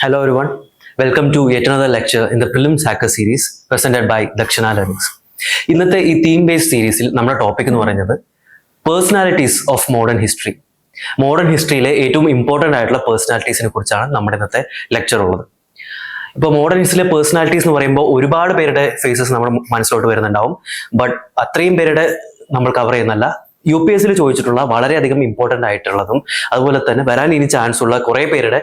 Hello everyone, welcome to yet another lecture in the Prelims Hacker series presented by Dakshana Learnings. ഇന്നത്തെ ഈ theme based സീരീസിൽ നമ്മുടെ topic എന്ന് പറയുന്നത് personalities of modern history. Modern ഹിസ്റ്ററിയിലെ ഏറ്റവും ഇമ്പോർട്ടൻ്റ് ആയിട്ടുള്ള പേഴ്സണാലിറ്റീസിനെ കുറിച്ചാണ് നമ്മുടെ ഇന്നത്തെ ലെക്ചർ ഉള്ളത്. ഇപ്പോൾ മോഡേൺ ഹിസ്റ്ററിയിലെ പേഴ്സണാലിറ്റീസ് എന്ന് പറയുമ്പോൾ ഒരുപാട് പേരുടെ ഫേസസ് നമ്മുടെ മനസ്സിലോട്ട് വരുന്നുണ്ടാവും. ബട്ട് അത്രയും പേരുടെ നമ്മൾ കവർ ചെയ്യുന്നല്ല. UPSC ചോദിച്ചിട്ടുള്ള വളരെയധികം ഇമ്പോർട്ടൻ്റ് ആയിട്ടുള്ളതും അതുപോലെ തന്നെ വരാൻ ഇനി ചാൻസ് ഉള്ള കുറേ പേരുടെ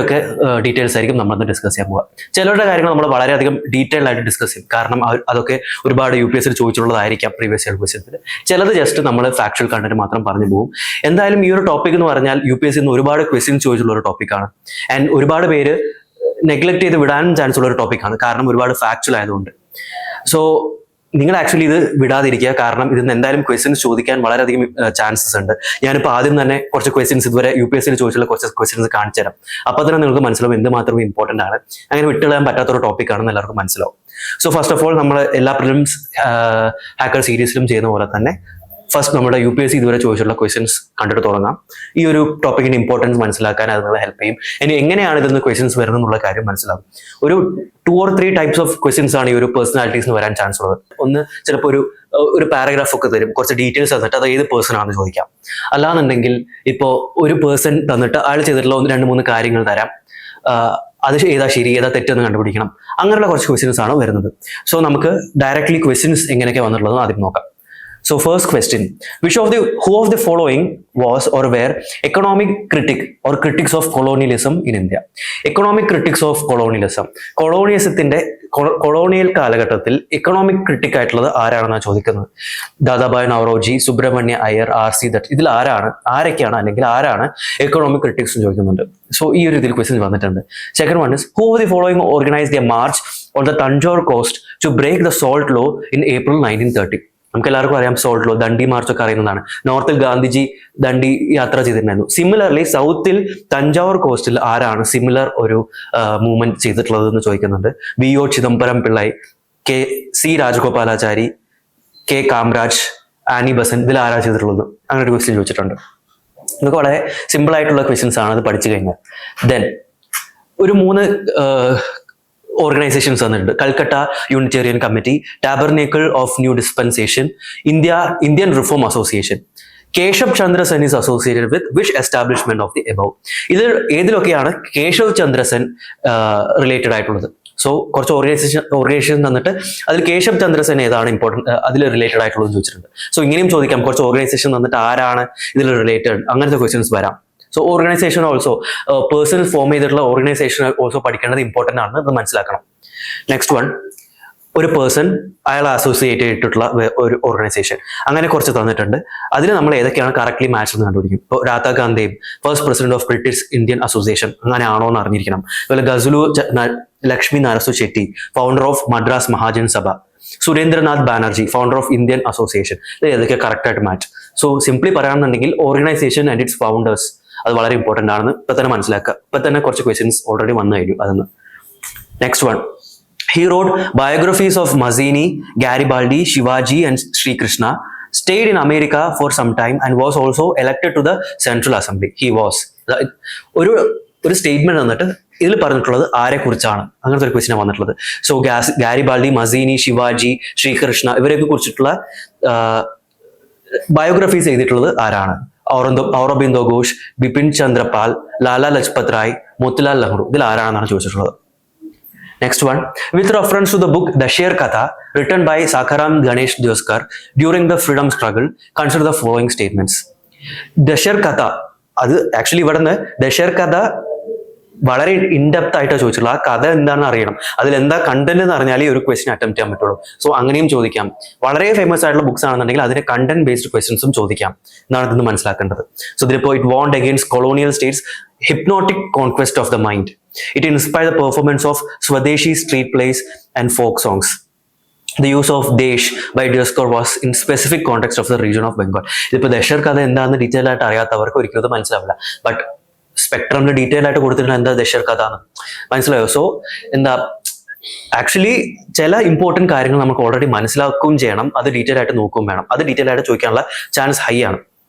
ഒക്കെ ഡീറ്റെയിൽസ് ആയിരിക്കും നമ്മളന്ന് ഡിസ്കസ് ചെയ്യാൻ പോവുക. ചിലരുടെ കാര്യങ്ങൾ നമ്മൾ വളരെയധികം ഡീറ്റെയിൽഡ് ആയിട്ട് ഡിസ്കസ് ചെയ്യും, കാരണം അതൊക്കെ ഒരുപാട് UPSC ചോദിച്ചിട്ടുള്ളതായിരിക്കാം പ്രീവിയസ് ഇയർ ക്വസ്റ്റ്യൻസിൽ. ചിലത് ജസ്റ്റ് നമ്മൾ ഫാക്ച്വൽ കണ്ടന്റ് മാത്രം പറഞ്ഞു പോകും. എന്തായാലും ഈ ഒരു ടോപ്പിക് എന്ന് പറഞ്ഞാൽ UPSC ഒരുപാട് ക്വസ്റ്റ്യൻസ് ചോദിച്ചിട്ടുള്ള ഒരു ടോപ്പിക്കാണ്. ആൻഡ് ഒരുപാട് പേര് നെഗ്ലക്ട് ചെയ്ത് വിടാനും ചാൻസ് ഉള്ള ഒരു ടോപ്പിക്കാണ്, കാരണം ഒരുപാട് ഫാക്ച്വൽ ആയതുകൊണ്ട്. സോ നിങ്ങൾ ആക്ച്വലി ഇത് വിടാതിരിക്കുക, കാരണം ഇതിന് എന്തായാലും ക്വസ്റ്റ്യൻസ് ചോദിക്കാൻ വളരെയധികം ചാൻസസ് ഉണ്ട്. ഞാനിപ്പോൾ ആദ്യം തന്നെ കുറച്ച് ക്വസ്റ്റ്യൻസ് ഇതുവരെ UPSC ചോദിച്ചുള്ള കുറച്ച് ക്വസ്റ്റ്യൻസ് കാണിച്ചു തരാം. അപ്പോൾ തന്നെ നിങ്ങൾക്ക് മനസ്സിലാവും എന്തുമാത്രം ഇമ്പോർട്ടൻ്റ് ആണ്, അങ്ങനെ വിട്ടുകളയാൻ പറ്റാത്തൊരു ടോപ്പിക്കാണെന്ന് എല്ലാവർക്കും മനസ്സിലാവും. സോ ഫസ്റ്റ് ഓഫ് ഓൾ നമ്മൾ എല്ലാ പ്രിലിംസ് ഹാക്കർ സീരീസിലും ചെയ്യുന്ന പോലെ തന്നെ ഫസ്റ്റ് നമ്മുടെ UPSC ഇതുവരെ ചോദിച്ചിട്ടുള്ള ക്വസ്റ്റ്യൻസ് കണ്ടിട്ട് തുടങ്ങാം. ഈ ഒരു ടോപ്പിക്കിന്റെ ഇമ്പോർട്ടൻസ് മനസ്സിലാക്കാൻ അത് നിങ്ങളെ ഹെൽപ്പ് ചെയ്യും. ഇനി എങ്ങനെയാണ് ഇതിന്ന് ക്വസ്റ്റ്യൻസ് വരുന്നത് എന്നുള്ള കാര്യം മനസ്സിലാവും. ഒരു 2 or 3 ടൈപ്സ് ഓഫ് ക്വസ്റ്റ്യൻസ് ആണ് ഈ ഒരു പേഴ്സണാലിറ്റീസ് വരാൻ ചാൻസ് ഉള്ളത്. ഒന്ന്, ചിലപ്പോൾ ഒരു പാരഗ്രാഫ് ഒക്കെ തരും, കുറച്ച് ഡീറ്റെയിൽസ് തന്നിട്ട് അത് ഏത് പേഴ്സൺ ആണെന്ന് ചോദിക്കാം. അല്ലാന്നുണ്ടെങ്കിൽ ഇപ്പോൾ ഒരു പേഴ്സൺ തന്നിട്ട് അയാൾ ചെയ്തിട്ടുള്ള 1-2-3 കാര്യങ്ങൾ തരാം, അത് ഏതാ ശരി ഏതാ തെറ്റെന്ന് കണ്ടുപിടിക്കണം. അങ്ങനെയുള്ള കുറച്ച് ക്വസ്റ്റ്യൻസ് ആണ് വരുന്നത്. സോ നമുക്ക് ഡയറക്ട്ലി ക്വസ്റ്റ്യൻസ് എങ്ങനെയൊക്കെ വന്നിട്ടുള്ളത് ആദ്യം നോക്കാം. So first question, who of the following was or were economic critic or critics of colonialism in India? Economic critics of colonialism. Colonial കാലഘട്ടത്തിൽ എക്കണോമിക് ക്രിട്ടിക് ആയിട്ടുള്ളത് ആരാണെന്നാണ് ചോദിക്കുന്നത്. ദാദാഭായ് നവറോജി, സുബ്രഹ്മണ്യ അയ്യർ, RC ദത്ത്, ഇതിൽ ആരൊക്കെയാണ് അല്ലെങ്കിൽ ആരാണ് എക്കണോമിക് ക്രിട്ടിക്സ് എന്ന് ചോദിക്കുന്നുണ്ട്. സോ ഈ ഒരു ഇതിൽ ക്വസ്റ്റ്യൻ വന്നിട്ടുണ്ട്. Second one is, who of the following organized a march on the Tanjore coast to break the salt law in April 1930? നമുക്ക് എല്ലാവർക്കും അറിയാം സോൾട്ട് ലോ, ദണ്ഡി മാർച്ച് ഒക്കെ അറിയുന്നതാണ്. നോർത്തിൽ ഗാന്ധിജി ദണ്ഡി യാത്ര ചെയ്തിട്ടുണ്ടായിരുന്നു. സിമിലർലി സൗത്തിൽ തഞ്ചാവൂർ കോസ്റ്റിൽ ആരാണ് സിമിലർ ഒരു മൂവ്മെന്റ് ചെയ്തിട്ടുള്ളത് എന്ന് ചോദിക്കുന്നുണ്ട്. VO Chidambaram Pillai, C Rajagopalachari, K Kamaraj, Annie Besant, ഇതിൽ ആരാ ചെയ്തിട്ടുള്ളത് അങ്ങനെ ഒരു ക്വസ്റ്റ്യൻ ചോദിച്ചിട്ടുണ്ട്. ഇതൊക്കെ വളരെ സിമ്പിൾ ആയിട്ടുള്ള ക്വസ്റ്റ്യൻസ് ആണ് അത് പഠിച്ചു കഴിഞ്ഞാൽ. ദെൻ ഒരു 3 ഓർഗനൈസേഷൻസ് വന്നിട്ടുണ്ട്. Calcutta Unitarian committee, tabernacle of new dispensation, Indian reform association. Keshav Chandra Sen is associated with which establishment of the above? ഏതിലൊക്കെയാണ് കേശവ് ചന്ദ്ര സെൻ റിലേറ്റഡ് ആയിട്ടുള്ളത്? സോ കുറച്ച് ഓർഗനൈസേഷൻ തന്നിട്ട് അതിൽ കേശവ് ചന്ദ്ര സെൻ ഏതാണ് ഇമ്പോർട്ടൻറ്റ് അതിൽ റിലേറ്റഡ് ആയിട്ടുള്ളത് ചോദിച്ചിട്ടുണ്ട്. സോ ഇങ്ങനെയും ചോദിക്കാം, കുറച്ച് ഓർഗനൈസേഷൻ തന്നിട്ട് ആരാണ് ഇതിൽ റിലേറ്റഡ്, അങ്ങനത്തെ ക്വസ്റ്റ്യൻസ് വരാം. So organisation also personal form ചെയ്തിട്ടുള്ള ഓർഗനൈസേഷൻ ഓൾസോ പഠിക്കേണ്ടത് ഇമ്പോർട്ടൻ്റ് ആണെന്ന് ഇത് മനസ്സിലാക്കണം. നെക്സ്റ്റ് വൺ, ഒരു പേഴ്സൺ അയാൾ അസോസിയേറ്റ് ചെയ്തിട്ടുള്ള ഒരു ഓർഗനൈസേഷൻ, അങ്ങനെ കുറച്ച് തന്നിട്ടുണ്ട്. അതിൽ നമ്മൾ ഏതൊക്കെയാണ് കറക്റ്റ്ലി മാച്ച് എന്ന് കണ്ടുപിടിക്കും. ഇപ്പോൾ രാധാ ഗാന്ധേയും first president of British Indian association അങ്ങനെ ആണോ എന്ന് അറിഞ്ഞിരിക്കണം. അതുപോലെ Gazulu Lakshmi Narasu Chetty, founder of Madras Mahajan Sabha. Surendranath Banerjee, founder of Indian association. ഇത് ഏതൊക്കെ കറക്റ്റ് ആയിട്ട് മാച്ച്? സോ സിംപ്ലി പറയുകയാണെന്നുണ്ടെങ്കിൽ ഓർഗനൈസേഷൻ ആൻഡ് ഇറ്റ്സ് ഫൗണ്ടേഴ്സ് അത് വളരെ ഇമ്പോർട്ടൻ്റ് ആണെന്ന് ഇപ്പൊ തന്നെ മനസ്സിലാക്കുക. ഇപ്പൊ തന്നെ കുറച്ച് ക്വസ്റ്റ്യൻസ് ഓൾറെഡി വന്നു കഴിഞ്ഞു അതെന്ന്. Next one, he wrote biographies of Mazzini, Garibaldi, Shivaji and Sri Krishna, stayed in America for some time and was also elected to the Central Assembly. He was ഒരു സ്റ്റേറ്റ്മെന്റ് വന്നിട്ട് ഇതിൽ പറഞ്ഞിട്ടുള്ളത് ആരെ കുറിച്ചാണ്, അങ്ങനത്തെ ഒരു ക്വസ്റ്റ്യൻ വന്നിട്ടുള്ളത്. So Garibaldi, Mazzini, Shivaji, Srikrishna ഇവരെയൊക്കെ കുറിച്ചിട്ടുള്ള ബയോഗ്രഫീസ് എഴുതിയിട്ടുള്ളത് ആരാണ്? ഔറബിന്ദോ ഘോഷ്, ബിപിൻ ചന്ദ്രപാൽ, ലാലാ ലജ്പത് റായ്, മോത്തിലാൽ നെഹ്റു. ഇതിൽ ആരാണെന്നാണ് ചോദിച്ചിട്ടുള്ളത്. Next one, with reference to the book Dasher Katha written by Sakharam Ganesh Dioskar during the freedom struggle, consider the following statements. Dasher Katha, അത് ആക്ച്വലി ഇവിടെ നിന്ന് Dasher Katha വളരെ ഇൻഡെപ്ത് ആയിട്ടാണ് ചോദിച്ചിട്ടുള്ളത്. ആ കഥ എന്താണെന്ന് അറിയണം, അതിൽ എന്താ കണ്ടന്റ് എന്ന് അറിഞ്ഞാലേ ഒരു ക്വസ്റ്റ്യൻ അറ്റംപ്റ്റ് ചെയ്യാൻ പറ്റുള്ളൂ. സോ അങ്ങനെയും ചോദിക്കാം. വളരെ ഫേമസ് ആയിട്ടുള്ള ബുക്സ് ആണെന്നുണ്ടെങ്കിൽ അതിന്റെ കണ്ടന്റ് ബേസ്ഡ് ക്വസ്റ്റ്യൻസും ചോദിക്കാം എന്നാണ് ഇതെന്ന് മനസ്സിലാക്കേണ്ടത്. സോ ഇതിലിപ്പോൾ it want against colonial States, hypnotic conquest of the mind. It inspired the performance of Swadeshi street plays and folk songs. The use of Desh by Dioskar was in specific context of the region of Bengal. ഇതിപ്പോൾ ദശർ കഥ എന്താണെന്ന് detail ആയിട്ട് അറിയാത്തവർക്ക് ഒരിക്കലും അത് മനസ്സിലാവില്ല. But സ്പെക്ട്രമിൽ detail ആയിട്ട് കൊടുത്തിട്ടുണ്ട് എന്താ ദശർ കഥ എന്ന് മനസ്സിലായോ? സോ എന്താ ആക്ച്വലി ചില ഇമ്പോർട്ടൻറ്റ് കാര്യങ്ങൾ നമുക്ക് ഓൾറെഡി മനസ്സിലാക്കുകയും ചെയ്യണം, അത് ഡീറ്റെയിൽ ആയിട്ട് നോക്കുകയും വേണം. അത് ഡീറ്റെയിൽ ആയിട്ട് ചോദിക്കാനുള്ള ചാൻസ് ഹൈ ആണ്.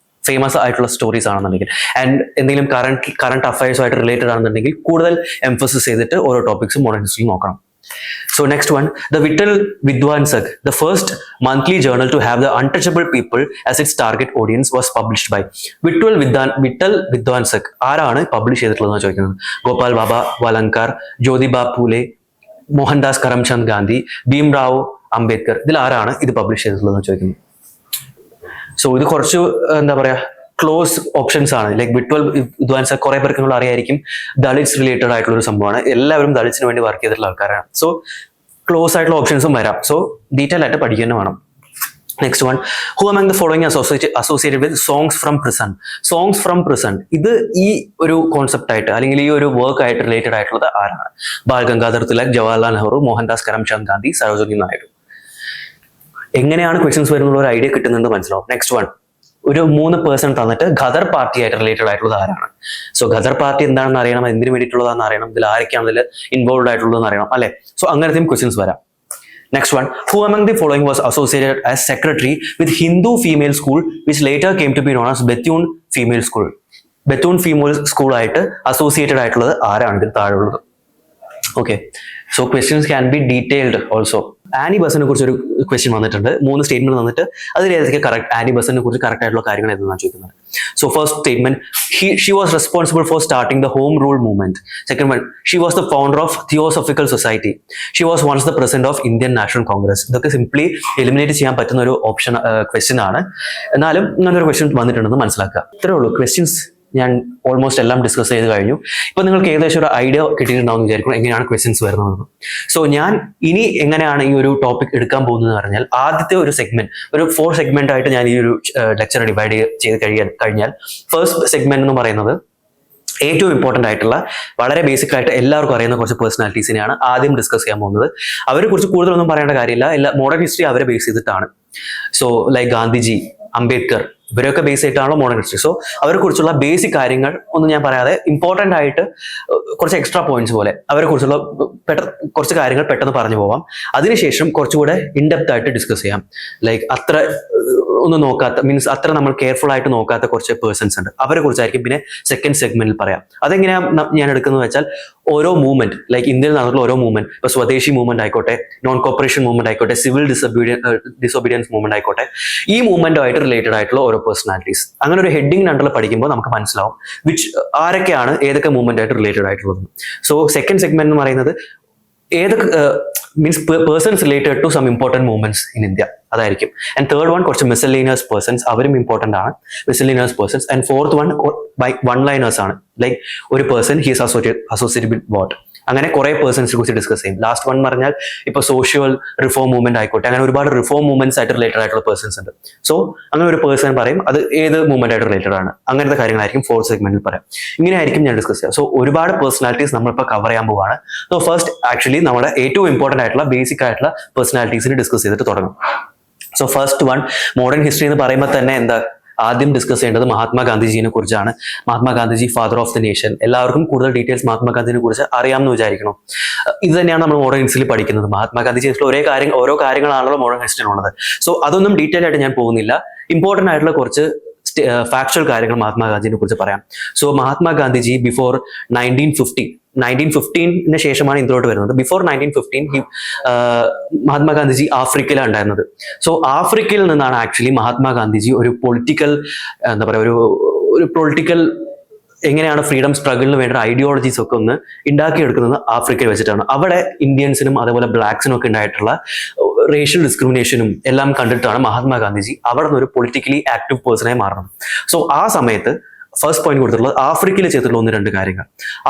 ഫേമസ് ആയിട്ടുള്ള സ്റ്റോറീസ് ആണെന്നുണ്ടെങ്കിൽ ആൻഡ് എന്തെങ്കിലും കറണ്ട് അഫയേഴ്സുമായിട്ട് റിലേറ്റഡ് ആണെന്നുണ്ടെങ്കിൽ കൂടുതൽ എംഫസിസ് ചെയ്തിട്ട് ഓരോ ടോപ്പിക്സും മോഡേൺ ഹിസ്റ്ററി നോക്കണം. So next one, the Vittal Vidwansakh, the first monthly journal to have the untouchable people as its target audience, was published by Vittal Vidwansakh. ആരാണ് publish ചെയ്തിട്ടുള്ളതെന്ന് ചോദിക്കുന്നത്? ഗോപാൽ ബാബ വലങ്കർ, ജ്യോതിബ പൂലെ, മോഹൻദാസ് കരംചന്ദ് ഗാന്ധി, ഭീംറാവു അംബേദ്കർ. ഇതിൽ ആരാണ് ഇത് പബ്ലിഷ് ചെയ്തിട്ടുള്ളതെന്ന് ചോദിക്കുന്നത്. സോ ഇത് കുറച്ച് എന്താ പറയാ ക്ലോസ് ഓപ്ഷൻസ് ആണ്. ലൈക്ക് വിട്വൽ വിദ്വാൻസക് കുറെ പേർക്ക് നിങ്ങൾ അറിയായിരിക്കും, ദളിറ്റ്സ് റിലേറ്റഡ് ആയിട്ടുള്ള ഒരു സംഭവമാണ്. എല്ലാവരും ദളിറ്റ്സിന് വേണ്ടി വർക്ക് ചെയ്തിട്ടുള്ള ആൾക്കാരാണ്. സോ ക്ലോസ് ആയിട്ടുള്ള ഓപ്ഷൻസും വരാം. സോ ഡീറ്റെയിൽ ആയിട്ട് പഠിക്കാൻ വേണം. Next one, who among the following associated with songs from prison. Songs from prison ഇത് ഈ ഒരു കോൺസെപ്റ്റ് ആയിട്ട് അല്ലെങ്കിൽ ഈ ഒരു വർക്ക് ആയിട്ട് റിലേറ്റഡ് ആയിട്ടുള്ളത് ആരാണ്? ബാൽ ഗംഗാധർ തിലക്, ജവഹർലാൽ നെഹ്റു, മോഹൻദാസ് കരംചന്ദ് ഗാന്ധി, സരോജിനി നായിഡു. എങ്ങനെയാണ് ക്വസ്റ്റ്യൻസ് വരുന്നുള്ള ഒരു ഐഡിയ കിട്ടുന്നുണ്ട് മനസ്സിലാവും. നെക്സ്റ്റ് വൺ, ഒരു 3% തന്നിട്ട് ഖദർ പാർട്ടി ആയിട്ട് റിലേറ്റഡ് ആയിട്ടുള്ളത് ആരാണ്? സോ ഖദർ പാർട്ടി എന്താണെന്ന് അറിയണം, എന്തിനു വേണ്ടിയിട്ടുള്ളതാണെന്ന് അറിയണം, ഇതിൽ ആരൊക്കെയാണ് ഇതിൽ ഇൻവോൾവ് ആയിട്ടുള്ളതെന്ന് അറിയണം അല്ലെ. സോ അങ്ങനത്തെയും ക്വസ്റ്റ്യൻസ് വരാം. Next one, who among the following was associated as secretary with Hindu female school which later came to be known as Bethune female school. Bethune female school ആയിട്ട് അസോസിയേറ്റഡ് ആയിട്ടുള്ളത് ആരാണ് ഇതിൽ താഴെയുള്ളത്? Okay, so questions can be detailed also. Annie ബസനെ കുറിച്ച് ഒരു question വന്നിട്ടുണ്ട്, 3 statement തന്നിട്ട് അതിൽ ഏതൊക്കെ കറക്റ്റ് ആനി ബസനെ കുറിച്ച് കറക്റ്റ് ആയിട്ടുള്ള കാര്യങ്ങൾ എന്താണ് ചോദിക്കുന്നത്. So first statement, she was responsible for starting the home rule movement. Second one, she was the founder of theosophical society. She was once the president of Indian national Congress. ഇതൊക്കെ simply eliminate ചെയ്യാൻ പറ്റുന്ന ഒരു option question ആണ്. എന്നാലും ഇങ്ങനൊരു question വന്നിട്ടുണ്ടെന്ന് മനസ്സിലാക്കുക. ഇത്രേ ഉള്ളൂ. ക്വസ്റ്റ്യൻസ് ഞാൻ ഓൾമോസ്റ്റ് എല്ലാം ഡിസ്കസ് ചെയ്ത് കഴിഞ്ഞു. ഇപ്പൊ നിങ്ങൾക്ക് ഏകദേശം ഒരു ഐഡിയ കിട്ടിയിട്ടുണ്ടാവും വിചാരിക്കണം എങ്ങനെയാണ് ക്വസ്റ്റ്യൻസ് വരുന്നതെന്ന്. സോ ഞാൻ ഇനി എങ്ങനെയാണ് ഈ ഒരു ടോപ്പിക് എടുക്കാൻ പോകുന്നത് പറഞ്ഞാൽ, ആദ്യത്തെ ഒരു സെഗ്മെന്റ്, ഒരു 4 സെഗ്മെന്റ് ആയിട്ട് ഞാൻ ഈ ഒരു ലെക്ചർ ഡിവൈഡ് ചെയ്ത് കഴിഞ്ഞാൽ ഫസ്റ്റ് സെഗ്മെന്റ് എന്ന് പറയുന്നത് ഏറ്റവും ഇമ്പോർട്ടന്റ് ആയിട്ടുള്ള വളരെ ബേസിക് ആയിട്ട് എല്ലാവർക്കും അറിയുന്ന കുറച്ച് പേഴ്സണാലിറ്റീസിനെയാണ് ആദ്യം ഡിസ്കസ് ചെയ്യാൻ പോകുന്നത്. അവരെ കുറിച്ച് കൂടുതലൊന്നും പറയേണ്ട കാര്യമില്ല, മോഡേൺ ഹിസ്റ്ററി അവരെ ബേസ് ചെയ്തിട്ടാണ്. സോ ലൈക്ക് ഗാന്ധിജി, അംബേദ്കർ, ഇവരൊക്കെ ബേസ് ആയിട്ടാണല്ലോ മോഡേൺ ഹിസ്റ്ററി. സോ അവരെ കുറിച്ചുള്ള ബേസിക് കാര്യങ്ങൾ ഒന്നും ഞാൻ പറയാതെ ഇമ്പോർട്ടന്റ് ആയിട്ട് കുറച്ച് എക്സ്ട്രാ പോയിന്റ്സ് പോലെ അവരെ കുറിച്ചുള്ള കുറച്ച് കാര്യങ്ങൾ പെട്ടെന്ന് പറഞ്ഞു പോവാം. അതിനുശേഷം കുറച്ചുകൂടെ ഇൻഡെപ്ത് ആയിട്ട് ഡിസ്കസ് ചെയ്യാം. ലൈക്ക് അത്ര ഒന്നും നോക്കാത്ത, മീൻസ് അത്ര നമ്മൾ കെയർഫുൾ ആയിട്ട് നോക്കാത്ത കുറച്ച് പേഴ്സൺസ് ഉണ്ട്, അവരെ കുറിച്ചായിരിക്കും പിന്നെ സെക്കൻഡ് സെഗ്മെന്റിൽ പറയാം. അതെങ്ങനെയാണ് ഞാൻ എടുക്കുന്നത് വെച്ചാൽ, ഓരോ മൂവ്മെന്റ്, ലൈക്ക് ഇന്ത്യയിൽ നടന്നിട്ടുള്ള ഓരോ മൂവ്മെന്റ്, ഇപ്പൊ സ്വദേശി മൂവ്മെന്റ് ആയിക്കോട്ടെ, നോൺ കോപ്പറേഷൻ മൂവ്മെന്റ് ആയിക്കോട്ടെ, സിവിൽ ഡിസൊബീഡിയൻസ് മൂവ്മെന്റ് ആയിക്കോട്ടെ, ഈ മൂവ്മെന്റുമായിട്ട് റിലേറ്റഡ് ആയിട്ടുള്ള ഓരോ പേഴ്സണാലിറ്റീസ്, അങ്ങനെ ഒരു ഹെഡിങ് രണ്ടിൽ പഠിക്കുമ്പോൾ നമുക്ക് മനസ്സിലാവും ആരൊക്കെയാണ് ഏതൊക്കെ മൂവ്മെന്റ് ആയിട്ട് റിലേറ്റഡ് ആയിട്ടുള്ളത്. സോ സെക്കൻഡ് സെഗ്മെന്റ് എന്ന് പറയുന്നത് ഏതൊക്കെ means persons related to some important movements in India, അതായിരിക്കും. ആൻഡ് തേർഡ് വൺ കുറച്ച് മിസലേനിയസ് പേഴ്സൺസ്, അവരും ഇമ്പോർട്ടൻ്റ് ആണ്, miscellaneous persons. And fourth one one liners ആണ്, ലൈക്ക് ഒരു person he's associated with what, അങ്ങനെ കുറെ പേഴ്സൺസിനെ കുറിച്ച് ഡിസ്കസ് ചെയ്യും. ലാസ്റ്റ് വൺ പറഞ്ഞാൽ ഇപ്പൊ സോഷ്യൽ റിഫോം മൂവ്മെന്റ് ആയിക്കോട്ടെ, അങ്ങനെ ഒരുപാട് റിഫോം മൂവ്മെന്റ്സ് ആയിട്ട് റിലേറ്റഡ് ആയിട്ടുള്ള പേഴ്സൺസ് ഉണ്ട്. സോ അങ്ങനെ ഒരു പേഴ്സൺ പറയും, അത് ഏത് മൂവ്മെന്റ് ആയിട്ട് റിലേറ്റഡ് ആണ്, അങ്ങനത്തെ കാര്യങ്ങളായിരിക്കും ഫോർത്ത് സെഗ്മെന്റിൽ പറയാം. ഇങ്ങനെയായിരിക്കും ഞാൻ ഡിസ്കസ് ചെയ്യുക. സോ ഒരുപാട് പേഴ്സണാലിറ്റീസ് നമ്മളിപ്പോൾ കവർ ചെയ്യാൻ പോവാണ്. സോ ഫസ്റ്റ് ആക്ച്വലി നമ്മുടെ ഏറ്റവും ഇമ്പോർട്ടന്റ് ആയിട്ടുള്ള ബേസിക് ആയിട്ടുള്ള പേഴ്സണാലിറ്റീസിനെ ഡിസ്കസ് ചെയ്തിട്ട് തുടങ്ങും. So first one, modern history എന്ന് പറയുമ്പോൾ തന്നെ എന്താ ആദ്യം ഡിസ്കസ് ചെയ്യേണ്ടത് മഹാത്മാഗാന്ധിജിനെ കുറിച്ചാണ്. Mahatma Gandhiji father of the nation. എല്ലാവർക്കും കൂടുതൽ ഡീറ്റെയിൽസ് മഹാത്മാഗാന്ധിനെ കുറിച്ച് അറിയാമെന്ന് വിചാരിക്കണം. ഇത് തന്നെയാണ് നമ്മൾ മോഡേൺ ഹിസ്റ്ററിയിൽ പഠിക്കുന്നത്. മഹാത്മാഗാന്ധിജി ഓരോ കാര്യങ്ങളാണല്ലോ മോഡേൺ ഹിസ്റ്ററിയിലുള്ളത്. സോ അതൊന്നും ഡീറ്റെയിൽ ആയിട്ട് ഞാൻ പോകുന്നില്ല. ഇമ്പോർട്ടന്റ് ആയിട്ടുള്ള കുറച്ച് ഫാക്ച്വൽ കാര്യങ്ങൾ മഹാത്മാഗാന്ധിനെ കുറിച്ച് പറയാം. സോ മഹാത്മാഗാന്ധിജി ബിഫോർ 1915 ശേഷമാണ് ഇതിലോട്ട് വരുന്നത്. ബിഫോർ 1915 മഹാത്മാഗാന്ധിജി ആഫ്രിക്കയിലാണ് ഉണ്ടായിരുന്നത്. സോ ആഫ്രിക്കയിൽ നിന്നാണ് ആക്ച്വലി മഹാത്മാഗാന്ധിജി ഒരു പൊളിറ്റിക്കൽ എന്താ പറയുക ഒരു പൊളിറ്റിക്കൽ എങ്ങനെയാണ് ഫ്രീഡം സ്ട്രഗിളിന് വേണ്ട ഐഡിയോളജീസ് ഒക്കെ ഒന്ന് ഉണ്ടാക്കിയെടുക്കുന്നത് ആഫ്രിക്കയിൽ വെച്ചിട്ടാണ്. അവിടെ ഇന്ത്യൻസിനും അതേപോലെ ബ്ലാക്സിനും ഒക്കെ ഉണ്ടായിട്ടുള്ള റേഷ്യൽ ഡിസ്ക്രിമിനേഷനും എല്ലാം കണ്ടിട്ടാണ് മഹാത്മാഗാന്ധിജി അവിടെ നിന്ന് ഒരു പൊളിറ്റിക്കലി ആക്റ്റീവ് പേഴ്സണായി മാറുന്നത്. സോ ആ സമയത്ത് ഫസ്റ്റ് പോയിന്റ് കൊടുത്തിട്ടുള്ളത് ആഫ്രിക്കയിൽ ചെയ്തിട്ടുള്ള 1-2 കാര്യങ്ങൾ.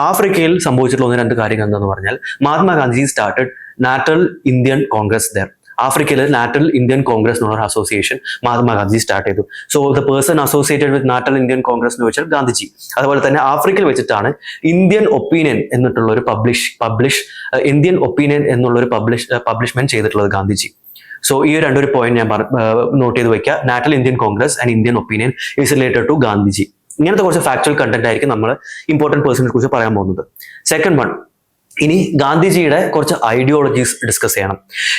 ആഫ്രിക്കയിൽ സംഭവിച്ചിട്ടുള്ള 1-2 കാര്യങ്ങൾ എന്താന്ന് പറഞ്ഞാൽ, Mahatma Gandhi started natal Indian Congress there. ആഫ്രിക്കയിൽ നാറ്റൽ ഇന്ത്യൻ കോൺഗ്രസ് എന്നുള്ള അസോസിയേഷൻ മഹാത്മാഗാന്ധി സ്റ്റാർട്ട് ചെയ്തു. So the person associated with natal Indian Congress എന്ന് വെച്ചാൽ ഗാന്ധിജി. അതുപോലെ തന്നെ ആഫ്രിക്കയിൽ വെച്ചിട്ടാണ് ഇന്ത്യൻ ഒപ്പീനിയൻ എന്നിട്ടുള്ള ഒരു ഇന്ത്യൻ ഒപ്പീനിയൻ എന്നുള്ള ഒരു പബ്ലിഷ്മെന്റ് ചെയ്തിട്ടുള്ളത് ഗാന്ധിജി. സോ ഈ രണ്ടൊരു പോയിന്റ് ഞാൻ നോട്ട് ചെയ്ത് വെക്കുക. Natal Indian Congress and Indian Opinion is related to Gandhiji. ഇങ്ങനത്തെ കുറച്ച് ഫാക്ച്വൽ കണ്ടന്റ് ആയിരിക്കും നമ്മൾ ഇമ്പോർട്ടന്റ് പേഴ്സണെ കുറിച്ച് പറയാൻ പോകുന്നത്. സെക്കൻഡ് വൺ, ഇനി ഗാന്ധിജിയുടെ കുറച്ച് ഐഡിയോളജീസ് ഡിസ്കസ് ചെയ്യണം.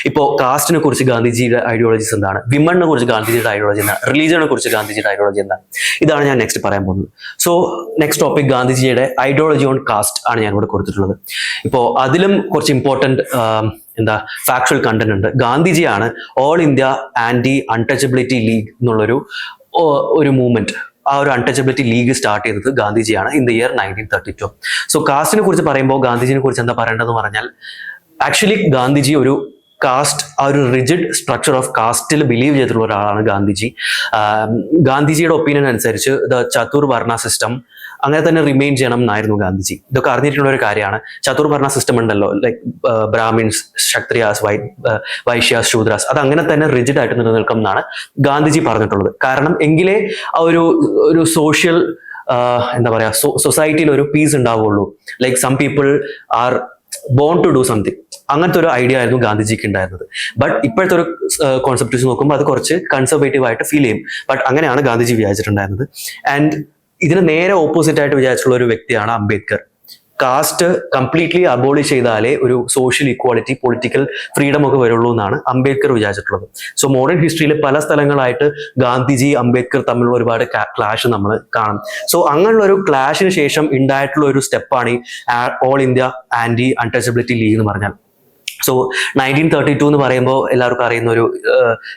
ഇപ്പോൾ കാസ്റ്റിനെ കുറിച്ച് ഗാന്ധിജിയുടെ ഐഡിയോളജീസ് എന്താണ്, വിമണിനെ കുറിച്ച് ഗാന്ധിജിയുടെ ഐഡിയോളജി എന്താണ്, റിലീജിയനെ കുറിച്ച് ഗാന്ധിജിയുടെ ഐഡിയോളജി എന്താണ്, ഇതാണ് ഞാൻ നെക്സ്റ്റ് പറയാൻ പോകുന്നത്. സോ നെക്സ്റ്റ് ടോപ്പിക് ഗാന്ധിജിയുടെ ഐഡിയോളജി ഓൺ കാസ്റ്റ് ആണ് ഞാൻ ഇവിടെ കൊടുത്തിട്ടുള്ളത്. ഇപ്പോൾ അതിലും കുറച്ച് ഇമ്പോർട്ടൻറ്റ് ഫാക്ച്വൽ കണ്ടന്റ് ഉണ്ട്. ഗാന്ധിജിയാണ് all India anti untouchability league എന്നുള്ളൊരു മൂവ്മെന്റ്, ആ ഒരു അൺടച്ചബിലിറ്റി ലീഗ് സ്റ്റാർട്ട് ചെയ്തത് ഗാന്ധിജിയാണ് ഇൻ ദ ഇയർ 1932. സോ കാസ്റ്റിനെ കുറിച്ച് പറയുമ്പോൾ ഗാന്ധിജിനെ കുറിച്ച് എന്താ പറയേണ്ടതെന്ന് പറഞ്ഞാൽ, ആക്ച്വലി ഗാന്ധിജി ഒരു കാസ്റ്റ്, ആ ഒരു റിജിഡ് സ്ട്രക്ചർ ഓഫ് കാസ്റ്റിൽ ബിലീവ് ചെയ്തിട്ടുള്ള ഒരാളാണ് ഗാന്ധിജി. ഗാന്ധിജിയുടെ ഒപ്പീനിയൻ അനുസരിച്ച് ദ ചതുർവർണ്ണ സിസ്റ്റം അങ്ങനെ തന്നെ റിമെയിൻ ചെയ്യണം എന്നായിരുന്നു ഗാന്ധിജി. ഇതൊക്കെ അറിഞ്ഞിട്ടുള്ള ഒരു കാര്യമാണ്. ചതുർവർണ്ണ സിസ്റ്റം ഉണ്ടല്ലോ, ലൈക്ക് ബ്രാഹ്മിൻസ്, ക്ഷത്രിയാസ്, വൈശ്യാസ്, ശൂദ്രാസ്, അത് അങ്ങനെ തന്നെ റിജിഡ് ആയിട്ട് നിലനിൽക്കും എന്നാണ് ഗാന്ധിജി പറഞ്ഞിട്ടുള്ളത്. കാരണം എങ്കിലേ ആ ഒരു സോഷ്യൽ സൊസൈറ്റിയിൽ ഒരു പീസ് ഉണ്ടാവുള്ളൂ. Like some people are born to do something, അങ്ങനത്തെ ഒരു ഐഡിയ ആയിരുന്നു ഗാന്ധിജിക്ക് ഉണ്ടായിരുന്നത്. ബട്ട് ഇപ്പോഴത്തെ ഒരു കോൺസെപ്റ്റ് വെച്ച് നോക്കുമ്പോൾ അത് കുറച്ച് കൺസർവേറ്റീവ് ആയിട്ട് ഫീൽ ചെയ്യും. ബട്ട് അങ്ങനെയാണ് ഗാന്ധിജി വിചാരിച്ചിട്ടുണ്ടായിരുന്നത്. ആൻഡ് ഇതിന് നേരെ ഓപ്പോസിറ്റ് ആയിട്ട് വിചാരിച്ചിട്ടുള്ള ഒരു വ്യക്തിയാണ് അംബേദ്കർ. കാസ്റ്റ് കംപ്ലീറ്റ്ലി അബോളിഷ് ചെയ്താലേ ഒരു സോഷ്യൽ ഇക്വാളിറ്റി, പൊളിറ്റിക്കൽ ഫ്രീഡം ഒക്കെ വരുള്ളൂ എന്നാണ് അംബേദ്കർ വിചാരിച്ചിട്ടുള്ളത്. സോ മോഡേൺ ഹിസ്റ്ററിയിൽ പല സ്ഥലങ്ങളായിട്ട് ഗാന്ധിജി അംബേദ്കർ തമ്മിലുള്ള ഒരുപാട് ക്ലാഷ് നമ്മൾ കാണും. സോ അങ്ങനെയുള്ള ഒരു ക്ലാഷിന് ശേഷം ഉണ്ടായിട്ടുള്ള ഒരു സ്റ്റെപ്പാണ് ഈ all India anti untouchability league എന്ന് പറഞ്ഞാൽ. സോ 1932 എന്ന് പറയുമ്പോൾ എല്ലാവർക്കും അറിയുന്ന ഒരു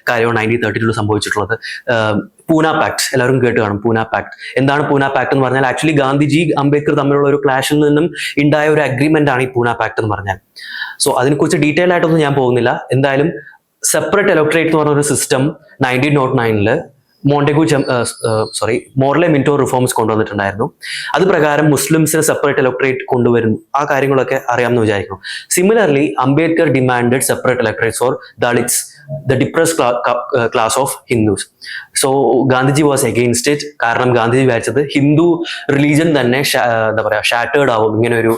കാര്യമാണ് 1932 സംഭവിച്ചിട്ടുള്ളത്. പൂന പാക്ട് എല്ലാവരും കേട്ട് കാണും. പൂന പാക്ട് എന്താണ്? പൂന പാക്ട് എന്ന് പറഞ്ഞാൽ ആക്ച്വലി ഗാന്ധിജി അംബേദ്കർ തമ്മിലുള്ള ഒരു ക്ലാഷിൽ നിന്നും ഉണ്ടായ ഒരു അഗ്രിമെന്റ് ആണ് ഈ പൂന പാക്ട് എന്ന് പറഞ്ഞാൽ. സോ അതിനെക്കുറിച്ച് ഡീറ്റെയിൽ ആയിട്ടൊന്നും ഞാൻ പോകുന്നില്ല. എന്തായാലും സെപ്പറേറ്റ് ഇലക്ടറേറ്റ് എന്ന് പറഞ്ഞ ഒരു സിസ്റ്റം 1909 മോർലെ മിന്റോ റിഫോംസ് കൊണ്ടുവന്നിട്ടുണ്ടായിരുന്നു. അത് പ്രകാരം മുസ്ലിംസിന് സെപ്പറേറ്റ് ഇലക്ടറേറ്റ് കൊണ്ടുവരുന്നു. ആ കാര്യങ്ങളൊക്കെ അറിയാമെന്ന് വിചാരിക്കുന്നു. Similarly Ambedkar demanded separate electorates for Dalits, the depressed class of Hindus. So Gandhiji was against it. കാരണം ഗാന്ധിജി വിചാരിച്ചത് ഹിന്ദു റിലീജിയൻ തന്നെ ഷാറ്റേർഡ് ആവും ഇങ്ങനെ ഒരു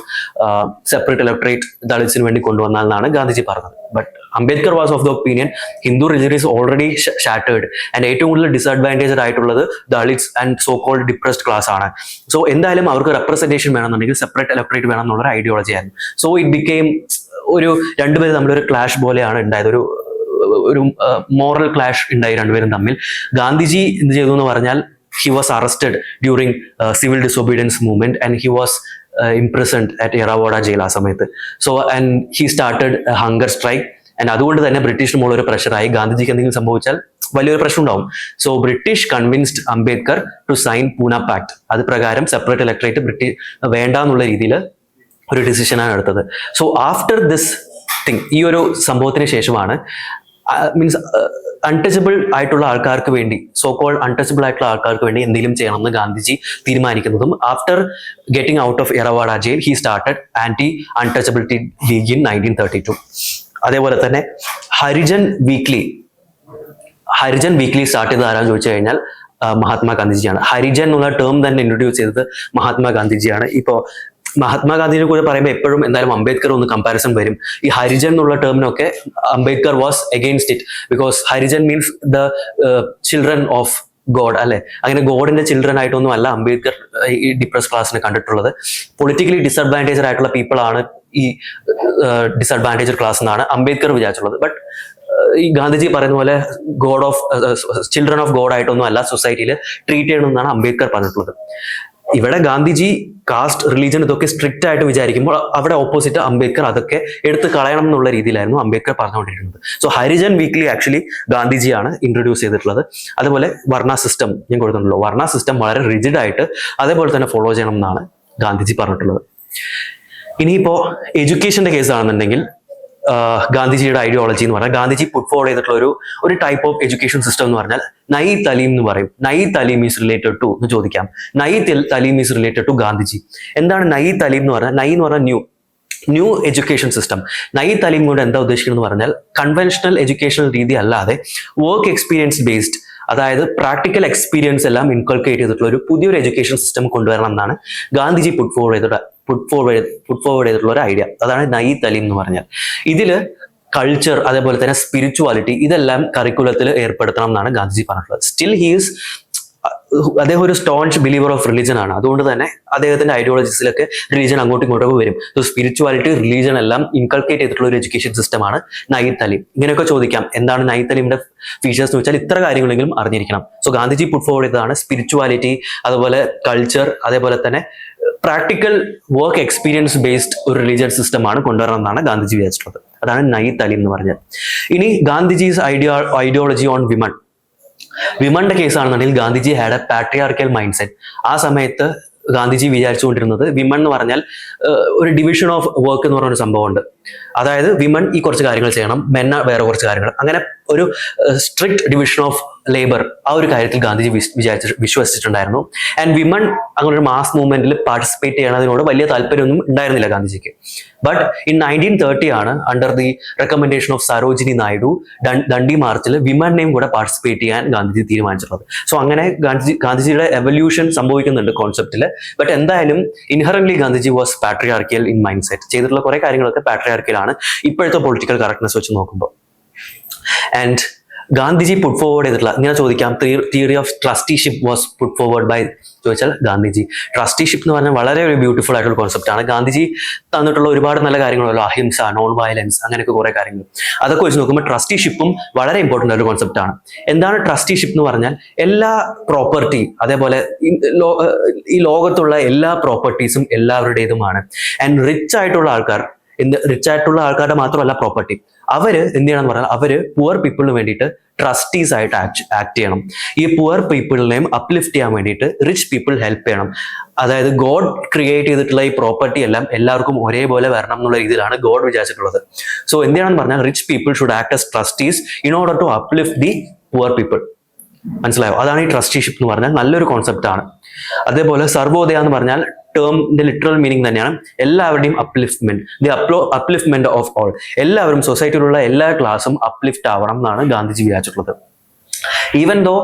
സെപ്പറേറ്റ് ഇലക്ടറേറ്റ് ദളിറ്റ്സിന് വേണ്ടി കൊണ്ടുവന്നാൽ എന്നാണ് ഗാന്ധിജി പറഞ്ഞത്. But Ambedkar was of the opinion Hindu religion is already shattered and ഏറ്റവും കൂടുതൽ ഡിസഡ്വാൻറ്റേജഡ് ആയിട്ടുള്ളത് Dalits and so called depressed class ആണ്. സോ എന്തായാലും അവർക്ക് റെപ്രസെന്റേഷൻ വേണമെന്നുണ്ടെങ്കിൽ സെപ്പറേറ്റ് ഇലക്ടറേറ്റ് വേണം എന്നുള്ളൊരു ഐഡിയോളജി ആയിരുന്നു. സോ ഇറ്റ് ബിക്കെയിം ഒരു രണ്ടുപേരും തമ്മിലൊരു ക്ലാഷ് പോലെയാണ് ഉണ്ടായത്. ഒരു മോറൽ ക്ലാഷ് ഉണ്ടായി രണ്ടുപേരും തമ്മിൽ. ഗാന്ധിജി എന്ത് ചെയ്തു എന്ന് പറഞ്ഞാൽ, he was arrested during civil disobedience movement and he was imprisoned at Yerrawadda jail ആ സമയത്ത്. So and he started hunger strike. And അതുകൊണ്ട് തന്നെ ബ്രിട്ടീഷിന് മുകളിൽ ഒരു പ്രഷറായി. ഗാന്ധിജിക്ക് എന്തെങ്കിലും സംഭവിച്ചാൽ വലിയൊരു പ്രശ്നം ഉണ്ടാവും. So British convinced Ambedkar to sign Poona pact. അത് പ്രകാരം സെപ്പറേറ്റ് ഇലക്ടറേറ്റ് വേണ്ട എന്നുള്ള രീതിയിൽ ഒരു ഡിസിഷനാണ് എടുത്തത്. സോ ആഫ്റ്റർ ദിസ് തിങ്, ഈ ഒരു സംഭവത്തിന് ശേഷമാണ് മീൻസ് അൺടച്ചബിൾ ആയിട്ടുള്ള ആൾക്കാർക്ക് വേണ്ടി, സോ കോൾഡ് അൺടച്ചബിൾ ആയിട്ടുള്ള ആൾക്കാർക്ക് വേണ്ടി എന്തെങ്കിലും ചെയ്യണമെന്ന് ഗാന്ധിജി തീരുമാനിക്കുന്നതും. After getting out of Yerawada jail he started anti untouchability league in 1932. അതേപോലെ തന്നെ ഹരിജൻ വീക്ക്ലി സ്റ്റാർട്ട് ചെയ്ത് ആരാന്ന് ചോദിച്ചു കഴിഞ്ഞാൽ മഹാത്മാഗാന്ധിജിയാണ്. ഹരിജൻ എന്നുള്ള ടേം തന്നെ ഇൻട്രൊഡ്യൂസ് ചെയ്തത് മഹാത്മാഗാന്ധിജിയാണ്. ഇപ്പോൾ മഹാത്മാഗാന്ധിനെ കുറിച്ച് പറയുമ്പോൾ എപ്പോഴും എന്തായാലും അംബേദ്കർ ഒന്ന് കമ്പാരിസൺ വരും. ഈ ഹരിജൻ എന്നുള്ള ടേമിനൊക്കെ Ambedkar was against it. Because Harijan means the children of God അല്ലെ. അങ്ങനെ ഗോഡിന്റെ ചിൽഡ്രൻ ആയിട്ടൊന്നും അല്ല അംബേദ്കർ ഈ ഡിപ്രസ് ക്ലാസ്സിനെ കണ്ടിട്ടുള്ളത്. പൊളിറ്റിക്കലി ഡിസഡ്വാൻറ്റേജഡ് ആയിട്ടുള്ള പീപ്പിൾ ആണ് ഈ ഡിസഡ്വാൻറ്റേജഡ് ക്ലാസ് എന്നാണ് അംബേദ്കർ വിചാരിച്ചുള്ളത്. ബട്ട് ഈ ഗാന്ധിജി പറയുന്ന പോലെ ചിൽഡ്രൻ ഓഫ് ഗോഡ് ആയിട്ടൊന്നും അല്ല സൊസൈറ്റിയിൽ ട്രീറ്റ് ചെയ്യണമെന്നാണ് അംബേദ്കർ പറഞ്ഞിട്ടുള്ളത്. ഇവിടെ ഗാന്ധിജി കാസ്റ്റ്, റിലീജിയൻ ഇതൊക്കെ സ്ട്രിക്റ്റ് ആയിട്ട് വിചാരിക്കുമ്പോൾ അവിടെ ഓപ്പോസിറ്റ് അംബേദ്കർ അതൊക്കെ എടുത്ത് കളയണം എന്നുള്ള രീതിയിലായിരുന്നു അംബേദ്കർ പറഞ്ഞുകൊണ്ടിരിക്കുന്നത്. സോ ഹരിജൻ വീക്ക്ലി ആക്ച്വലി ഗാന്ധിജിയാണ് ഇൻട്രൊഡ്യൂസ് ചെയ്തിട്ടുള്ളത്. അതുപോലെ വർണ്ണ സിസ്റ്റം ഞാൻ കൊടുത്തിട്ടുള്ളൂ. വർണ്ണ സിസ്റ്റം വളരെ റിജിഡ് ആയിട്ട് അതേപോലെ തന്നെ ഫോളോ ചെയ്യണം എന്നാണ് ഗാന്ധിജി പറഞ്ഞിട്ടുള്ളത്. ഇനിയിപ്പോ എഡ്യൂക്കേഷന്റെ കേസ് ആണെന്നുണ്ടെങ്കിൽ ഗാന്ധിജിയുടെ ഐഡിയോളജി എന്ന് പറഞ്ഞാൽ ഗാന്ധിജി പുട്ട് ഫോർവേഡ് ചെയ്തിട്ടുള്ള ഒരു ടൈപ്പ് ഓഫ് എഡ്യൂക്കേഷൻ സിസ്റ്റം എന്ന് പറഞ്ഞാൽ നൈ തലീം എന്ന് പറയും. നൈ തലീം ഈസ് റിലേറ്റഡ് ടു എന്ന് ചോദിക്കാം. നൈ തലീം ഈസ് റിലേറ്റഡ് ടു ഗാന്ധിജി. എന്താണ് നൈ തലീം എന്ന് പറഞ്ഞാൽ? നൈ എന്ന് പറഞ്ഞാൽ ന്യൂ എഡ്യൂക്കേഷൻ സിസ്റ്റം. നൈ തലീം കൊണ്ട് എന്താ ഉദ്ദേശിക്കുന്നത് എന്ന് പറഞ്ഞാൽ കൺവെൻഷണൽ എഡ്യൂക്കേഷണൽ രീതി അല്ലാതെ വർക്ക് എക്സ്പീരിയൻസ് ബേസ്ഡ്, അതായത് പ്രാക്ടിക്കൽ എക്സ്പീരിയൻസ് എല്ലാം ഇൻകൾക്കേറ്റ് ചെയ്തിട്ടുള്ള ഒരു പുതിയൊരു എഡ്യൂക്കേഷൻ സിസ്റ്റം കൊണ്ടുവരണം എന്നാണ് ഗാന്ധിജി പുട്ട് ഫോർവേഡ് ചെയ്തിട്ടുള്ള ഒരു ഐഡിയ. അതാണ് നൈ തലീം എന്ന് പറഞ്ഞാൽ. ഇതില് കൾച്ചർ, അതേപോലെ തന്നെ സ്പിരിച്വാലിറ്റി, ഇതെല്ലാം കരിക്കുലത്തിൽ ഏർപ്പെടുത്തണം എന്നാണ് ഗാന്ധിജി പറഞ്ഞിട്ടുള്ളത്. സ്റ്റിൽ ഹീസ് അദ്ദേഹം ഒരു സ്റ്റോൺസ് ബിലീവർ ഓഫ് റിലീജൻ ആണ്. അതുകൊണ്ട് തന്നെ അദ്ദേഹത്തിന്റെ ഐഡിയോളജീസിലൊക്കെ റിലീജൻ അങ്ങോട്ടും ഇങ്ങോട്ടൊക്കെ വരും. സോ സ്പിരിച്വാലിറ്റി, റിലീജൻ എല്ലാം ഇൻകൾക്കേറ്റ് ചെയ്തിട്ടുള്ള ഒരു എഡ്യൂക്കേഷൻ സിസ്റ്റമാണ് നയീം തലീം. ഇങ്ങനെയൊക്കെ ചോദിക്കാം, എന്താണ് നയീം തലീമിന്റെ ഫീച്ചേഴ്സ് എന്ന് വെച്ചാൽ ഇത്ര കാര്യങ്ങളെങ്കിലും അറിഞ്ഞിരിക്കണം. സോ ഗാന്ധിജി പുട്ട് ഫോർവേഡ് ചെയ്തതാണ് സ്പിരിച്വാലിറ്റി, അതുപോലെ കൾച്ചർ, അതേപോലെ തന്നെ പ്രാക്ടിക്കൽ വർക്ക് എക്സ്പീരിയൻസ് ബേസ്ഡ് ഒരു റിലീജിയൻ സിസ്റ്റമാണ് കൊണ്ടുവരണം എന്നാണ് ഗാന്ധിജി വിചാരിച്ചിട്ടുള്ളത്. അതാണ് നയീം തലീം എന്ന് പറഞ്ഞത്. ഇനി ഗാന്ധിജീസ് ഐഡിയോളജി ഓൺ വിമൺ. വിമന്റെ കേസാണെന്നുണ്ടെങ്കിൽ Gandhiji had a patriarchal mindset. ആ സമയത്ത് ഗാന്ധിജി വിചാരിച്ചുകൊണ്ടിരുന്നത് വിമൺ എന്ന് പറഞ്ഞാൽ ഒരു ഡിവിഷൻ ഓഫ് വർക്ക് എന്ന് പറഞ്ഞൊരു സംഭവമുണ്ട്. അതായത് വിമൺ ഈ കുറച്ച് കാര്യങ്ങൾ ചെയ്യണം, മെൻ വേറെ കുറച്ച് കാര്യങ്ങൾ, അങ്ങനെ ഒരു സ്ട്രിക്ട് ഡിവിഷൻ ഓഫ് ലേബർ ആ ഒരു കാര്യത്തിൽ ഗാന്ധിജി വിശ്വസിച്ചിട്ടുണ്ടായിരുന്നു. ആൻഡ് വിമൺ അങ്ങനെ ഒരു മാസ് മൂവ്മെന്റിൽ പാർട്ടിസിപ്പേറ്റ് ചെയ്യണതിനോട് വലിയ താല്പര്യമൊന്നും ഉണ്ടായിരുന്നില്ല ഗാന്ധിജിക്ക്. ബട്ട് ഇൻ 1930 ആണ് under the recommendation of Sarojini Naidu Dandi മാർച്ചിൽ വിമനെയും കൂടെ പാർട്ടിസിപ്പേറ്റ് ചെയ്യാൻ ഗാന്ധിജി തീരുമാനിച്ചിട്ടുള്ളത്. സോ അങ്ങനെ ഗാന്ധിജിയുടെ എവല്യൂഷൻ സംഭവിക്കുന്നുണ്ട് കോൺസെപ്റ്റില്. ബട്ട് എന്തായാലും inherently Gandhiji was patriarchal in mindset. ചെയ്തിട്ടുള്ള കുറെ കാര്യങ്ങളൊക്കെ പാട്രിയാർക്കിയലാണ് ഇപ്പോഴത്തെ പൊളിറ്റിക്കൽ കറക്റ്റ്നെസ് വെച്ച് നോക്കുമ്പോൾ. ആൻഡ് ഗാന്ധിജി പുട്ട് ഫോർവേഡ് ചെയ്തിട്ടുള്ള, ഇങ്ങനെ ചോദിക്കാം, theory of trusteeship was put forward by ചോദിച്ചാൽ ഗാന്ധിജി. ട്രസ്റ്റിഷിപ്പ് എന്ന് പറഞ്ഞാൽ വളരെ ഒരു ബ്യൂട്ടിഫുൾ ആയിട്ടുള്ള കോൺസെപ്റ്റ് ആണ്. ഗാന്ധിജി തന്നിട്ടുള്ള ഒരുപാട് നല്ല കാര്യങ്ങളല്ലോ, അഹിംസ, നോൺ വയലൻസ്, അങ്ങനെയൊക്കെ കുറെ കാര്യങ്ങൾ. അതൊക്കെ വെച്ച് നോക്കുമ്പോൾ ട്രസ്റ്റിഷിപ്പും വളരെ ഇമ്പോർട്ടൻ്റ് ആയിട്ടുള്ള കോൺസെപ്റ്റ് ആണ്. എന്താണ് ട്രസ്റ്റിഷിപ്പ് എന്ന് പറഞ്ഞാൽ? എല്ലാ പ്രോപ്പർട്ടി, അതേപോലെ ഈ ലോകത്തുള്ള എല്ലാ പ്രോപ്പർട്ടീസും എല്ലാവരുടേതുമാണ്. ആൻഡ് റിച്ച് ആയിട്ടുള്ള ആൾക്കാരുടെ മാത്രമല്ല പ്രോപ്പർട്ടി. അവര് എന്ത് ചെയ്യണം എന്ന് പറഞ്ഞാൽ അവര് പുവർ പീപ്പിളിന് വേണ്ടിയിട്ട് ട്രസ്റ്റീസ് ആയിട്ട് ആക്ട് ചെയ്യണം. ഈ പുവർ പീപ്പിളിനെയും അപ്ലിഫ്റ്റ് ചെയ്യാൻ വേണ്ടിയിട്ട് റിച്ച് പീപ്പിൾ ഹെൽപ്പ് ചെയ്യണം. അതായത് ഗോഡ് ക്രിയേറ്റ് ചെയ്തിട്ടുള്ള ഈ പ്രോപ്പർട്ടി എല്ലാം എല്ലാവർക്കും ഒരേപോലെ വരണം എന്നുള്ള രീതിയിലാണ് ഗോഡ് വിചാരിച്ചിട്ടുള്ളത്. സോ എന്ത് ചെയ്യണം എന്ന് പറഞ്ഞാൽ rich people should act as trustees in order to uplift the poor people. മനസ്സിലായോ? അതാണ് ഈ ട്രസ്റ്റിഷിപ്പ് എന്ന് പറഞ്ഞാൽ നല്ലൊരു കോൺസെപ്റ്റ് ആണ്. അതേപോലെ സർവോദയ എന്ന് പറഞ്ഞാൽ ടേമിന്റെ ലിറ്ററൽ മീനിങ് തന്നെയാണ് എല്ലാവരുടെയും upliftment, the upliftment of all. എല്ലാവരും, സൊസൈറ്റിയിലുള്ള എല്ലാ ക്ലാസ്സും അപ്ലിഫ്റ്റ് ആവണം എന്നാണ് ഗാന്ധിജി വിചാരിച്ചിട്ടുള്ളത്. ഈവൻ ദോ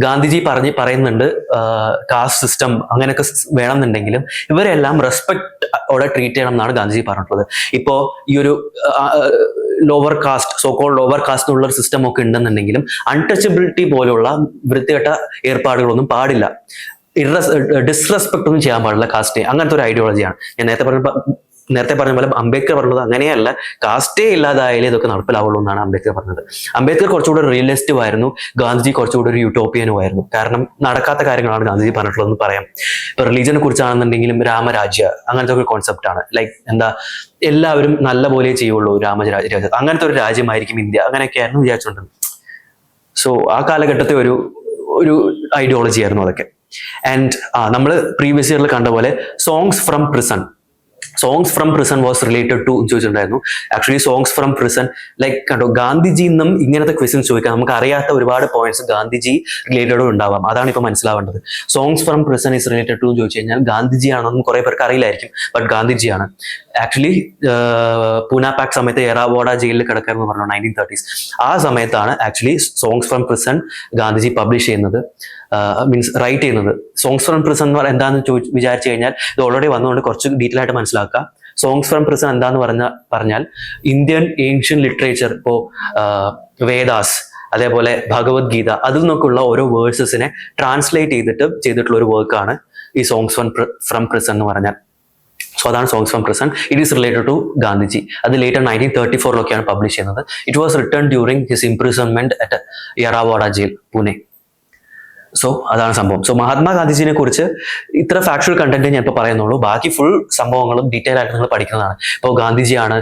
ഗാന്ധിജി പറയുന്നുണ്ട് കാസ്റ്റ് സിസ്റ്റം അങ്ങനെയൊക്കെ വേണമെന്നുണ്ടെങ്കിലും ഇവരെല്ലാം റെസ്പെക്റ്റോടെ ട്രീറ്റ് ചെയ്യണം എന്നാണ് ഗാന്ധിജി പറഞ്ഞിട്ടുള്ളത്. ഇപ്പോ ഈ ഒരു ലോവർ കാസ്റ്റ്, സോക്കോൾ ലോവർ കാസ്റ്റ് എന്നുള്ള ഒരു സിസ്റ്റം ഒക്കെ ഉണ്ടെന്നുണ്ടെങ്കിലും അൺടച്ചബിലിറ്റി പോലുള്ള വൃത്തികെട്ട ഏർപ്പാടുകളൊന്നും പാടില്ല. ഡിസ്റെസ്പെക്ട് ഒന്നും ചെയ്യാൻ പാടില്ല കാസ്റ്റിനെ. അങ്ങനത്തെ ഒരു ഐഡിയോളജിയാണ്. ഞാൻ നേരത്തെ പറഞ്ഞ പോലെ അംബേദ്കർ പറഞ്ഞത് അങ്ങനെയല്ല, കാസ്റ്റേ ഇല്ലാതായാലേ ഇതൊക്കെ നടപ്പിലാവുള്ളൂ എന്നാണ് അംബേദ്കർ പറഞ്ഞത്. അംബേദ്കർ കുറച്ചുകൂടെ റിയലിസ്റ്റും ആയിരുന്നു, ഗാന്ധിജി കുറച്ചുകൂടെ ഒരു യൂട്ടോപ്പിയനും ആയിരുന്നു. കാരണം നടക്കാത്ത കാര്യങ്ങളാണ് ഗാന്ധിജി പറഞ്ഞിട്ടുള്ളതെന്ന് പറയാം. ഇപ്പൊ റിലീജിയനെ കുറിച്ചാണെന്നുണ്ടെങ്കിലും രാമരാജ്യ അങ്ങനത്തെ ഒരു കോൺസെപ്റ്റ് ആണ്. ലൈക്ക് എന്താ, എല്ലാവരും നല്ല പോലെ ചെയ്യുള്ളൂ രാമരാജ്യം, അങ്ങനത്തെ ഒരു രാജ്യമായിരിക്കും ഇന്ത്യ, അങ്ങനെയൊക്കെയായിരുന്നു വിചാരിച്ചുകൊണ്ടിരുന്നത്. സോ ആ കാലഘട്ടത്തെ ഒരു ഐഡിയോളജി ആയിരുന്നു അതൊക്കെ. ആൻഡ് നമ്മൾ പ്രീവിയസ് ഇയറിൽ കണ്ട പോലെ songs from prison was related to ചോദിച്ചിട്ടുണ്ടായിരുന്നു. Actually songs from prison like കണ്ടോ, ഗാന്ധിജി നിന്നും ഇങ്ങനത്തെ ക്വസ്റ്റ്യൻസ് ചോദിക്കാം. നമുക്ക് അറിയാത്ത ഒരുപാട് പോയിന്റ്സ് ഗാന്ധിജി റിലേറ്റഡും ഉണ്ടാവാം. അതാണ് ഇപ്പൊ മനസ്സിലാവേണ്ടത്. Songs from prison is related to ചോദിച്ചു കഴിഞ്ഞാൽ ഗാന്ധിജി ആണെന്നും കുറെ പേർക്ക് അറിയില്ലായിരിക്കും. ബട്ട് ഗാന്ധിജിയാണ്. ആക്ച്വലി പൂന പാക്ക് സമയത്ത് എറാവോഡ ജയിലിൽ കിടക്കാമെന്ന് പറഞ്ഞു 1930s. ആ സമയത്താണ് actually songs from prison Gandhiji publish ചെയ്യുന്നത്, മീൻസ് റൈറ്റ് ചെയ്യുന്നത്. സോങ്സ് ഫ്രം പ്രിസൺ എന്താണെന്ന് വിചാരിച്ചു കഴിഞ്ഞാൽ ഇത് ഓൾറെഡി വന്നുകൊണ്ട് കുറച്ച് ഡീറ്റെയിൽ ആയിട്ട് മനസ്സിലാക്കുക. സോങ്സ് ഫ്രം പ്രിസൺ എന്താന്ന് പറഞ്ഞാൽ ഇന്ത്യൻ ഏൻഷ്യൻ ലിറ്ററേച്ചർ, ഇപ്പോ വേദാസ്, അതേപോലെ ഭഗവത്ഗീത, അതിൽ നിന്നൊക്കെയുള്ള ഓരോ വേഴ്സസിനെ ട്രാൻസ്ലേറ്റ് ചെയ്തിട്ടുള്ള ഒരു വർക്കാണ് ഈ സോങ്സ് ഫ്രം പ്രിസൺ എന്ന് പറഞ്ഞാൽ. സോ അതാണ് songs from prison. It is related to Gandhiji. അത് ലേറ്റർ 1934 പബ്ലിഷ് ചെയ്യുന്നത്. It was written during his imprisonment at Yerawada jail, Pune. So അതാണ് സംഭവം. സോ മഹാത്മാഗാന്ധിജിനെ കുറിച്ച് ഇത്ര ഫാക്ച്വൽ കണ്ടന്റ് ഞാൻ ഇപ്പോൾ പറയുന്നുള്ളൂ. ബാക്കി ഫുൾ സംഭവങ്ങളും ഡീറ്റെയിൽ ആയിട്ട് നിങ്ങൾ പഠിക്കുന്നതാണ്. ഇപ്പോൾ ഗാന്ധിജിയാണ്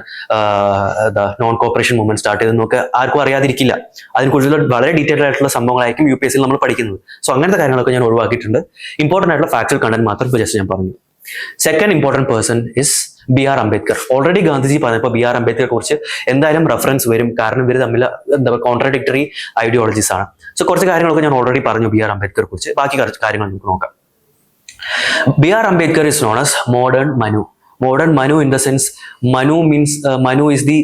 നോൺ കോപ്പറേഷൻ മൂവ്മെന്റ് സ്റ്റാർട്ട് ചെയ്തതെന്നൊക്കെ ആർക്കും അറിയാതിരിക്കില്ല. അതിനെക്കുറിച്ചുള്ള വളരെ ഡീറ്റെയിൽ ആയിട്ടുള്ള സംഭവങ്ങളായിരിക്കും UPSC നമ്മൾ പഠിക്കുന്നത്. സോ അങ്ങനത്തെ കാര്യങ്ങളൊക്കെ ഞാൻ ഒഴിവാക്കിയിട്ടുണ്ട്. ഇമ്പോർട്ടൻ്റ് ആയിട്ടുള്ള ഫാക്ച്വൽ കണ്ടന്റ് മാത്രം ഇപ്പോൾ ജസ്റ്റ് ഞാൻ പറഞ്ഞു. Second important person is B.R. Ambedkar. Already Gandhiji പറഞ്ഞപ്പോൾ B.R. അംബേദ്കറെ കുറിച്ച് എന്തായാലും റെഫറൻസ് വരും, കാരണം ഇവർ തമ്മിൽ എന്താ കോൺട്രാഡിക്ടറി ഐഡിയോളജീസ് ആണ്. സോ കുറച്ച് കാര്യങ്ങളൊക്കെ ഞാൻ ഓൾറെഡി പറഞ്ഞു B.R. അംബേദ്കറെ കുറിച്ച്. ബാക്കി കുറച്ച് കാര്യങ്ങൾ നമുക്ക് നോക്കാം. B.R. Ambedkar is known as modern Manu. Modern Manu in the sense, Manu is the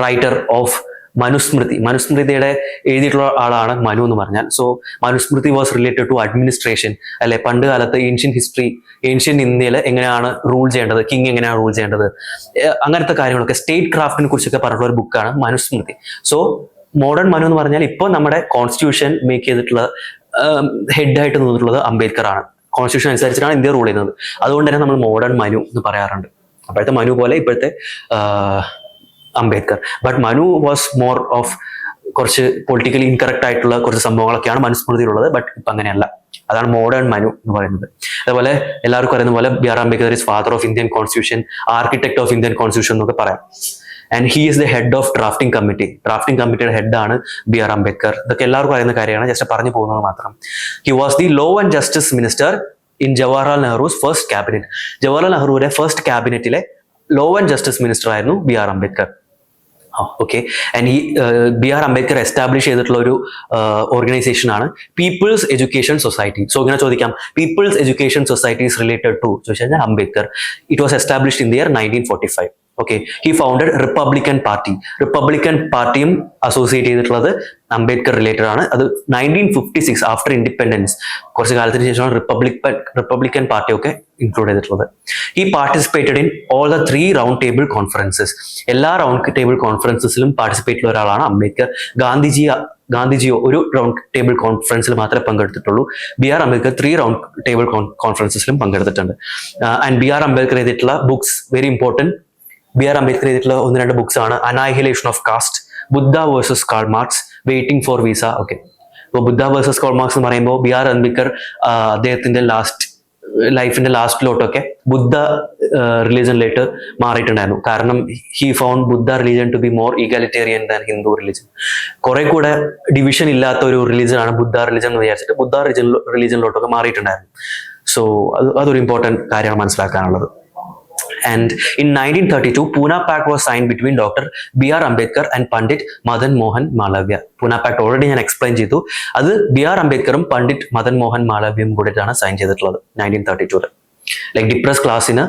writer of മനുസ്മൃതിയുടെ എഴുതിയിട്ടുള്ള ആളാണ് മനു എന്ന് പറഞ്ഞാൽ. So Manusmriti was related to administration, അല്ലെ? പണ്ട് കാലത്ത് ഏൻഷ്യൻ ഇന്ത്യയിൽ എങ്ങനെയാണ് റൂൾ ചെയ്യേണ്ടത്, കിങ് എങ്ങനെയാണ് റൂൾ ചെയ്യേണ്ടത്, അങ്ങനത്തെ കാര്യങ്ങളൊക്കെ, സ്റ്റേറ്റ് ക്രാഫ്റ്റിനെ കുറിച്ചൊക്കെ പറഞ്ഞിട്ടുള്ള ഒരു ബുക്കാണ് മനുസ്മൃതി. സോ മോഡേൺ മനു എന്ന് പറഞ്ഞാൽ ഇപ്പോൾ നമ്മുടെ കോൺസ്റ്റിറ്റ്യൂഷൻ മേക്ക് ചെയ്തിട്ടുള്ള ഹെഡായിട്ട് നിന്നിട്ടുള്ളത് അംബേദ്കർ ആണ്. കോൺസ്റ്റിറ്റ്യൂഷൻ അനുസരിച്ചിട്ടാണ് ഇന്ത്യ റൂൾ ചെയ്യുന്നത്. അതുകൊണ്ട് തന്നെ നമ്മൾ മോഡേൺ മനു എന്ന് പറയാറുണ്ട്. അപ്പോഴത്തെ മനു പോലെ ഇപ്പോഴത്തെ Ambedkar. But Manu was more of കുറച്ച് പൊളിറ്റിക്കലി ഇൻകറക്റ്റ് ആയിട്ടുള്ള കുറച്ച് സംഭവങ്ങളൊക്കെയാണ് മനുസ്മൃതിയിലുള്ളത്. ബട്ട് ഇപ്പം അങ്ങനെയല്ല. അതാണ് മോഡേൺ മനു എന്ന് പറയുന്നത്. അതുപോലെ എല്ലാവർക്കും അറിയുന്ന പോലെ B R Ambedkar is father of Indian constitution, architect of Indian constitution എന്നൊക്കെ പറയാം. And he is the head of drafting committee. Drafting കമ്മിറ്റിയുടെ ഹെഡാണ് ബി ആർ അംബേദ്കർ. ഇതൊക്കെ എല്ലാവർക്കും അറിയുന്ന കാര്യമാണ്, ജസ്റ്റ് പറഞ്ഞു പോകുന്നത് മാത്രം. He was the law and justice minister in Jawaharlal Nehru's first cabinet. Jawaharlal നെഹ്റുവിന്റെ ഫസ്റ്റ് ക്യാബിനറ്റിലെ ലോ ആൻഡ് ജസ്റ്റിസ് മിനിസ്റ്റർ ആയിരുന്നു B R Ambedkar. Okay. And ഈ ബി ആർ അംബേദ്കർ എസ്റ്റാബ്ലിഷ് ചെയ്തിട്ടുള്ള ഒരു ഓർഗനൈസേഷൻ ആണ് പീപ്പിൾസ് എഡ്യൂക്കേഷൻ സൊസൈറ്റി. സോ ഇങ്ങനെ ചോദിക്കാം, people's education society is related to ചോദിച്ചു കഴിഞ്ഞാൽ Ambedkar. It was established in the year 1945. Okay. He founded Republican party. Republican പാർട്ടിയും അസോസിയേറ്റ് ചെയ്തിട്ടുള്ളത് അംബേദ്കർ റിലേറ്റഡ് ആണ്. അത് 1956 ആഫ്റ്റർ ഇൻഡിപെൻഡൻസ്, കുറച്ച് കാലത്തിന് ശേഷമാണ് റിപ്പബ്ലിക്കൻ പാർട്ടി ഒക്കെ ഇൻക്ലൂഡ് ചെയ്തിട്ടുള്ളത്. He participated in all the 3 round table conferences. എല്ലാ റൗണ്ട് ടേബിൾ കോൺഫറൻസസിലും പാർട്ടിസിപ്പേറ്റ് ചെയ്ത ഒരാളാണ് അംബേദ്കർ. ഗാന്ധിജിയോ ഒരു റൗണ്ട് ടേബിൾ കോൺഫറൻസിൽ മാത്രമേ പങ്കെടുത്തിട്ടുള്ളൂ. B R Ambedkar 3 round table കോൺഫറൻസസിലും പങ്കെടുത്തിട്ടുണ്ട്. ആൻഡ് ബി ആർ അംബേദ്കർ എഴുതിയിട്ടുള്ള books very important. B R Ambedkar എഴുതിയിട്ടുള്ള 1-2 ബുക്സ് ആണ് annihilation of caste, Buddha versus Karl Marx, waiting for visa. Okay. ഇപ്പോൾ ബുദ്ധ വേഴ്സസ് കാൾ മാർക്സ് എന്ന് പറയുമ്പോൾ ബി ആർ അംബേദ്കർ അദ്ദേഹത്തിന്റെ ലൈഫിന്റെ ലാസ്റ്റിലോട്ടൊക്കെ ബുദ്ധ റിലീജനിലേക്ക് മാറിയിട്ടുണ്ടായിരുന്നു. കാരണം he found Buddha religion to be more egalitarian than Hindu religion. കുറെ കൂടെ ഡിവിഷൻ ഇല്ലാത്ത ഒരു റിലീജൻ ആണ് ബുദ്ധ റിലീജൻ എന്ന് വിചാരിച്ചിട്ട് ബുദ്ധ റിലീജനിലോട്ടൊക്കെ മാറിയിട്ടുണ്ടായിരുന്നു. സോ അതൊരു ഇമ്പോർട്ടൻറ്റ് കാര്യമാണ് മനസ്സിലാക്കാനുള്ളത്. And in 1932, Pune Pact was signed between Dr. B.R. Ambedkar and Pandit Madan Mohan Malavya. Pune Pact already ഞാൻ എക്സ്പ്ലെയിൻ ചെയ്തു. അത് ബി ആർ അംബേദ്കറും പണ്ഡിറ്റ് മദൻ മോഹൻ മാളവ്യയും കൂടിയിട്ടാണ് സൈൻ ചെയ്തിട്ടുള്ളത് 1932. ലൈക്ക് ഡിപ്രസ് ക്ലാസ്സിന്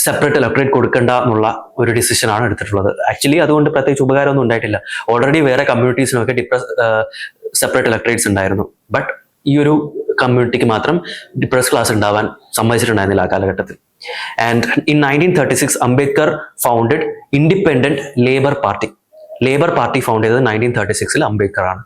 സെപ്പറേറ്റ് ഇലക്ട്രേറ്റ് കൊടുക്കണ്ട എന്നുള്ള ഒരു ഡിസിഷൻ ആണ് എടുത്തിട്ടുള്ളത്. ആക്ച്വലി അതുകൊണ്ട് പ്രത്യേകിച്ച് ഉപകാരമൊന്നും ഉണ്ടായിട്ടില്ല. ഓൾറെഡി വേറെ കമ്മ്യൂണിറ്റീസിനൊക്കെ സെപ്പറേറ്റ് ഇലക്ട്രേറ്റ്സ് ഉണ്ടായിരുന്നു. ബട്ട് ഈ ഒരു കമ്മ്യൂണിറ്റിക്ക് മാത്രം ഡിപ്രസ് ക്ലാസ് ഉണ്ടാവാൻ സമ്മതിച്ചിട്ടുണ്ടായിരുന്നില്ല ആ കാലഘട്ടത്തിൽ. And in 1936, Ambedkar founded Independent Labour Party. Labour Party found ചെയ്തത് 1936 അംബേദ്കർ ആണ്.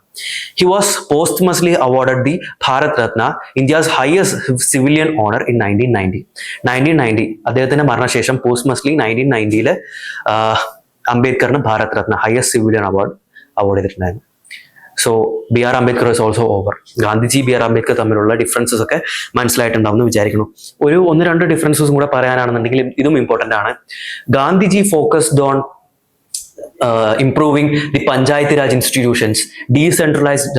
He was posthumously awarded the Bharat Ratna, India's highest civilian honor, in 1990. അദ്ദേഹത്തിന്റെ മരണശേഷം posthumously 1990 അംബേദ്കറിന് Bharat Ratna highest civilian award ചെയ്തിട്ടുണ്ടായിരുന്നു. So B R Ambedkar is also over. Gandhiji B R Ambedkar തമ്മിലുള്ള differences ഒക്കെ മനസ്സിലായിട്ടുണ്ടാവും എന്ന് വിചാരിക്കുന്നു. 1-2 ഡിഫറൻസസും കൂടെ പറയാനാണെന്നുണ്ടെങ്കിൽ ഇതും ഇമ്പോർട്ടൻ്റ് ആണ്. Gandhiji focused on improving the panchayat raj institutions, decentralised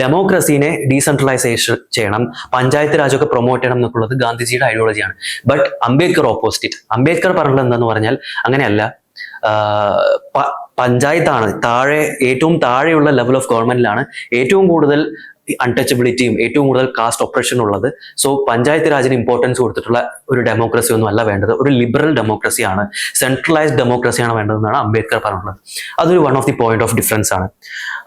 ഡെമോക്രസീനെ ഡീസെൻട്രലൈസേഷൻ ചെയ്യണം, പഞ്ചായത്ത് രാജൊക്കെ പ്രൊമോട്ട് ചെയ്യണം എന്നൊക്കെയുള്ളത് ഗാന്ധിജിയുടെ ഐഡിയോളജിയാണ്. But Ambedkar opposite. അംബേദ്കർ പറഞ്ഞത് എന്താന്ന് പറഞ്ഞാൽ അങ്ങനെയല്ല. പഞ്ചായത്താണ് ഏറ്റവും താഴെയുള്ള ലെവൽ ഓഫ് ഗവൺമെന്റിലാണ് ഏറ്റവും കൂടുതൽ അൺടച്ചബിലിറ്റിയും ഏറ്റവും കൂടുതൽ കാസ്റ്റ് ഒപ്രഷനും ഉള്ളത്. സോ പഞ്ചായത്ത് രാജിന് ഇമ്പോർട്ടൻസ് കൊടുത്തിട്ടുള്ള ഒരു ഡെമോക്രസി ഒന്നും അല്ല വേണ്ടത്. ഒരു ലിബറൽ ഡെമോക്രസിയാണ്, സെൻട്രലൈസ്ഡ് ഡെമോക്രസിയാണ് വേണ്ടതെന്നാണ് അംബേദ്കർ പറഞ്ഞിട്ടുള്ളത്. അതൊരു one of the point of difference ആണ്.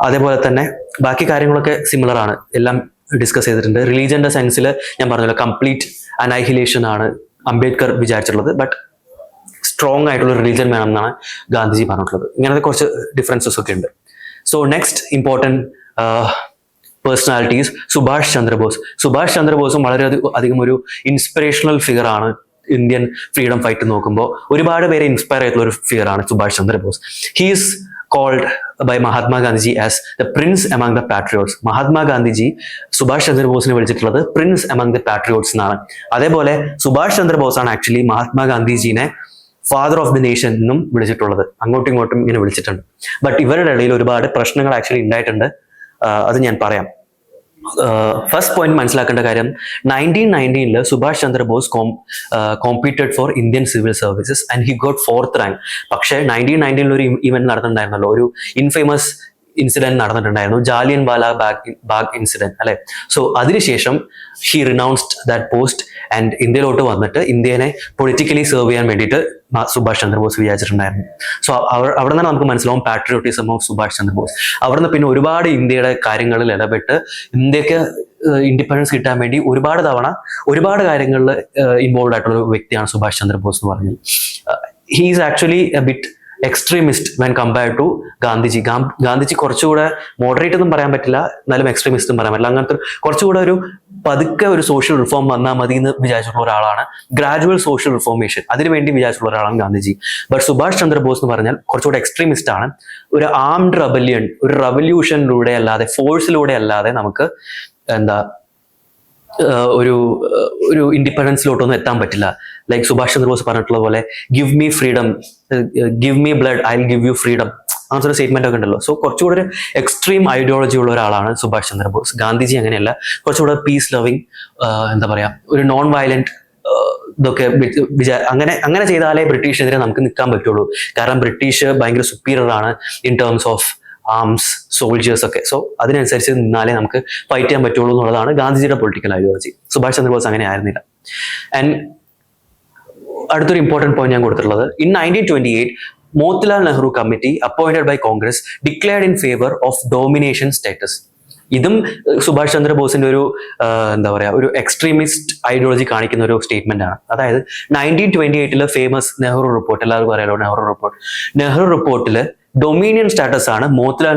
അതേപോലെ തന്നെ ബാക്കി കാര്യങ്ങളൊക്കെ സിമിലർ ആണ്, എല്ലാം ഡിസ്കസ് ചെയ്തിട്ടുണ്ട്. റിലീജിയന്റെ സെൻസിൽ ഞാൻ പറഞ്ഞല്ലോ കംപ്ലീറ്റ് അനൈഹിലേഷൻ ആണ് അംബേദ്കർ വിചാരിച്ചിട്ടുള്ളത്. ബട്ട് സ്ട്രോങ് ആയിട്ടുള്ള റിലീജിയൻ വേണം എന്നാണ് ഗാന്ധിജി പറഞ്ഞിട്ടുള്ളത്. ഇങ്ങനത്തെ കുറച്ച് ഡിഫറൻസസ് ഒക്കെ ഉണ്ട്. So next important personalities Subhash ചന്ദ്രബോസും വളരെ അധികം ഒരു ഇൻസ്പിറേഷണൽ ഫിഗർ ആണ്. ഇന്ത്യൻ ഫ്രീഡം ഫൈറ്റ് നോക്കുമ്പോൾ ഒരുപാട് പേരെ ഇൻസ്പയർ ആയിട്ടുള്ള ഒരു ഫിഗർ ആണ് Subhash Chandrabose. He's called by Mahatma Gandhi as the prince among the patriots. Mahatma Gandhiji Subhash ചന്ദ്രബോസിനെ വിളിച്ചിട്ടുള്ളത് പ്രിൻസ് among the patriots എന്നാണ്. അതേപോലെ സുഭാഷ് ചന്ദ്രബോസ് ആണ് ആക്ച്വലി മഹാത്മാ ഗാന്ധിജിനെ ഫാദർ ഓഫ് ദി നേഷൻ എന്നും വിളിച്ചിട്ടുള്ളത്. അങ്ങോട്ടും ഇങ്ങോട്ടും ഇങ്ങനെ വിളിച്ചിട്ടുണ്ട്. ബട്ട് ഇവരുടെ ഇടയിൽ ഒരുപാട് പ്രശ്നങ്ങൾ ആക്ച്വലി ഉണ്ടായിട്ടുണ്ട്. അത് ഞാൻ പറയാം. ഫസ്റ്റ് പോയിന്റ് മനസ്സിലാക്കേണ്ട കാര്യം, 1919 Subhash Chandrabose competed for Indian civil services and he got 4th rank. പക്ഷേ 1919 ഒരു ഇവന്റ് നടന്നിട്ടുണ്ടായിരുന്നല്ലോ, ഒരു ഇൻഫേമസ് ഇൻസിഡന്റ് നടന്നിട്ടുണ്ടായിരുന്നു, ജാലിയൻ വാല ബാഗ് ഇൻസിഡന്റ് അല്ലെ. സോ അതിനുശേഷം he renounced that post and ഇന്ത്യയിലോട്ട് വന്നിട്ട് ഇന്ത്യനെ പൊളിറ്റിക്കലി സെർവ് ചെയ്യാൻ വേണ്ടിയിട്ട് സുഭാഷ് ചന്ദ്രബോസ് വിചാരിച്ചിട്ടുണ്ടായിരുന്നു. സോ അവിടെ നിന്ന് നമുക്ക് മനസ്സിലാവും പാട്രിയോട്ടിസം ഓഫ് സുഭാഷ് ചന്ദ്രബോസ്. അവിടുന്ന് പിന്നെ ഒരുപാട് ഇന്ത്യയുടെ കാര്യങ്ങളിൽ ഇടപെട്ട് ഇന്ത്യക്ക് ഇൻഡിപെൻഡൻസ് കിട്ടാൻ വേണ്ടി ഒരുപാട് കാര്യങ്ങളിൽ ഇൻവോൾവ് ആയിട്ടുള്ള ഒരു വ്യക്തിയാണ് സുഭാഷ് ചന്ദ്രബോസ് എന്ന് പറഞ്ഞത്. He is actually a bit extremist when compared to Gandhiji. Gandhiji കുറച്ചുകൂടെ മോഡറേറ്റ് ഒന്നും പറയാൻ പറ്റില്ല, എന്നാലും എക്സ്ട്രീമിസ്റ്റും പറയാൻ പറ്റില്ല. അങ്ങനത്തെ കുറച്ചുകൂടെ ഒരു പതുക്കെ ഒരു സോഷ്യൽ റിഫോം വന്നാൽ മതി എന്ന് വിചാരിച്ചിട്ടുള്ള ഒരാളാണ്. ഗ്രാജുവൽ സോഷ്യൽ റിഫോർമേഷൻ അതിനുവേണ്ടി വിചാരിച്ചിട്ടുള്ള ഒരാളാണ് ഗാന്ധിജി. ബട്ട് സുഭാഷ് ചന്ദ്രബോസ് എന്ന് പറഞ്ഞാൽ കുറച്ചുകൂടെ എക്സ്ട്രീമിസ്റ്റ് ആണ്. ഒരു ആംഡ് റെബല്യൺ, ഒരു റവല്യൂഷനിലൂടെ അല്ലാതെ, ഫോഴ്സിലൂടെ അല്ലാതെ നമുക്ക് എന്താ ഒരു ഒരു ഇൻഡിപെൻഡൻസിലോട്ടൊന്നും എത്താൻ പറ്റില്ല. ലൈക്ക് സുഭാഷ് ചന്ദ്രബോസ് പറഞ്ഞിട്ടുള്ള പോലെ give me freedom, give me blood, I will give you freedom, അങ്ങനത്തെ ഒരു സ്റ്റേറ്റ്മെന്റ് ഒക്കെ ഉണ്ടല്ലോ. സോ കുറച്ചുകൂടെ ഒരു എക്സ്ട്രീം ഐഡിയോളജി ഉള്ള ഒരാളാണ് സുഭാഷ് ചന്ദ്രബോസ്. ഗാന്ധിജി അങ്ങനെയല്ല, കുറച്ചുകൂടെ പീസ് ലവിങ്, എന്താ പറയാ, ഒരു നോൺ വയലന്റ് ഇതൊക്കെ അങ്ങനെ ചെയ്താലേ ബ്രിട്ടീഷിനെതിരെ നമുക്ക് നിൽക്കാൻ പറ്റുള്ളൂ. കാരണം ബ്രിട്ടീഷ് ഭയങ്കര സുപ്പീരിയർ ആണ് in terms of arms, soldiers ഒക്കെ. സോ അതിനനുസരിച്ച് നിന്നാലേ നമുക്ക് ഫൈറ്റ് ചെയ്യാൻ പറ്റുള്ളൂ എന്നുള്ളതാണ് ഗാന്ധിജിയുടെ പൊളിറ്റിക്കൽ ഐഡിയോളജി. സുഭാഷ് ചന്ദ്രബോസ് അങ്ങനെ ആയിരുന്നില്ല. ആൻഡ് അടുത്തൊരു ഇമ്പോർട്ടന്റ് പോയിന്റ് ഞാൻ കൊടുത്തിട്ടുള്ളത്, in 1928 Motilal Nehru committee appointed by Congress declared in favour of domination status. ഇതും സുഭാഷ് ചന്ദ്രബോസിന്റെ ഒരു എന്താ പറയാ, ഒരു എക്സ്ട്രീമിസ്റ്റ് ഐഡിയോളജി കാണിക്കുന്ന ഒരു സ്റ്റേറ്റ്മെന്റ് ആണ്. അതായത് 1928 ഫേമസ് നെഹ്റു റിപ്പോർട്ട്, എല്ലാവർക്കും അറിയാലോ നെഹ്റു റിപ്പോർട്ടില് ഡൊമീനിയൻ സ്റ്റാറ്റസ് ആണ് മോത്തിലാൽ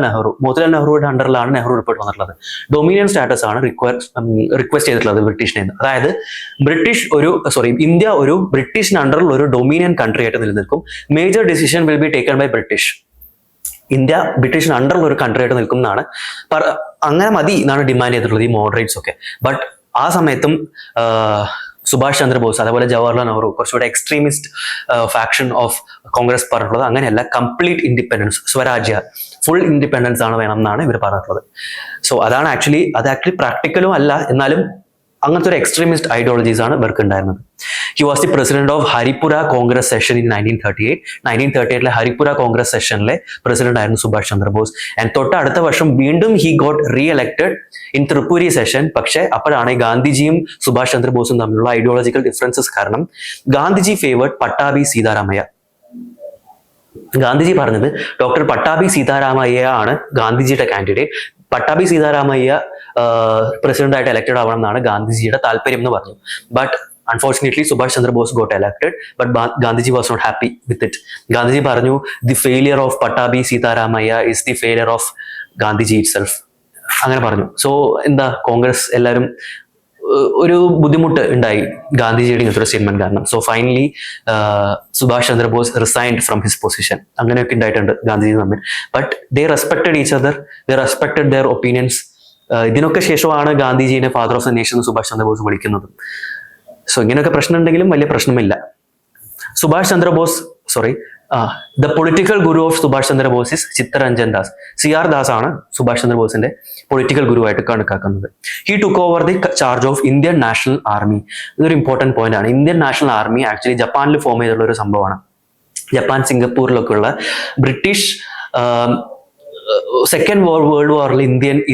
നെഹ്റുയുടെ അണ്ടറിലാണ് നെഹ്റു റിപ്പോർട്ട് വന്നിട്ടുള്ളത്. ഡൊമീനിയൻ സ്റ്റാറ്റസ് ആണ് റിക്വസ്റ്റ് ചെയ്തിട്ടുള്ളത് ബ്രിട്ടീഷിനെ. അതായത് ഇന്ത്യ ഒരു ബ്രിട്ടീഷിന് അണ്ടറിൽ ഒരു ഡൊമീനിയൻ കൺട്രി ആയിട്ട് നിലനിൽക്കും. Major decision will be taken by British. India ബ്രിട്ടീഷിന് അണ്ടറിൽ ഒരു കൺട്രി ആയിട്ട് നിൽക്കും എന്നാണ്, അങ്ങനെ മതി എന്നാണ് ഡിമാൻഡ് ചെയ്തിട്ടുള്ളത് ഈ മോഡറേറ്റ്സ് ഒക്കെ. ബട്ട് ആ സമയത്തും സുഭാഷ് ചന്ദ്രബോസ് അതേപോലെ ജവഹർലാൽ നെഹ്റു കുറച്ചുകൂടെ എക്സ്ട്രീമിസ്റ്റ് ഫാക്ഷൻ ഓഫ് കോൺഗ്രസ് പറഞ്ഞിട്ടുള്ളത് അങ്ങനെയല്ല, കംപ്ലീറ്റ് ഇൻഡിപെൻഡൻസ്, സ്വരാജ്യ, ഫുൾ ഇൻഡിപെൻഡൻസ് ആണ് വേണം എന്നാണ് ഇവർ പറഞ്ഞിട്ടുള്ളത്. സോ അത് ആക്ച്വലി പ്രാക്ടിക്കലും അല്ല, എന്നാലും അങ്ങനത്തെ ഒരു എക്സ്ട്രീമിസ്റ്റ് ഐഡിയോളജീസ് ആണ് ഇവർക്ക് ഉണ്ടായിരുന്നത്. He was the president of Haripura Congress session in 1938. 1938 Haripura Congress സെഷനിലെ പ്രസിഡന്റ് ആയിരുന്നു സുഭാഷ് ചന്ദ്രബോസ്. ആൻഡ് തൊട്ട് അടുത്ത വർഷം വീണ്ടും he got re elected in Tripuri session. പക്ഷെ അപ്പോഴാണ് ഗാന്ധിജിയും സുഭാഷ് ചന്ദ്രബോസും തമ്മിലുള്ള ഐഡിയോളജിക്കൽ ഡിഫറൻസസ് കാരണം ഗാന്ധിജി ഫേവേർഡ് പട്ടാഭി സീതാരാമയ്യ. ഗാന്ധിജി പറഞ്ഞത് ഡോക്ടർ പട്ടാഭി സീതാരാമയ്യ ആണ് ഗാന്ധിജിയുടെ കാൻഡിഡേറ്റ്. പട്ടാഭി സീതാരാമയ്യ പ്രസിഡന്റായിട്ട് എലക്ടഡ് ആവണം എന്നാണ് ഗാന്ധിജിയുടെ താല്പര്യം എന്ന് പറഞ്ഞു. But unfortunately Subhash Chandra Bose got elected, but Gandhiji was not happy with it. Gandhiji പറഞ്ഞു the failure of Pattabhi Sitaramaya is the failure of Gandhiji itself, അങ്ങനെ പറഞ്ഞു. സോ എന്താ കോൺഗ്രസ് എല്ലാവരും ഒരു ബുദ്ധിമുട്ട് ഉണ്ടായി ഗാന്ധിജിയുടെ ഇങ്ങനത്തെ സ്റ്റേറ്റ്മെന്റ് കാരണം. So finally Subhash Chandra Bose resigned from his position. അങ്ങനെയൊക്കെ ഉണ്ടായിട്ടുണ്ട് ഗാന്ധിജി തമ്മിൽ. But they respected each other, they respected their opinions. ഇതിനൊക്കെ ശേഷമാണ് ഗാന്ധിജിനെ ഫാദർ ഓഫ് ദ നേഷൻ എന്ന് സുഭാഷ് ചന്ദ്രബോസ് വിളിക്കുന്നത്. സോ ഇങ്ങനെയൊക്കെ പ്രശ്നം ഉണ്ടെങ്കിലും വലിയ പ്രശ്നമില്ല. Subhash Chandrabose the political Guru of Subhash Chandrabose is Chittaranjan Das. CR Das ആണ് സുഭാഷ് ചന്ദ്രബോസിന്റെ പൊളിറ്റിക്കൽ ഗുരു ആയിട്ട് കണക്കാക്കുന്നത്. He took over the charge of Indian National army. ഇതൊരു ഇമ്പോർട്ടന്റ് പോയിന്റ് ആണ്. ഇന്ത്യൻ നാഷണൽ ആർമി ആക്ച്വലി ജപ്പാനിൽ ഫോം ചെയ്തിട്ടുള്ള ഒരു സംഭവമാണ്. ജപ്പാൻ, സിംഗപ്പൂരിലൊക്കെ ഉള്ള ബ്രിട്ടീഷ് സെക്കൻഡ് വേൾഡ് വാറിൽ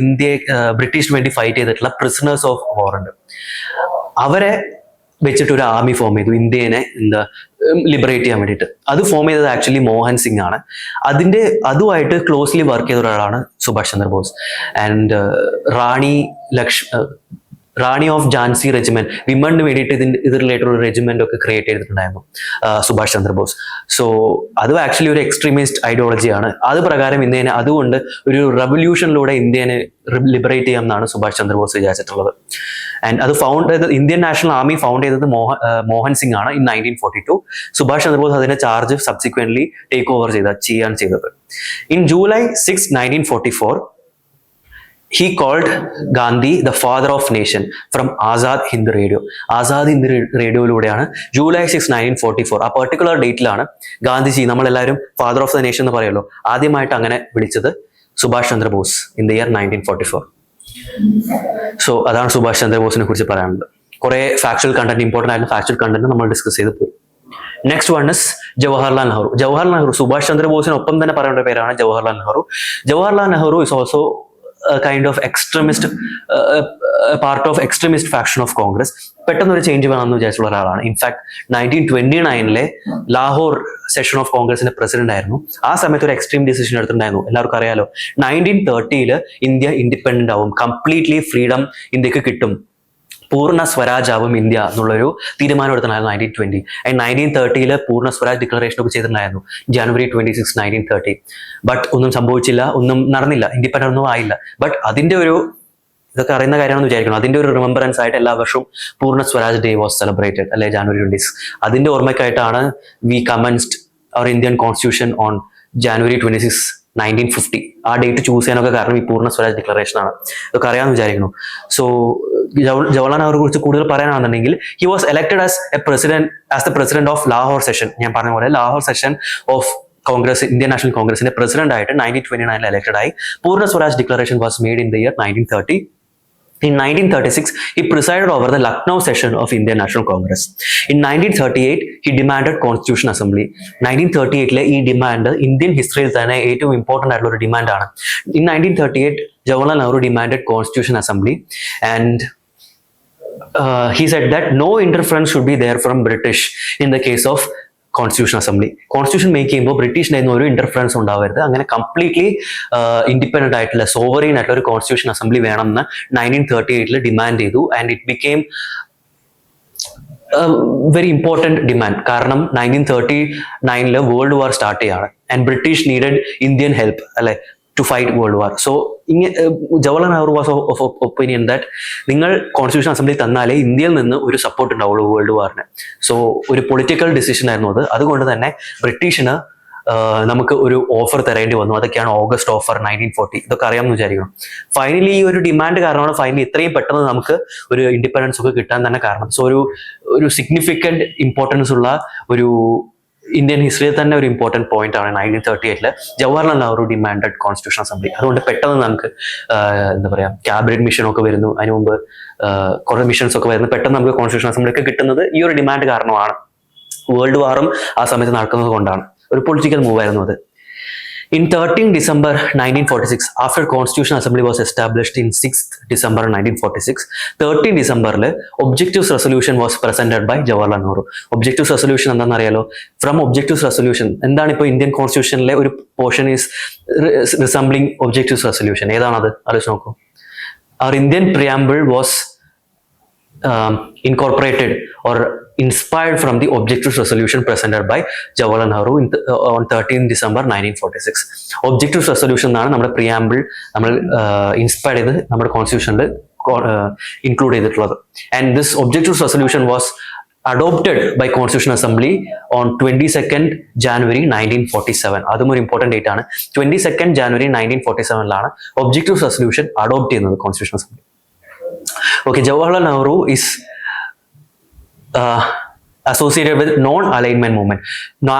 ഇന്ത്യയെ ബ്രിട്ടീഷിന് വേണ്ടി ഫൈറ്റ് ചെയ്തിട്ടുള്ള പ്രിസണേഴ്സ് ഓഫ് വാർ ഉണ്ട്. അവരെ വെച്ചിട്ട് ഒരു ആർമി ഫോം ചെയ്തു ഇന്ത്യനെ ലിബറേറ്റ് ചെയ്യാൻ വേണ്ടിയിട്ട്. അത് ഫോം ചെയ്തത് ആക്ച്വലി മോഹൻ സിംഗ് ആണ്. അതുമായിട്ട് ക്ലോസ്ലി വർക്ക് ചെയ്ത ഒരാളാണ് Subhash Chandrabose. And Rani of Jhansi regiment, വിമണിന് വേണ്ടിയിട്ട് ഇത് റിലേറ്റഡ് ഒരു റെജിമെന്റ് ഒക്കെ ക്രിയേറ്റ് ചെയ്തിട്ടുണ്ടായിരുന്നു സുഭാഷ് ചന്ദ്രബോസ്. സോ അതും ആക്ച്വലി ഒരു എക്സ്ട്രീമിസ്റ്റ് ഐഡിയോളജിയാണ്. അത് പ്രകാരം ഇന്ത്യനെ അതുകൊണ്ട് ഒരു റെവല്യൂഷനിലൂടെ ഇന്ത്യനെ ലിബറേറ്റ് ചെയ്യാം എന്നാണ് സുഭാഷ് ചന്ദ്രബോസ് വിചാരിച്ചിട്ടുള്ളത്. ആൻഡ് അത് ഇന്ത്യൻ നാഷണൽ ആർമി ഫൗണ്ട് ചെയ്തത് മോഹൻ സിംഗ് ആണ് ഇൻ 1942. സുഭാഷ് ചന്ദ്രബോസ് അതിന്റെ ചാർജ് സബ്സിക്വന്റ്ലി ടേക്ക് ഓവർ ചെയ്യാൻ ചെയ്തത്. In July 6, 1944 he called Gandhi the father of nation from Azad Hind Radio. Azad Hind റേഡിയോയിലൂടെയാണ് ജൂലൈ 6, 1944 ആ പെർട്ടിക്കുലർ ഡേറ്റിലാണ് ഗാന്ധിജി, നമ്മളെല്ലാവരും ഫാദർ ഓഫ് ദ നേഷൻ എന്ന് പറയുമല്ലോ, ആദ്യമായിട്ട് അങ്ങനെ വിളിച്ചത് Subhash Chandrabose in the year 1944. So അതാണ് സുഭാഷ് ചന്ദ്രബോസിനെ കുറിച്ച് പറയാനുള്ളത്. കുറെ ഫാക്ച്വൽ കണ്ടന്റ്, ഇമ്പോർട്ടൻ്റ് ആയിട്ടുള്ള ഫാക്ച്വൽ കണ്ടന്റ് നമ്മൾ ഡിസ്കസ് ചെയ്ത് പോയി. Next one is Jawaharlal Nehru. Subhash ചന്ദ്രബോസിനൊപ്പം തന്നെ പറയേണ്ട പേരാണ് Jawaharlal Nehru. Jawaharlal Nehru is also kind of extremist, part of extremist faction of Congress. പെട്ടെന്നൊരു ചേഞ്ച് വേണമെന്ന് വിചാരിച്ചുള്ള ഒരാളാണ്. ഇൻഫാക്ട് 1929 ലാഹോർ സെഷൻ ഓഫ് കോൺഗ്രസിന്റെ പ്രസിഡന്റ് ആയിരുന്നു. ആ സമയത്ത് ഒരു എക്സ്ട്രീം ഡിസിഷൻ എടുത്തിട്ടുണ്ടായിരുന്നു. എല്ലാവർക്കും അറിയാലോ, 1930 ഇന്ത്യ ഇൻഡിപെൻഡന്റ് ആവും, കംപ്ലീറ്റ്ലി ഫ്രീഡം ഇന്ത്യക്ക് കിട്ടും, പൂർണ്ണ സ്വരാജാവും ഇന്ത്യ എന്നുള്ളൊരു തീരുമാനം എടുത്തിട്ടുണ്ടായിരുന്നു 1920. ആൻഡ് 1930 പൂർണ്ണ സ്വരാജ് ഡിക്ലറേഷൻ ഒക്കെ ചെയ്തിട്ടുണ്ടായിരുന്നു January 26, 1930. ബട്ട് ഒന്നും സംഭവിച്ചില്ല, ഒന്നും നടന്നില്ല, ഇൻഡിപെൻഡന്റ് ഒന്നും ആയില്ല. ബട്ട് അതിന്റെ ഒരു ഇതൊക്കെ അറിയുന്ന കാര്യമാണെന്ന് വിചാരിക്കണം. അതിന്റെ ഒരു റിമെമ്പറൻസ് ആയിട്ട് എല്ലാ വർഷവും Purna Swaraj day was celebrated, അല്ലെ, January 26. അതിന്റെ ഓർമ്മയ്ക്കായിട്ടാണ് we commenced our Indian constitution on January 26, 1950. ആ ഡേറ്റ് ചൂസ് ചെയ്യാനൊക്കെ കാരണം ഈ പൂർണ്ണ സ്വരാജ് ഡിക്ലറേഷൻ ആണ്. ഇതൊക്കെ അറിയാമെന്ന് വിചാരിക്കുന്നു. സോ ജവഹർലാൽ നെഹ്റുവിനെ കുറിച്ച് കൂടുതൽ പറയാനാണെന്നുണ്ടെങ്കിൽ he was elected as the president of Lahore session. ഞാൻ പറഞ്ഞ പോലെ Lahore session of Congress, Indian national കോൺഗ്രസിന്റെ പ്രസിഡന്റ് ആയിട്ട് 1929 എലക്ടഡ് ആയി. Purna Swaraj declaration was made in the year 1930. In 1936, he presided over the Lucknow session of Indian National Congress. In 1938, he demanded Constitution Assembly. 1938 ഈ demand Indian ഹിസ്റ്ററിയിൽ തന്നെ ഏറ്റവും important ആയിട്ടുള്ള ഒരു ഡിമാൻഡാണ്. In 1938, Jawaharlal Nehru demanded Constitution Assembly, and he said that no interference should be there from British in the case of constitution assembly. Constitution make ചെയ്യുമ്പോൾ ബ്രിട്ടീഷിന്റെ ഒരു interference ഉണ്ടാവരുത്. അങ്ങനെ കംപ്ലീറ്റ്ലി ഇൻഡിപെൻഡന്റ് ആയിട്ടുള്ള സോവറീൻ ആയിട്ടുള്ള ഒരു കോൺസ്റ്റിറ്റ്യൂഷൻ അസംബ്ലി വേണമെന്ന് 1938 demand ചെയ്തു. And it became very important demand. കാരണം 1939 വേൾഡ് വാർ സ്റ്റാർട്ട് ചെയ്യാണ്. And British needed Indian help, അല്ലെ, to fight world war. So Jawaharlal Nehru was of opinion that നിങ്ങൾ കോൺസ്റ്റിറ്റ്യൂഷൻ അസംബ്ലി തന്നാലേ ഇന്ത്യയിൽ നിന്ന് ഒരു സപ്പോർട്ട് ഉണ്ടാവുള്ളൂ വേൾഡ് വാറിന്. സോ ഒരു പൊളിറ്റിക്കൽ ഡിസിഷൻ ആയിരുന്നു അത്. അതുകൊണ്ട് തന്നെ ബ്രിട്ടീഷിന് നമുക്ക് ഒരു ഓഫർ തരേണ്ടി വന്നു. അതൊക്കെയാണ് ഓഗസ്റ്റ് ഓഫർ 1940. ഇതൊക്കെ അറിയാമെന്ന് വിചാരിക്കണം. ഫൈനലി ഈ ഒരു ഡിമാൻഡ് കാരണമാണ് ഫൈനലി ഇത്രയും പെട്ടെന്ന് നമുക്ക് ഒരു ഇൻഡിപെൻഡൻസ് ഒക്കെ കിട്ടാൻ തന്നെ കാരണം. സോ ഒരു സിഗ്നിഫിക്കന്റ് ഇമ്പോർട്ടൻസ് ഉള്ള ഒരു ഇന്ത്യൻ ഹിസ്റ്ററിയിൽ തന്നെ ഒരു ഇമ്പോർട്ടന്റ് പോയിന്റ് ആണ് 1938 Jawaharlal Nehru demanded constitution assembly. അതുകൊണ്ട് പെട്ടെന്ന് നമുക്ക് എന്താ പറയാ ക്യാബിനറ്റ് മിഷൻ ഒക്കെ വരുന്നു, അതിനു മുമ്പ് കുറെ മിഷൻസ് ഒക്കെ വരുന്നു. പെട്ടെന്ന് നമുക്ക് കോൺസ്റ്റിറ്റ്യൂഷൻ അസംബ്ലി ഒക്കെ കിട്ടുന്നത് ഈ ഒരു ഡിമാൻഡ് കാരണമാണ്. വേൾഡ് വാറും ആ സമയത്ത് നടക്കുന്നത് കൊണ്ടാണ്. ഒരു പൊളിറ്റിക്കൽ മൂവ് ആയിരുന്നു അത്. In 13 December 1946, after Constitutional Assembly was established in 6th December 1946, 13 December Objectives Resolution was presented by Jawaharlal Nehru. Objectives Resolution എന്താണെന്ന് അറിയാലോ? From Objectives Resolution എന്താണ് ഇപ്പോൾ ഇന്ത്യൻ കോൺസ്റ്റിറ്റ്യൂഷനിലെ ഒരു portion is resembling Objectives Resolution. ഏതാണത് ആലോചിച്ച് നോക്കൂ. Our Indian preamble was incorporated or inspired from the Objectives Resolution presented by Jawaharlal Nehru on 13 December 1946. Objectives Resolution എന്നാണ് നമ്മുടെ പ്രിയാമ്പിൾ നമ്മൾ ഇൻസ്പയർ ചെയ്ത് നമ്മുടെ കോൺസ്റ്റിറ്റ്യൂഷനിൽ ഇൻക്ലൂഡ് ചെയ്തിട്ടുള്ളത്. And this Objectives Resolution was adopted by Constitutional Assembly on 22nd January 1947. അതും ഒരു important date ആണ്. 22nd January 1947 Objectives Resolution adopt ചെയ്യുന്നത് Constitutional Assembly. Okay, Jawaharlal Nehru is associated with non-alignment movement.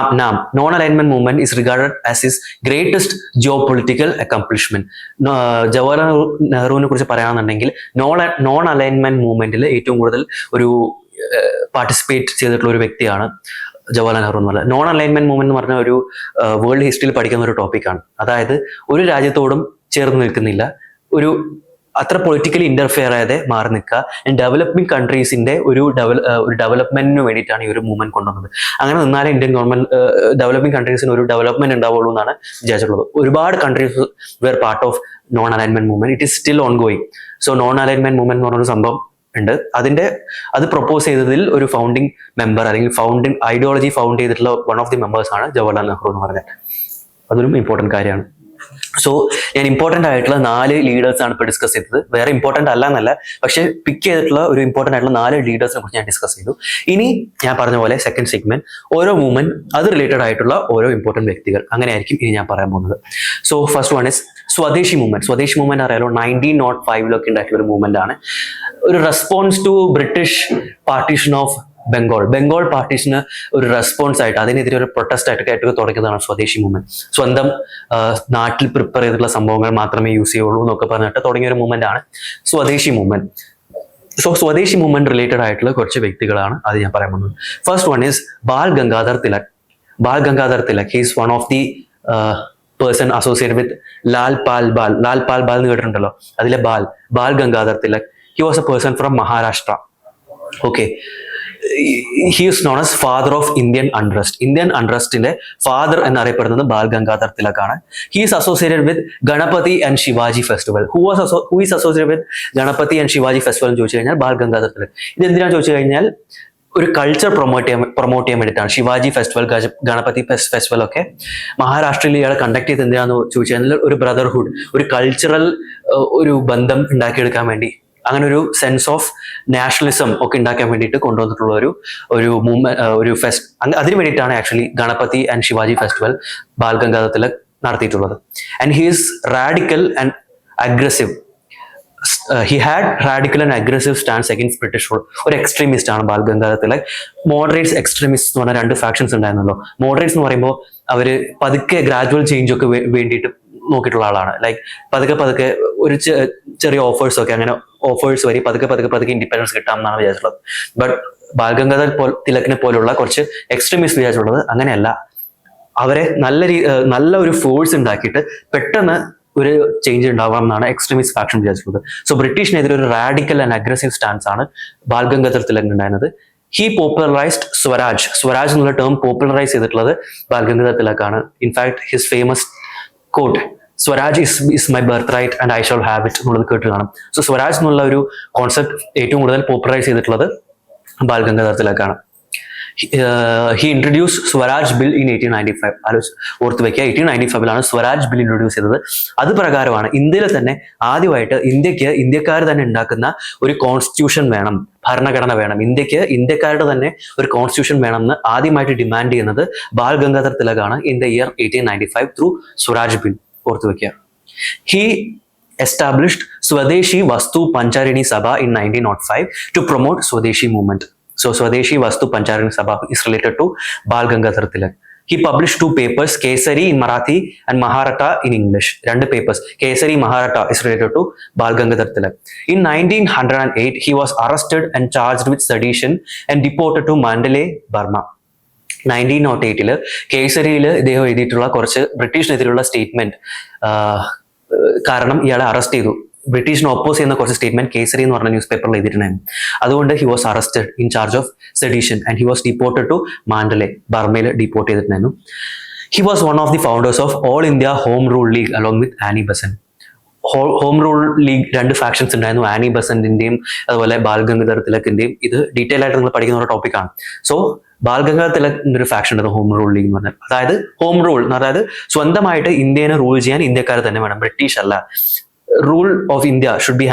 Non-alignment movement is regarded as his greatest geopolitical accomplishment. Jawaharlal നെഹ്റുവിനെ കുറിച്ച് പറയുകയാണെന്നുണ്ടെങ്കിൽ non-alignment മൂവ്മെന്റിൽ ഏറ്റവും കൂടുതൽ ഒരു പാർട്ടിസിപ്പേറ്റ് ചെയ്തിട്ടുള്ള ഒരു വ്യക്തിയാണ് ജവഹർലാൽ നെഹ്റു എന്നുള്ള. നോൺ അലൈൻമെന്റ് മൂവ്മെന്റ് എന്ന് പറഞ്ഞ ഒരു വേൾഡ് ഹിസ്റ്ററിയിൽ പഠിക്കുന്ന ഒരു ടോപ്പിക്കാണ്. അതായത് ഒരു രാജ്യത്തോടും ചേർന്ന് നിൽക്കുന്നില്ല, ഒരു അത്ര പൊളിറ്റിക്കലി ഇന്റർഫിയർ ആയതെ മാറി നിൽക്കുക. ഡെവലപ്പിംഗ് കൺട്രീസിന്റെ ഒരു ഡെവലപ്മെന്റിന് വേണ്ടിയിട്ടാണ് ഈ ഒരു മൂവ്മെന്റ് കൊണ്ടുവന്നത്. അങ്ങനെ നിന്നാലേ ഇന്ത്യൻ ഗവൺമെന്റ് ഡെവലപ്പിംഗ് കൺട്രീസിന് ഒരു ഡെവലപ്മെന്റ് ഉണ്ടാവുള്ളൂ എന്നാണ് വിചാരിച്ചിട്ടുള്ളത്. ഒരുപാട് countries were part of non alignment movement. It is still on going. So non alignment movement എന്ന് പറഞ്ഞൊരു സംഭവം ഉണ്ട്. അത് പ്രൊപ്പോസ് ചെയ്തതിൽ ഒരു ഫൗണ്ടിങ് മെമ്പർ അല്ലെങ്കിൽ ഫൗണ്ടിങ് ഐഡിയോളജി ഫൗണ്ട് ചെയ്തിട്ടുള്ള വൺ ഓഫ് ദി മെമ്പേഴ്സ് ആണ് ജവഹർലാൽ നെഹ്റു എന്ന് പറഞ്ഞത്. അതൊരു ഇമ്പോർട്ടന്റ് കാര്യമാണ്. സോ ഞാൻ ഇമ്പോർട്ടന്റ് ആയിട്ടുള്ള 4 ലീഡേഴ്സാണ് ഇപ്പോൾ ഡിസ്കസ് ചെയ്തത്. വേറെ ഇമ്പോർട്ടന്റ് അല്ല എന്നല്ല, പക്ഷെ പിക്ക് ചെയ്തിട്ടുള്ള ഒരു ഇമ്പോർട്ടന്റ് ആയിട്ടുള്ള 4 ലീഡേഴ്സിനെ കുറിച്ച് ഞാൻ ഡിസ്കസ് ചെയ്തു. ഇനി ഞാൻ പറഞ്ഞ പോലെ സെക്കൻഡ് സെഗ്മെന്റ് ഓരോ മൂവ്മെന്റ് അത് റിലേറ്റഡ് ആയിട്ടുള്ള ഓരോ ഇമ്പോർട്ടന്റ് വ്യക്തികൾ, അങ്ങനെയായിരിക്കും ഇനി ഞാൻ പറയാൻ പോകുന്നത്. So first one is Swadeshi movement. Swadeshi movement അറിയാലോ 1905 ഉണ്ടാക്കിയ ഒരു മൂവ്മെന്റ് ആണ്. ഒരു response to British partition of Bengal പാർട്ടീഷന് ഒരു റെസ്പോൺസ് ആയിട്ട് അതിനെതിരെ ഒരു പ്രൊട്ടസ്റ്റ് ആയിട്ട് തുടങ്ങിയതാണ് സ്വദേശി മൂവ്മെന്റ്. സ്വന്തം നാട്ടിൽ പ്രിപ്പയർ ചെയ്തിട്ടുള്ള സംഭവങ്ങൾ മാത്രമേ യൂസ് ചെയ്യുള്ളൂ എന്നൊക്കെ പറഞ്ഞിട്ട് തുടങ്ങിയ ഒരു മൂവ്മെന്റ് ആണ് Swadeshi movement. So Swadeshi movement related ആയിട്ടുള്ള കുറച്ച് വ്യക്തികളാണ് അത് ഞാൻ പറയാൻ പോകുന്നത്. First one is Bal Gangadhar Tilak. He's one of the person associated with Lal Pal Bal എന്ന് കേട്ടിട്ടുണ്ടല്ലോ, അതിലെ Bal Gangadhar Tilak. He was a person from Maharashtra. Okay, he is known as father of Indian unrest. Indian അൺറസ്റ്റിന്റെ ഫാദർ എന്നറിയപ്പെടുന്നത് ബാൽ ഗംഗാധർ തിലകാണ്. He is associated with Ganapati and Shivaji festival. Who is associated with Ganapati and Shivaji festival എന്ന് ചോദിച്ചു കഴിഞ്ഞാൽ ബാൽ ഗംഗാധർ തിലക്. ഇത് എന്തിനാണെന്ന് ചോദിച്ചു കഴിഞ്ഞാൽ ഒരു കൾച്ചർ പ്രൊമോട്ട് ചെയ്യാൻ വേണ്ടിയിട്ടാണ്. ശിവാജി ഫെസ്റ്റിവൽ, ഗണപതി ഫെസ്റ്റിവൽ ഒക്കെ മഹാരാഷ്ട്രയിൽ ഇയാൾ കണ്ടക്ട് ചെയ്ത് എന്തിനാന്ന് ചോദിച്ചു കഴിഞ്ഞാൽ ഒരു ബ്രദർഹുഡ്, ഒരു കൾച്ചറൽ ഒരു ബന്ധം ഉണ്ടാക്കിയെടുക്കാൻ വേണ്ടി, അങ്ങനെ ഒരു സെൻസ് ഓഫ് നാഷണലിസം ഒക്കെ ഉണ്ടാക്കാൻ വേണ്ടിയിട്ട് കൊണ്ടുവന്നിട്ടുള്ള ഒരു ഫെസ്റ്റ്. അതിന് വേണ്ടിയിട്ടാണ് actually Ganapati and Shivaji festival Bal Gangadhar Tilak നടത്തിയിട്ടുള്ളത്. And he is radical and aggressive. He had radical and aggressive stance against British rule. ഒരു എക്സ്ട്രീമിസ്റ്റ് ആണ് ബാൽ ഗംഗാധർ തിലക്. മോഡറേറ്റ്സ്, എക്സ്ട്രീമിസ്റ്റ് എന്ന് പറഞ്ഞ രണ്ട് ഫാക്ഷൻസ് ഉണ്ടായിരുന്നല്ലോ. മോഡറേറ്റ്സ് എന്ന് പറയുമ്പോൾ അവര് പതുക്കെ ഗ്രാജുവൽ ചേഞ്ച് ഒക്കെ വേണ്ടിയിട്ട് നോക്കിയിട്ടുള്ള ആളാണ്. ലൈക്ക് പതുക്കെ ഒരു ചെറിയ ഓഫേഴ്സ് ഒക്കെ, അങ്ങനെ ഓഫേഴ്സ് വഴി പതുക്കെ ഇൻഡിപെൻഡൻസ് കിട്ടാം എന്നാണ് വിചാരിച്ചിട്ടുള്ളത്. ബട്ട് ബാൽ ഗംഗാധർ തിലകിനെ പോലുള്ള കുറച്ച് എക്സ്ട്രീമിസ്റ്റ് വിചാരിച്ചിട്ടുള്ളത് അങ്ങനെയല്ല. അവരെ നല്ല ഒരു ഫോഴ്സ് ഉണ്ടാക്കിയിട്ട് പെട്ടെന്ന് ഒരു ചേഞ്ച് ഉണ്ടാവാം എന്നാണ് എക്സ്ട്രീമിസ്റ്റ് ഫാക്ഷൻ വിചാരിച്ചിട്ടുള്ളത്. സോ ബ്രിട്ടീഷിനെതിരെ ഒരു റാഡിക്കൽ ആൻഡ് അഗ്രസീവ് സ്റ്റാൻസ് ആണ് ബാൽ ഗംഗാധർ തിലക് ഉണ്ടായിരുന്നത്. He popularised Swaraj. സ്വരാജ് എന്നുള്ള ടേം പോപ്പുലറൈസ് ചെയ്തിട്ടുള്ളത് ബാൽ ഗംഗാധർ തിലക് ആണ്. In fact his famous quote swaraj is my birthright and I shall have it എന്നുള്ളത് കേട്ട് കാണും. സോ സ്വരാജ് എന്നുള്ള ഒരു കോൺസെപ്റ്റ് ഏറ്റവും കൂടുതൽ പോപ്പുലറൈസ് ചെയ്തിട്ടുള്ളത് ബാൽ ഗംഗാധർ തിലക് ആണ്. He introduce Swaraj bill in 1895. ഓർത്ത് വെക്കുക, 1895 സ്വരാജ് ബിൽ ഇൻട്രൊഡ്യൂസ് ചെയ്തത്. അത് പ്രകാരമാണ് ഇന്ത്യയിൽ തന്നെ ആദ്യമായിട്ട് ഇന്ത്യക്കാർ തന്നെ ഉണ്ടാക്കുന്ന ഒരു കോൺസ്റ്റിറ്റ്യൂഷൻ വേണം, ഭരണഘടന വേണം, ഇന്ത്യക്കാരുടെ തന്നെ ഒരു കോൺസ്റ്റിറ്റ്യൂഷൻ വേണമെന്ന് ആദ്യമായിട്ട് ഡിമാൻഡ് ചെയ്യുന്നത് ബാൽ ഗംഗാധർ തിലകാണ് in the year 1895 through Swaraj bill. ഓർത്ത് വെക്കുക. He established Swadeshi Vastu Pancharini Sabha in 1905 to promote Swadeshi movement. So Swadeshi Vastu Pancharini Sabha is related to Bal Gangadhar Tilak. He published 2 papers, Kesari in Marathi and Maharatha in English. Two papers, Kesari Maharatha is related to Bal Gangadhar Tilak. In 1908, he was arrested and charged with sedition and deported to Mandalay, Burma. 1908 കേസരിയിൽ ഇദ്ദേഹം എഴുതിയിട്ടുള്ള കുറച്ച് ബ്രിട്ടീഷിനെതിരെയുള്ള statement കാരണം ഇയാളെ arrest ചെയ്തു. ബ്രിട്ടീഷിനെ oppose ചെയ്യുന്ന കുറച്ച് statement Kesari എന്ന് പറഞ്ഞ ന്യൂസ് പേപ്പറിൽ എഴുതിയിട്ടുണ്ടായിരുന്നു. അതുകൊണ്ട് he was arrested in charge of sedition and he was deported to Mandalay, ബർമയിൽ ഡിപ്പോർട്ട് ചെയ്തിട്ടുണ്ടായിരുന്നു. He was one of the founders of all India home rule league along with Annie Besant. Home rule league 2 factions ഉണ്ടായിരുന്നു, Annie ബസന്റിന്റെയും അതുപോലെ ബാൽ ഗംഗാധർ തിലകിന്റെയും. ഇത് detail ആയിട്ട് നിങ്ങൾ പഠിക്കുന്ന ഒരു ടോപ്പിക്കാണ്. സോ ബാൽ ഗംഗാധർ തിലകിന്റെ ഒരു ഫാക്ഷൻ ഉണ്ട് ഹോം റൂൾ ലീഗ് എന്ന് പറഞ്ഞാൽ. അതായത് ഹോം റൂൾ എന്ന് അതായത് സ്വന്തമായിട്ട് ഇന്ത്യനെ റൂൾ ചെയ്യാൻ ഇന്ത്യക്കാർ തന്നെ വേണം, ബ്രിട്ടീഷ് അല്ല. Rule of India should be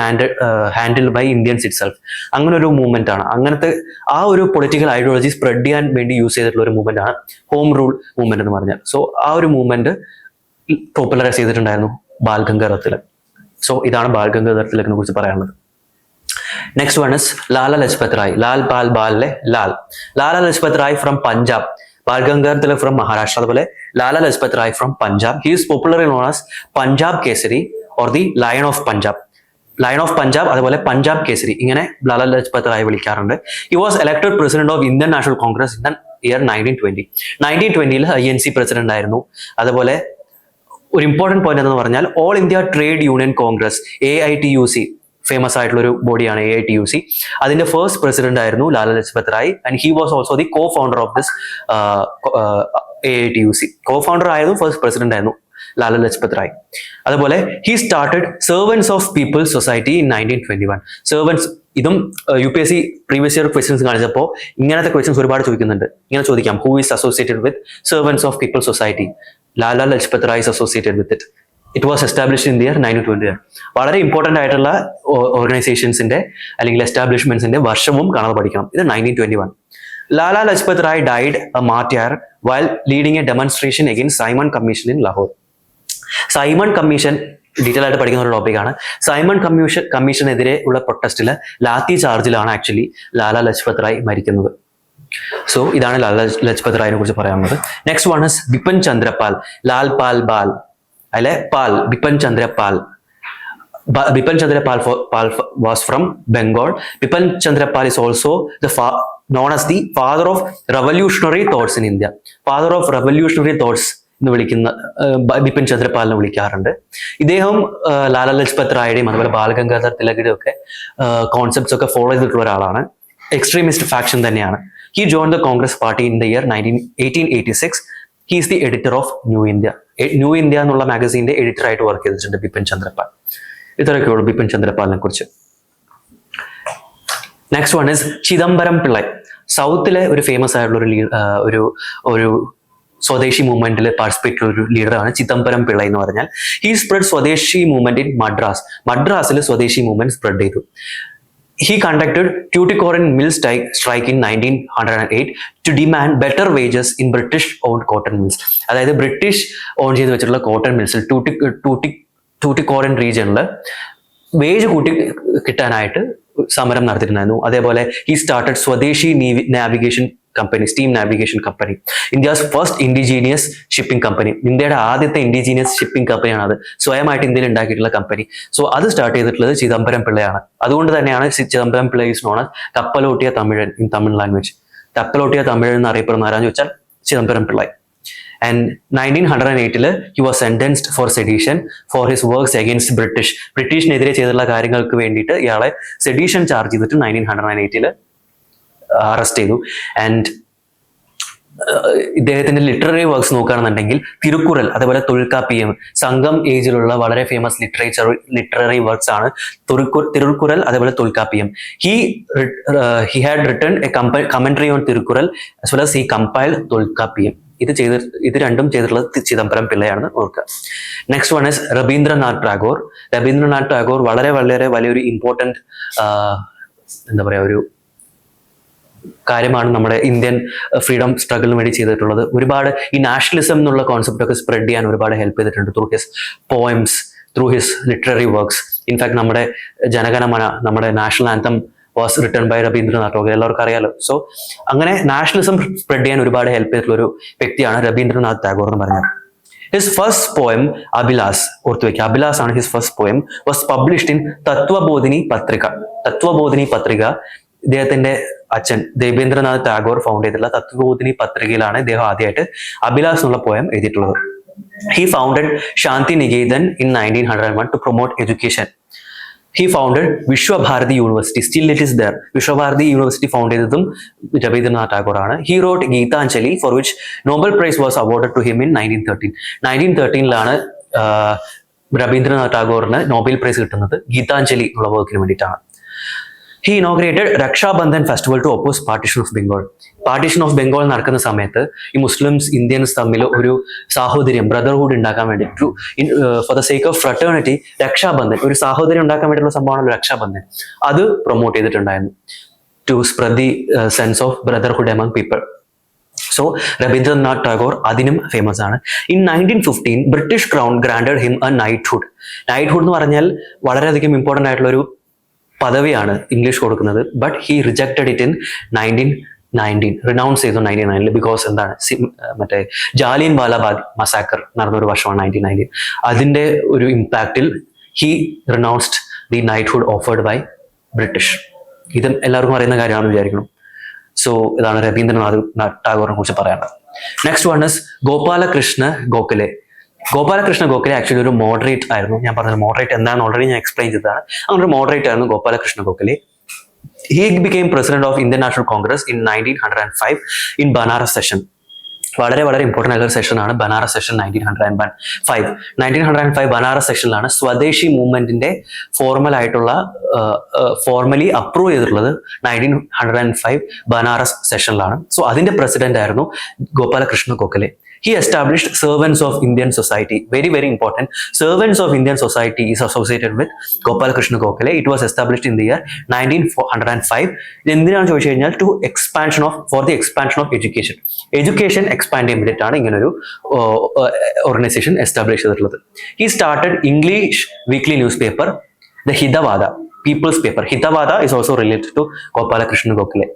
handled by Indians itself. അങ്ങനെ ഒരു മൂവ്മെന്റ് ആണ്. അങ്ങനത്തെ ആ ഒരു പൊളിറ്റിക്കൽ ഐഡിയോളജി സ്പ്രെഡ് ചെയ്യാൻ വേണ്ടി യൂസ് ചെയ്തിട്ടുള്ള ഒരു മൂവ്മെന്റ് ആണ് ഹോം റൂൾ മൂവ്മെന്റ് എന്ന് പറഞ്ഞാൽ. സോ ആ ഒരു മൂവ്മെന്റ് പോപ്പുലറൈസ് ചെയ്തിട്ടുണ്ടായിരുന്നു ബാൽ ഗംഗാധർ തിലക്. സോ ഇതാണ് ബാൽ ഗംഗാധർ തിലകിനെ കുറിച്ച് പറയാനുള്ളത്. Next one is Lala Lajpat Rai. Lal Pal ബാലിലെ ലാൽ. Lala Lajpat Rai from Punjab, Bal Gangadhar Tilak from Maharashtra. അതുപോലെ Lala Lajpat Rai from Punjab. He is popularly known as Punjab Kesari or the lion of Punjab. Lion of Punjab, അതുപോലെ പഞ്ചാബ് കേസരി, ഇങ്ങനെ ലാല ലജ്പത് റായ് വിളിക്കാറുണ്ട്. He was elected president of Indian national Congress in year 1920. 1920 INC president ആയിരുന്നു. അതുപോലെ ഒരു ഇമ്പോർട്ടന്റ് പോയിന്റ് എന്ന് പറഞ്ഞാൽ all India trade union congress AITUC, famous ആയിട്ടുള്ള ഒരു ബോഡിയാണ് AITUC. അതിന്റെ ഫസ്റ്റ് പ്രസിഡന്റ് ആയിരുന്നു Lala Lajpat Rai and he was also the co founder of this AITUC. Co founder ആയിരുന്നു, ഫസ്റ്റ് പ്രസിഡന്റ് ആയിരുന്നു ലാല ലജ്പത് റായ്. അതുപോലെ he started servants of people's society in 1921. Servants, ഇതും UPSC previous year questions കാണിച്ചപ്പോൾ ഇങ്ങനത്തെ ക്വസ്റ്റ്യൻസ് ഒരുപാട് ചോദിക്കുന്നുണ്ട്. ഇങ്ങനെ ചോദിക്കാം, who is associated with servants of people's society? Lala Lajpat Rai is associated with it. It was established in the year 1920. വളരെ important ആയിട്ടുള്ള ഓർഗനൈസേഷൻസിന്റെ അല്ലെങ്കിൽ എസ്റ്റാബ്ലിഷ്മെന്റ്സിന്റെ വർഷവും കാണാതെ പഠിക്കണം. ഇത് 1921. Lala Lajpat Rai died a martyr while leading a demonstration against Simon Commission in Lahore. Simon commission detail ആയിട്ട് പഠിക്കുന്ന ഒരു ടോപ്പിക്കാണ്. സൈമൺ കമ്മീഷനെതിരെ ഉള്ള പ്രൊട്ടസ്റ്റില് ലാത്തി ചാർജിലാണ് ആക്ച്വലി ലാല ലജ്പത് റായ് മരിക്കുന്നത്. സോ ഇതാണ് ലാല ലജ്പത് റായിനെ കുറിച്ച് പറയാനുള്ളത്. Next one is Bipin Chandra Pal. Lal Pal ബാൽ അല്ലെ പാൽ, Bipin Chandra Pal. Bipin Chandra Pal was from Bengal. Bipin Chandra Pal is also known as the father of revolutionary thoughts in India. Father of revolutionary thoughts എന്ന് വിളിക്കുന്ന ബിപിൻ ചന്ദ്രപാലിനെ വിളിക്കാറുണ്ട്. ഇദ്ദേഹം ലാല ലജ്പത് റായുടെയും അതുപോലെ ബാൽ ഗംഗാധർ തിലകിന്റെയും ഒക്കെ കോൺസെപ്റ്റ്സ് ഒക്കെ ഫോളോ ചെയ്തിട്ടുള്ള ഒരാളാണ്. എക്സ്ട്രീമിസ്റ്റ് ഫാക്ഷൻ തന്നെയാണ്. He join the Congress party in the year 1886. He is the editor of new India. New India എന്നുള്ള മാഗസീന്റെ എഡിറ്റർ ആയിട്ട് വർക്ക് ചെയ്തിട്ടുണ്ട് ബിപിൻ ചന്ദ്രപാൽ. ഇത്രയൊക്കെയുള്ളൂ ബിപിൻ ചന്ദ്രപാലിനെ കുറിച്ച്. Next one is Chidambaram Pillai. സൗത്തിലെ ഒരു ഫേമസ് ആയിട്ടുള്ള ഒരു സ്വദേശി മൂവ്മെന്റിൽ പാർട്ടിസിപ്പേറ്റ് ചെയ്ത ഒരു ലീഡറാണ് ചിദംബരം പിള്ളൈ എന്ന് പറഞ്ഞാൽ. ഹി സ്പ്രെഡ് സ്വദേശി മൂവ്മെന്റ് ഇൻ മദ്രാസ്. മദ്രാസിൽ സ്വദേശി മൂവ്മെന്റ് സ്പ്രെഡ് ചെയ്തു. He conducted Tuticorin mill strike in 1908 to demand better wages in British-owned cotton mills. അതായത് ബ്രിട്ടീഷ് ഓൺ ചെയ്ത് വെച്ചിട്ടുള്ള കോട്ടൺ മിൽസിൽ ടൂട്ടിക്കോറിൻ റീജിയനിൽ വേജ് കൂട്ടി കിട്ടാനായിട്ട് സമരം നടത്തിയിട്ടുണ്ടായിരുന്നു. അതേപോലെ he started സ്വദേശി navigation company, steam navigation company, India's first indigenous shipping company. ഇന്ത്യയുടെ ആദ്യത്തെ ഇൻഡിജീനിയസ് ഷിപ്പിംഗ് കമ്പനിയാണ് അത്. സ്വയമായിട്ട് ഇന്ത്യയിൽ ഉണ്ടാക്കിയിട്ടുള്ള കമ്പനി. സോ അത് സ്റ്റാർട്ട് ചെയ്തിട്ടുള്ളത് ചിദംബരം പിള്ളയാണ്. അതുകൊണ്ട് തന്നെയാണ് Chidambaram Pillai is known as Kappalottiya Thamizhan in Tamil language. Kappalottiya Thamizhan എന്ന് അറിയപ്പെടുന്ന ആരാന്ന് ചോദിച്ചാൽ Chidambaram Pillai. And 1908 he was sentenced for sedition for his works against British. ബ്രിട്ടീഷിനെതിരെ ചെയ്തിട്ടുള്ള കാര്യങ്ങൾക്ക് വേണ്ടിയിട്ട് ഇയാളെ സെഡീഷൻ ചാർജ് ചെയ്തിട്ട് 1908 അറസ്റ്റ് ചെയ്തു. ആൻഡ് ഇദ്ദേഹത്തിന്റെ ലിറ്റററി വർക്ക്സ് നോക്കുകയാണെന്നുണ്ടെങ്കിൽ തിരുക്കുറൽ, അതേപോലെ തൊൽക്കാപ്പിയം, സംഘം ഏജിലുള്ള വളരെ ഫേമസ് ലിറ്റററി വർക്ക്സ് ആണ് തിരുക്കുറൽ, അതേപോലെ തൊൽക്കാപ്പിയം. he had written a commentary on Thirukkural as well as he compiled തൊൽക്കാപ്പിയം. ഇത് രണ്ടും ചെയ്തിട്ടുള്ളത് ചിദംബരം പിള്ളയാണെന്ന് ഓർക്കുക. Next one is Rabindranath Tagore. Rabindranath Tagore വളരെ വളരെ വലിയൊരു ഇമ്പോർട്ടൻറ്റ് എന്താ പറയുക ഒരു കാര്യമാണ് നമ്മുടെ ഇന്ത്യൻ ഫ്രീഡം സ്ട്രഗിളിന് വേണ്ടി ചെയ്തിട്ടുള്ളത്. ഒരുപാട് ഈ നാഷണലിസം എന്നുള്ള കോൺസെപ്റ്റ് ഒക്കെ സ്പ്രെഡ് ചെയ്യാൻ ഒരുപാട് ഹെൽപ്പ് ചെയ്തിട്ടുണ്ട് through his poems, through his literary works. In fact നമ്മുടെ ജനഗണമന, നമ്മുടെ national anthem was written by Rabindranath Tagore, എല്ലാവർക്കും അറിയാലോ. സോ അങ്ങനെ നാഷണലിസം സ്പ്രെഡ് ചെയ്യാൻ ഒരുപാട് ഹെൽപ്പ് ചെയ്തിട്ടുള്ള ഒരു വ്യക്തിയാണ് രവീന്ദ്രനാഥ് ടാഗോർ എന്ന് പറഞ്ഞാൽ. ഹിസ് ഫസ്റ്റ് പോയം അഭിലാസ്, ഓർത്തു വയ്ക്കുക, അഭിലാസ് ആണ് his first poem, was published in Tattvabodhini പത്രിക. തത്വബോധിനി പത്രിക ഇദ്ദേഹത്തിന്റെ അച്ഛൻ ദേവേന്ദ്രനാഥ് ടാഗോർ ഫൗണ്ട് ചെയ്തിട്ടുള്ള തത്വബോധിനി പത്രികയിലാണ് ഇദ്ദേഹം ആദ്യമായിട്ട് അഭിലാസ് എന്നുള്ള പോയം എഴുതിയിട്ടുള്ളത്. He founded Shanti Niketan in 1901 to promote education. He founded Vishwabharati University. Still it is there. Vishwabharati University found ചെയ്തതും രവീന്ദ്രനാഥ് ടാഗോർ ആണ്. He wrote Geetanjali for which Nobel Prize was awarded to him in 1913. 1913 Rabindranath ടാഗോറിന് Nobel prize കിട്ടുന്നത് ഗീതാഞ്ജലി എന്നുള്ള വർക്കിന് വേണ്ടിയിട്ടാണ്. He inaugurated Rakshabandhan festival to oppose partition of Bengal. Partition of Bengal നടക്കുന്ന സമയത്ത് ഈ മുസ്ലിംസ് ഇന്ത്യൻസ് തമ്മിൽ ഒരു സാഹോദര്യം, ബ്രദർഹുഡ് ഉണ്ടാക്കാൻ വേണ്ടി for the sake of fraternity Raksha Bandhan, ഒരു സാഹോദര്യം ഉണ്ടാക്കാൻ വേണ്ടിയുള്ള സംഭവമാണല്ലോ രക്ഷാബന്ധൻ, അത് പ്രൊമോട്ട് ചെയ്തിട്ടുണ്ടായിരുന്നു to spread the sense of brotherhood among people. So Rabindranath Tagore അതിനും ഫേമസ് ആണ്. In 1915 British crown granted him a knighthood. Knighthood എന്ന് പറഞ്ഞാൽ വളരെയധികം ഇമ്പോർട്ടൻ്റ് ആയിട്ടുള്ള ഒരു പദവിയാണ് ഇംഗ്ലീഷ് കൊടുക്കുന്നത്. But he rejected it in 1919, renounce ചെയ്തു 1919 ബിക്കോസ് എന്താണ് മറ്റേ ജാലിയൻ വാലാബാഗ് മസാക്കർ നടന്നൊരു വർഷമാണ് 1919. അതിന്റെ ഒരു ഇമ്പാക്റ്റിൽ he renounced the knighthood offered by British. ഇത് എല്ലാവർക്കും അറിയുന്ന കാര്യമാണെന്ന് വിചാരിക്കണം. സോ ഇതാണ് രവീന്ദ്രനാഥ് ടാഗോറിനെ കുറിച്ച് പറയാനുള്ളത്. Next one is Gopalakrishna Gokhale. Gopalakrishna Gokhale actually ഒരു മോഡറേറ്റ് ആയിരുന്നു. ഞാൻ പറഞ്ഞത് മോഡറേറ്റ് എന്താണെന്ന് ഓൾറെഡി ഞാൻ എക്സ്പ്ലെയിൻ ചെയ്തതാണ്. അങ്ങനെ ഒരു മോഡറേറ്റ് ആയിരുന്നു Gopalakrishna Gokhale. He became president of Indian National Congress in 1905 in Banaras session. വളരെ വളരെ ഇമ്പോർട്ടൻ്റ് ആയിട്ടുള്ള സെഷനാണ് ബനാറസ് സെഷൻ 1905 ബനാറസ് സെഷനിലാണ് സ്വദേശി മൂവ്മെന്റിന്റെ ഫോർമലി അപ്രൂവ് ചെയ്തിട്ടുള്ളത് 1905 ബനാറസ് സെഷനിലാണ്. സോ അതിന്റെ പ്രസിഡന്റ് ആയിരുന്നു Gopalakrishna Gokhale. He established Servants of Indian Society. Very, very important. Servants of Indian Society is associated with Gopalakrishna Gokhale. It was established in the year 1905. എന്തിനാണ് ചോദിച്ചു കഴിഞ്ഞാൽ for the expansion of education. Education expand ചെയ്യാൻ വേണ്ടിയിട്ടാണ് ഇങ്ങനൊരു organisation establish ചെയ്തിട്ടുള്ളത്. He started English weekly newspaper, the Hitavada, People's Paper. Hitavada is also related to Gopalakrishna Gokhale.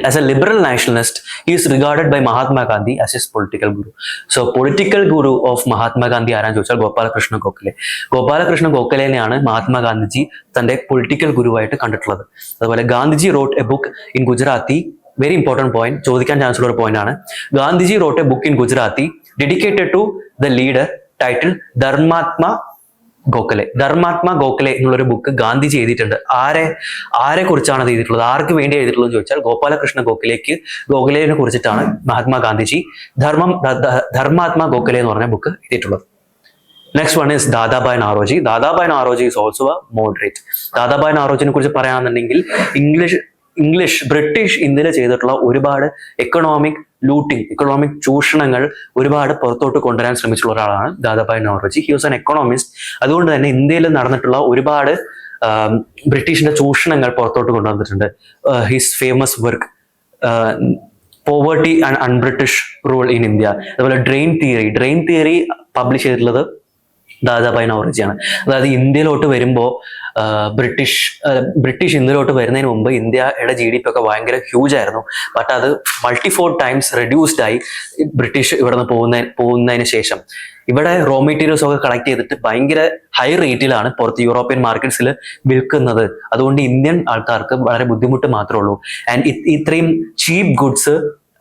As a liberal nationalist, he is regarded by Mahatma Gandhi as his political guru. So, political guru of Mahatma Gandhi ആരാന്ന് ചോദിച്ചാൽ ഗോപാലകൃഷ്ണ ഗോഖലെ. ഗോപാലകൃഷ്ണ ഗോഖലെയാണ് മഹാത്മാ ഗാന്ധിജി തന്റെ political ഗുരുവായിട്ട് കണ്ടിട്ടുള്ളത്. അതുപോലെ Gandhiji wrote a book in Gujarati. Very important point, ചോദിക്കാൻ chance ഉള്ള ഒരു point ആണ്. Gandhiji wrote a book in Gujarati dedicated to the leader titled Dharmatma Gokhale. ധർമാത്മ Gokhale എന്നുള്ളൊരു ബുക്ക് ഗാന്ധിജി എഴുതിയിട്ടുണ്ട്. ആരെ കുറിച്ചാണ് അത് എഴുതിയിട്ടുള്ളത്, ആർക്ക് വേണ്ടി എഴുതിയിട്ടുള്ളത് എന്ന് ചോദിച്ചാൽ ഗോപാലകൃഷ്ണ ഗോഖലെനെ കുറിച്ചിട്ടാണ് മഹാത്മാഗാന്ധിജി ധർമാത്മ ഗോഖലെ എന്ന് പറഞ്ഞ ബുക്ക് എഴുതിയിട്ടുള്ളത്. Next one is Dadabhai Naoroji. Dadabhai Naoroji is also a moderate. Dadabhai നവറോജിനെ കുറിച്ച് പറയുകയാണെന്നുണ്ടെങ്കിൽ ബ്രിട്ടീഷ് ഇന്ത്യയിൽ ചെയ്തിട്ടുള്ള ഒരുപാട് എക്കണോമിക് ചൂഷണങ്ങൾ ഒരുപാട് പുറത്തോട്ട് കൊണ്ടുവരാൻ ശ്രമിച്ചിട്ടുള്ള ഒരാളാണ് Dadabhai Naoroji. He was an economist. അതുകൊണ്ട് തന്നെ ഇന്ത്യയിൽ നടന്നിട്ടുള്ള ഒരുപാട് ബ്രിട്ടീഷിന്റെ ചൂഷണങ്ങൾ പുറത്തോട്ട് കൊണ്ടുവന്നിട്ടുണ്ട്. His famous work poverty and un-British rule in India, അതുപോലെ ഡ്രെയിൻ തിയറി പബ്ലിഷ് ചെയ്തിട്ടുള്ളത് ദാദാഭായ് നവറോജിയാണ്. അതായത് ഇന്ത്യയിലോട്ട് വരുമ്പോൾ ബ്രിട്ടീഷ് ഇന്ത്യയിലോട്ട് വരുന്നതിന് മുമ്പ് ഇന്ത്യയുടെ GDP ഒക്കെ ഭയങ്കര ഹ്യൂജ് ആയിരുന്നു. ബട്ട് അത് 4 ടൈംസ് റെഡ്യൂസ്ഡ് ആയി ബ്രിട്ടീഷ് ഇവിടെ നിന്ന് പോകുന്നതിന് ശേഷം. ഇവിടെ റോ മെറ്റീരിയൽസ് ഒക്കെ കളക്ട് ചെയ്തിട്ട് ഭയങ്കര ഹൈ റേറ്റിലാണ് പുറത്ത് യൂറോപ്യൻ മാർക്കറ്റ്സിൽ വിൽക്കുന്നത്. അതുകൊണ്ട് ഇന്ത്യൻ ആൾക്കാർക്ക് വളരെ ബുദ്ധിമുട്ട് മാത്രമേ ഉള്ളൂ. ആൻഡ് ഇത്രയും ചീപ്പ് ഗുഡ്സ്,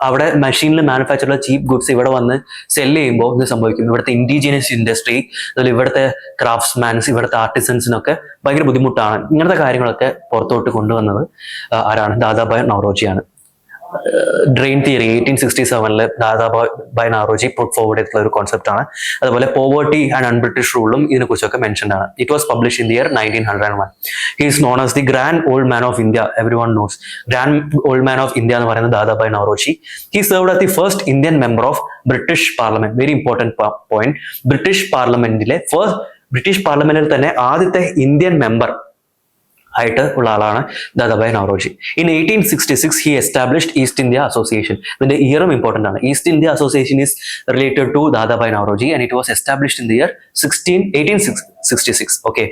അവിടെ മെഷീനിൽ മാനുഫാക്ചർ ചീപ്പ് ഗുഡ്സ് ഇവിടെ വന്ന് സെല് ചെയ്യുമ്പോൾ എന്ത് സംഭവിക്കും? ഇവിടുത്തെ ഇൻഡിജിനിയസ് ഇൻഡസ്ട്രി, അതുപോലെ ഇവിടുത്തെ ക്രാഫ്റ്റ്സ്മാൻസ്, ഇവിടുത്തെ ആർട്ടിസൻസിനൊക്കെ ഭയങ്കര ബുദ്ധിമുട്ടാണ്. ഇങ്ങനത്തെ കാര്യങ്ങളൊക്കെ പുറത്തോട്ട് കൊണ്ടുവന്നത് ആരാണ്? ദാദാഭായ് നവറോജിയാണ്. Drain theory 1867 Dadabhai Naoroji put forward ചെയ്തിട്ടുള്ള ഒരു കോൺസെപ്റ്റ് ആണ്. അതുപോലെ പോവർട്ടി ആൻഡ് അൺബ്രിട്ടീഷ് റൂളും ഇതിനെ കുറിച്ചൊക്കെ മെൻഷൻഡ് ആണ്. It was publish in the year 1901. He is known as the grand old man of India. Every one nose grand old man of India എന്ന് പറയുന്നത് Dadabhai Naoroji. He served as the first Indian member of British parliament. Very important point. British പാർലമെന്റിൽ തന്നെ ആദ്യത്തെ Indian member ആയിട്ട് ഉള്ള ആളാണ് Dadabhai Naoroji. In 1866 he established east India association. ഇതിന്റെ ഇയറും important ആണ്. East India association is related to Dadabhai Naoroji and it was established in the year 1866. Okay.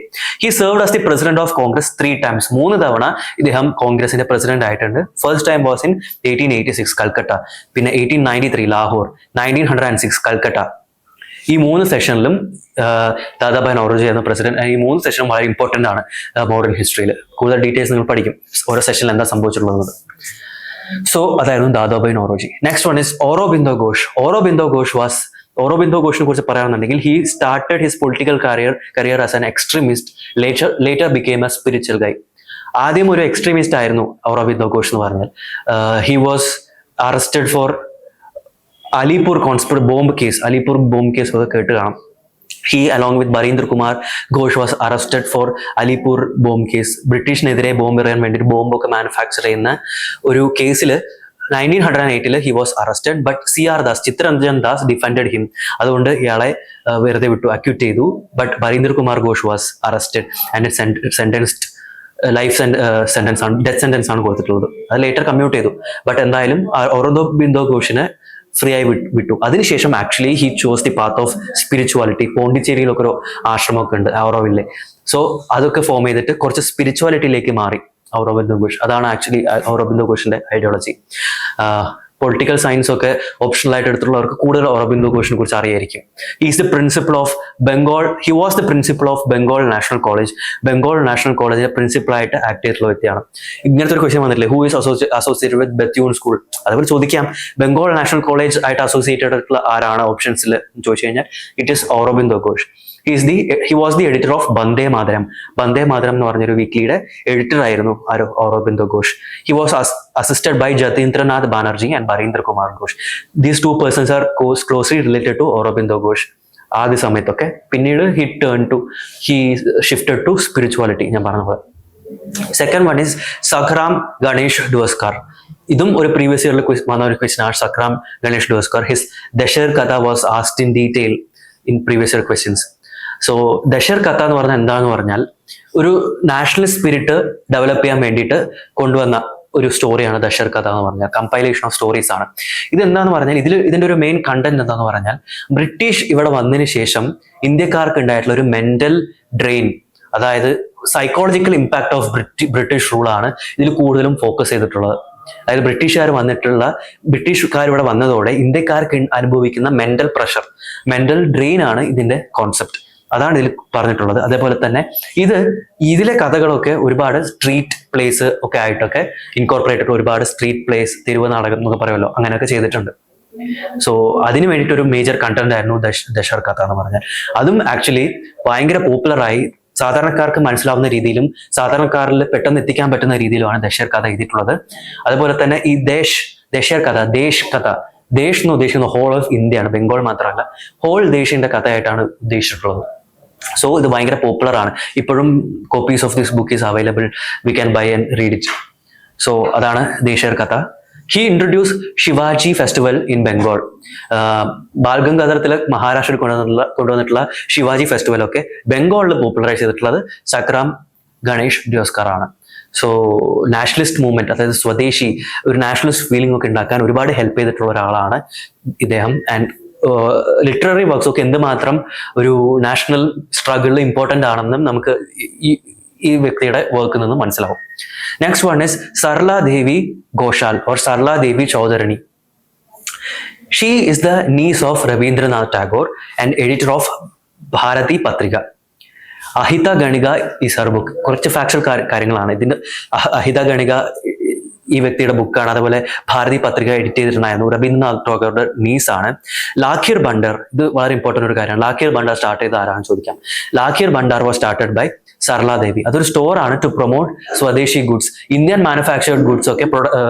He served as the president of Congress 3 times. 3 തവണ ഇദ്ദേഹം കോൺഗ്രസിന്റെ പ്രസിഡന്റ് ആയിട്ടുണ്ട്. First time was in 1886 Calcutta, പിന്നെ 1893 ലാഹോർ, 1906 കൽക്കട്ട. ഈ 3 സെഷനിലും ദാദാഭായ് നവറോജി എന്ന president. ഈ 3 സെഷനും വളരെ ഇമ്പോർട്ടന്റ് ആണ് മോഡേൺ ഹിസ്റ്ററിയിൽ. കൂടുതൽ ഡീറ്റെയിൽസ് നിങ്ങൾ പഠിക്കും ഓരോ സെഷനിൽ എന്താ സംഭവിച്ചിട്ടുള്ളത്. സോ അതായിരുന്നു Dadabhai Naoroji. Next one is Aurobindo Ghosh. Aurobindo ഘോഷിനെ കുറിച്ച് പറയുകയാണെന്നുണ്ടെങ്കിൽ he started his political career as an extremist, later became a spiritual guy. ആദ്യം ഒരു എക്സ്ട്രീമിസ്റ്റ് ആയിരുന്നു ഓറോബിന്ദോ ഘോഷ് എന്ന് പറഞ്ഞാൽ. He was arrested for Alipur bomb case ഒക്കെ കേട്ട് കാണാം. He along with Barindra Kumar Ghosh was arrested for Alipur bomb case. ബ്രിട്ടീഷിനെതിരെ bomb എറിയാൻ വേണ്ടി ബോംബൊക്കെ മാനുഫാക്ചർ ചെയ്യുന്ന ഒരു കേസിൽ 1908 he was arrested, but CR Das, Chittaranjan Das defended him. അതുകൊണ്ട് ഇയാളെ വെറുതെ വിട്ടു, അക്യൂട്ട് ചെയ്തു. But Barindra Kumar Ghosh was arrested and sentenced life sentence ആണ്, ഡെത്ത് സെന്റൻസ് ആണ് കൊടുത്തിട്ടുള്ളത്. അത് ലേറ്റർ കമ്മ്യൂട്ട് ചെയ്തു. ബട്ട് എന്തായാലും ഓറോബിന്ദോ ഘോഷിനെ ഫ്രീ ആയി വിട്ടു. അതിനുശേഷം actually he chose the path of spirituality. പോണ്ടിച്ചേരിയിലൊക്കെ ഒരു ആശ്രമമൊക്കെ ഉണ്ട് ഓറോവില്ലേ. സോ അതൊക്കെ ഫോം ചെയ്തിട്ട് കുറച്ച് സ്പിരിച്വാലിറ്റിയിലേക്ക് മാറി ഓറോബിന്ദോ ഘോഷ്. അതാണ് ആക്ച്വലി ഓറോബിന്ദോ ഘോഷിന്റെ ഐഡിയോളജി. പൊളിറ്റിക്കൽ സയൻസ് ഒക്കെ ഓപ്ഷണൽ ആയിട്ട് എടുത്തിട്ടുള്ളവർക്ക് കൂടുതൽ ഓറോബിന്ദോ ഘോഷിനെ കുറിച്ച് അറിയായിരിക്കും. He was the principal of Bengal national college. Bengal national കോളേജിലെ പ്രിൻസിപ്പളായിട്ട് ആക്ട് ചെയ്തിട്ടുള്ള വ്യക്തിയാണ്. ഇങ്ങനത്തെ ഒരു ക്വസ്റ്റ്യൻ വന്നിട്ടില്ലേ, who is associated with Bethune school? അതേപോലെ ചോദിക്കാം, ബംഗാൾ നാഷണൽ കോളേജ് ആയിട്ട് അസോസിയേറ്റഡ് ആയിട്ടുള്ള ആരാണ് ഓപ്ഷൻസിൽ ചോദിച്ചു കഴിഞ്ഞാൽ it is Aurobindo Ghosh. He was the editor of Bande Mataram. Bande Mataram എന്ന് പറഞ്ഞൊരു വീക്ക്ലിയുടെ എഡിറ്റർ ആയിരുന്നു Aurobindo Ghosh. He was assisted by Jatindranath Banerjee and Barindra Kumar Ghosh. These 2 persons are closely related to Aurobindo Ghosh. ആദ്യ സമയത്തൊക്കെ. പിന്നീട് he shifted to spirituality. ഞാൻ പറഞ്ഞ പോലെ. Second one is Sakharam Ganesh Deuskar. ഇതും ഒരു പ്രീവിയസ് ഇയറിൽ വന്ന ഒരു ക്വസ്റ്റ്യൻ ആണ്. സഖറാം Ganesh ഡുവസ്കർ. His Desher Katha was asked in detail in previous year questions. So Desher Katha എന്ന് പറഞ്ഞാൽ എന്താന്ന് പറഞ്ഞാൽ ഒരു നാഷണൽ സ്പിരിറ്റ് ഡെവലപ്പ് ചെയ്യാൻ വേണ്ടിയിട്ട് കൊണ്ടുവന്ന ഒരു സ്റ്റോറിയാണ് ദശർ കഥ എന്ന് പറഞ്ഞാൽ. കമ്പൈലേഷൻ ഓഫ് സ്റ്റോറീസ് ആണ്. ഇതെന്താന്ന് പറഞ്ഞാൽ ഇതിന്റെ ഒരു മെയിൻ കണ്ടന്റ് എന്താന്ന് പറഞ്ഞാൽ ബ്രിട്ടീഷ് ഇവിടെ വന്നതിന് ശേഷം ഇന്ത്യക്കാർക്ക് ഉണ്ടായിട്ടുള്ള ഒരു മെന്റൽ ഡ്രെയിൻ, അതായത് psychological impact of British rule ആണ് ഇതിൽ കൂടുതലും ഫോക്കസ് ചെയ്തിട്ടുള്ളത്. അതായത് ബ്രിട്ടീഷുകാർ ഇവിടെ വന്നതോടെ ഇന്ത്യക്കാർക്ക് അനുഭവിക്കുന്ന മെന്റൽ പ്രഷർ, മെന്റൽ ഡ്രെയിൻ ആണ് ഇതിന്റെ കോൺസെപ്റ്റ്. അതാണ് ഇതിൽ പറഞ്ഞിട്ടുള്ളത്. അതേപോലെ തന്നെ ഇതിലെ കഥകളൊക്കെ ഒരുപാട് സ്ട്രീറ്റ് പ്ലേസ് ഒക്കെ ആയിട്ടൊക്കെ ഇൻകോർപ്പറേറ്റഡ്, ഒരുപാട് സ്ട്രീറ്റ് പ്ലേസ്, തെരുവ് നാടകം എന്നൊക്കെ പറയുമല്ലോ, അങ്ങനെയൊക്കെ ചെയ്തിട്ടുണ്ട്. സോ അതിന് വേണ്ടിയിട്ടൊരു മേജർ കണ്ടന്റ് ആയിരുന്നു ദശർ കഥ എന്ന് പറഞ്ഞാൽ. അതും ആക്ച്വലി ഭയങ്കര പോപ്പുലറായി, സാധാരണക്കാർക്ക് മനസ്സിലാവുന്ന രീതിയിലും സാധാരണക്കാരിൽ പെട്ടെന്ന് എത്തിക്കാൻ പറ്റുന്ന രീതിയിലുമാണ് ദശർ കഥ എഴുതിയിട്ടുള്ളത്. അതുപോലെ തന്നെ ഈ ദശർ കഥ, ദേശ് കഥ, ദേശ് എന്ന് ഉദ്ദേശിക്കുന്നത് ഹോൾ ഓഫ് ഇന്ത്യയാണ്, ബംഗാൾ മാത്രമല്ല, ഹോൾ ദേശിന്റെ കഥയായിട്ടാണ് ഉദ്ദേശിച്ചിട്ടുള്ളത്. സോ ഇത് ഭയങ്കര പോപ്പുലർ ആണ്. ഇപ്പോഴും copies of this book is available, we can buy and read it. So അതാണ് Desher Katha. He introduce Shivaji festival in Bengal. Bal Gangadhar Tilak മഹാരാഷ്ട്രയിൽ കൊണ്ടുവന്നിട്ടുള്ള ശിവാജി ഫെസ്റ്റിവൽ ഒക്കെ ബംഗാളിൽ പോപ്പുലറൈസ് ചെയ്തിട്ടുള്ളത് സക്രാം ഗണേഷ് ഡിയോസ്കർ ആണ്. സോ നാഷണലിസ്റ്റ് മൂവ്മെന്റ്, അതായത് സ്വദേശി, ഒരു നാഷണലിസ്റ്റ് ഫീലിംഗ് ഒക്കെ ഉണ്ടാക്കാൻ ഒരുപാട് ഹെൽപ്പ് ചെയ്തിട്ടുള്ള ഒരാളാണ് ഇദ്ദേഹം. ആൻഡ് ലിറ്റററി വർക്ക്സ് ഒക്കെ എന്തുമാത്രം ഒരു നാഷണൽ സ്ട്രഗിളിൽ ഇമ്പോർട്ടൻ്റ് ആണെന്നും നമുക്ക് ഈ വ്യക്തിയുടെ വർക്കിൽ നിന്ന് മനസ്സിലാവും. Next one is Sarla Devi Ghoshal or Sarla Devi Chaudhurani. She is the niece of Rabindranath Tagore and editor of Bharati Patrika. Ahita Ganika is her book. കുറച്ച് ഫാക്ച്വൽ കാര്യങ്ങളാണ് ഇതിന്റെ. അഹിത ഗണിക ഈ വ്യക്തിയുടെ ബുക്കാണ്. അതുപോലെ ഭാരതി പത്രിക എഡിറ്റ് ചെയ്തിട്ടുണ്ടായിരുന്നു. രവീന്ദ്രനാഥ് ടാഗോറുടെ നീസ് ആണ്. ലാഖിർ ഭണ്ഡാർ, ഇത് വളരെ ഇമ്പോർട്ടന്റ് ഒരു കാര്യമാണ്. ലാഖിർ ഭണ്ഡാർ സ്റ്റാർട്ട് ചെയ്ത ആരാണെന്ന് ചോദിക്കാം. ലാഖിർ ഭണ്ഡാർ വാസ് സ്റ്റാർട്ടഡ് ബൈ സർല ദേവി. അതൊരു സ്റ്റോർ ആണ് ടു പ്രൊമോട്ട് സ്വദേശി ഗുഡ്സ്, ഇന്ത്യൻ മാനുഫാക്ചേർഡ് ഗുഡ്സ് ഒക്കെ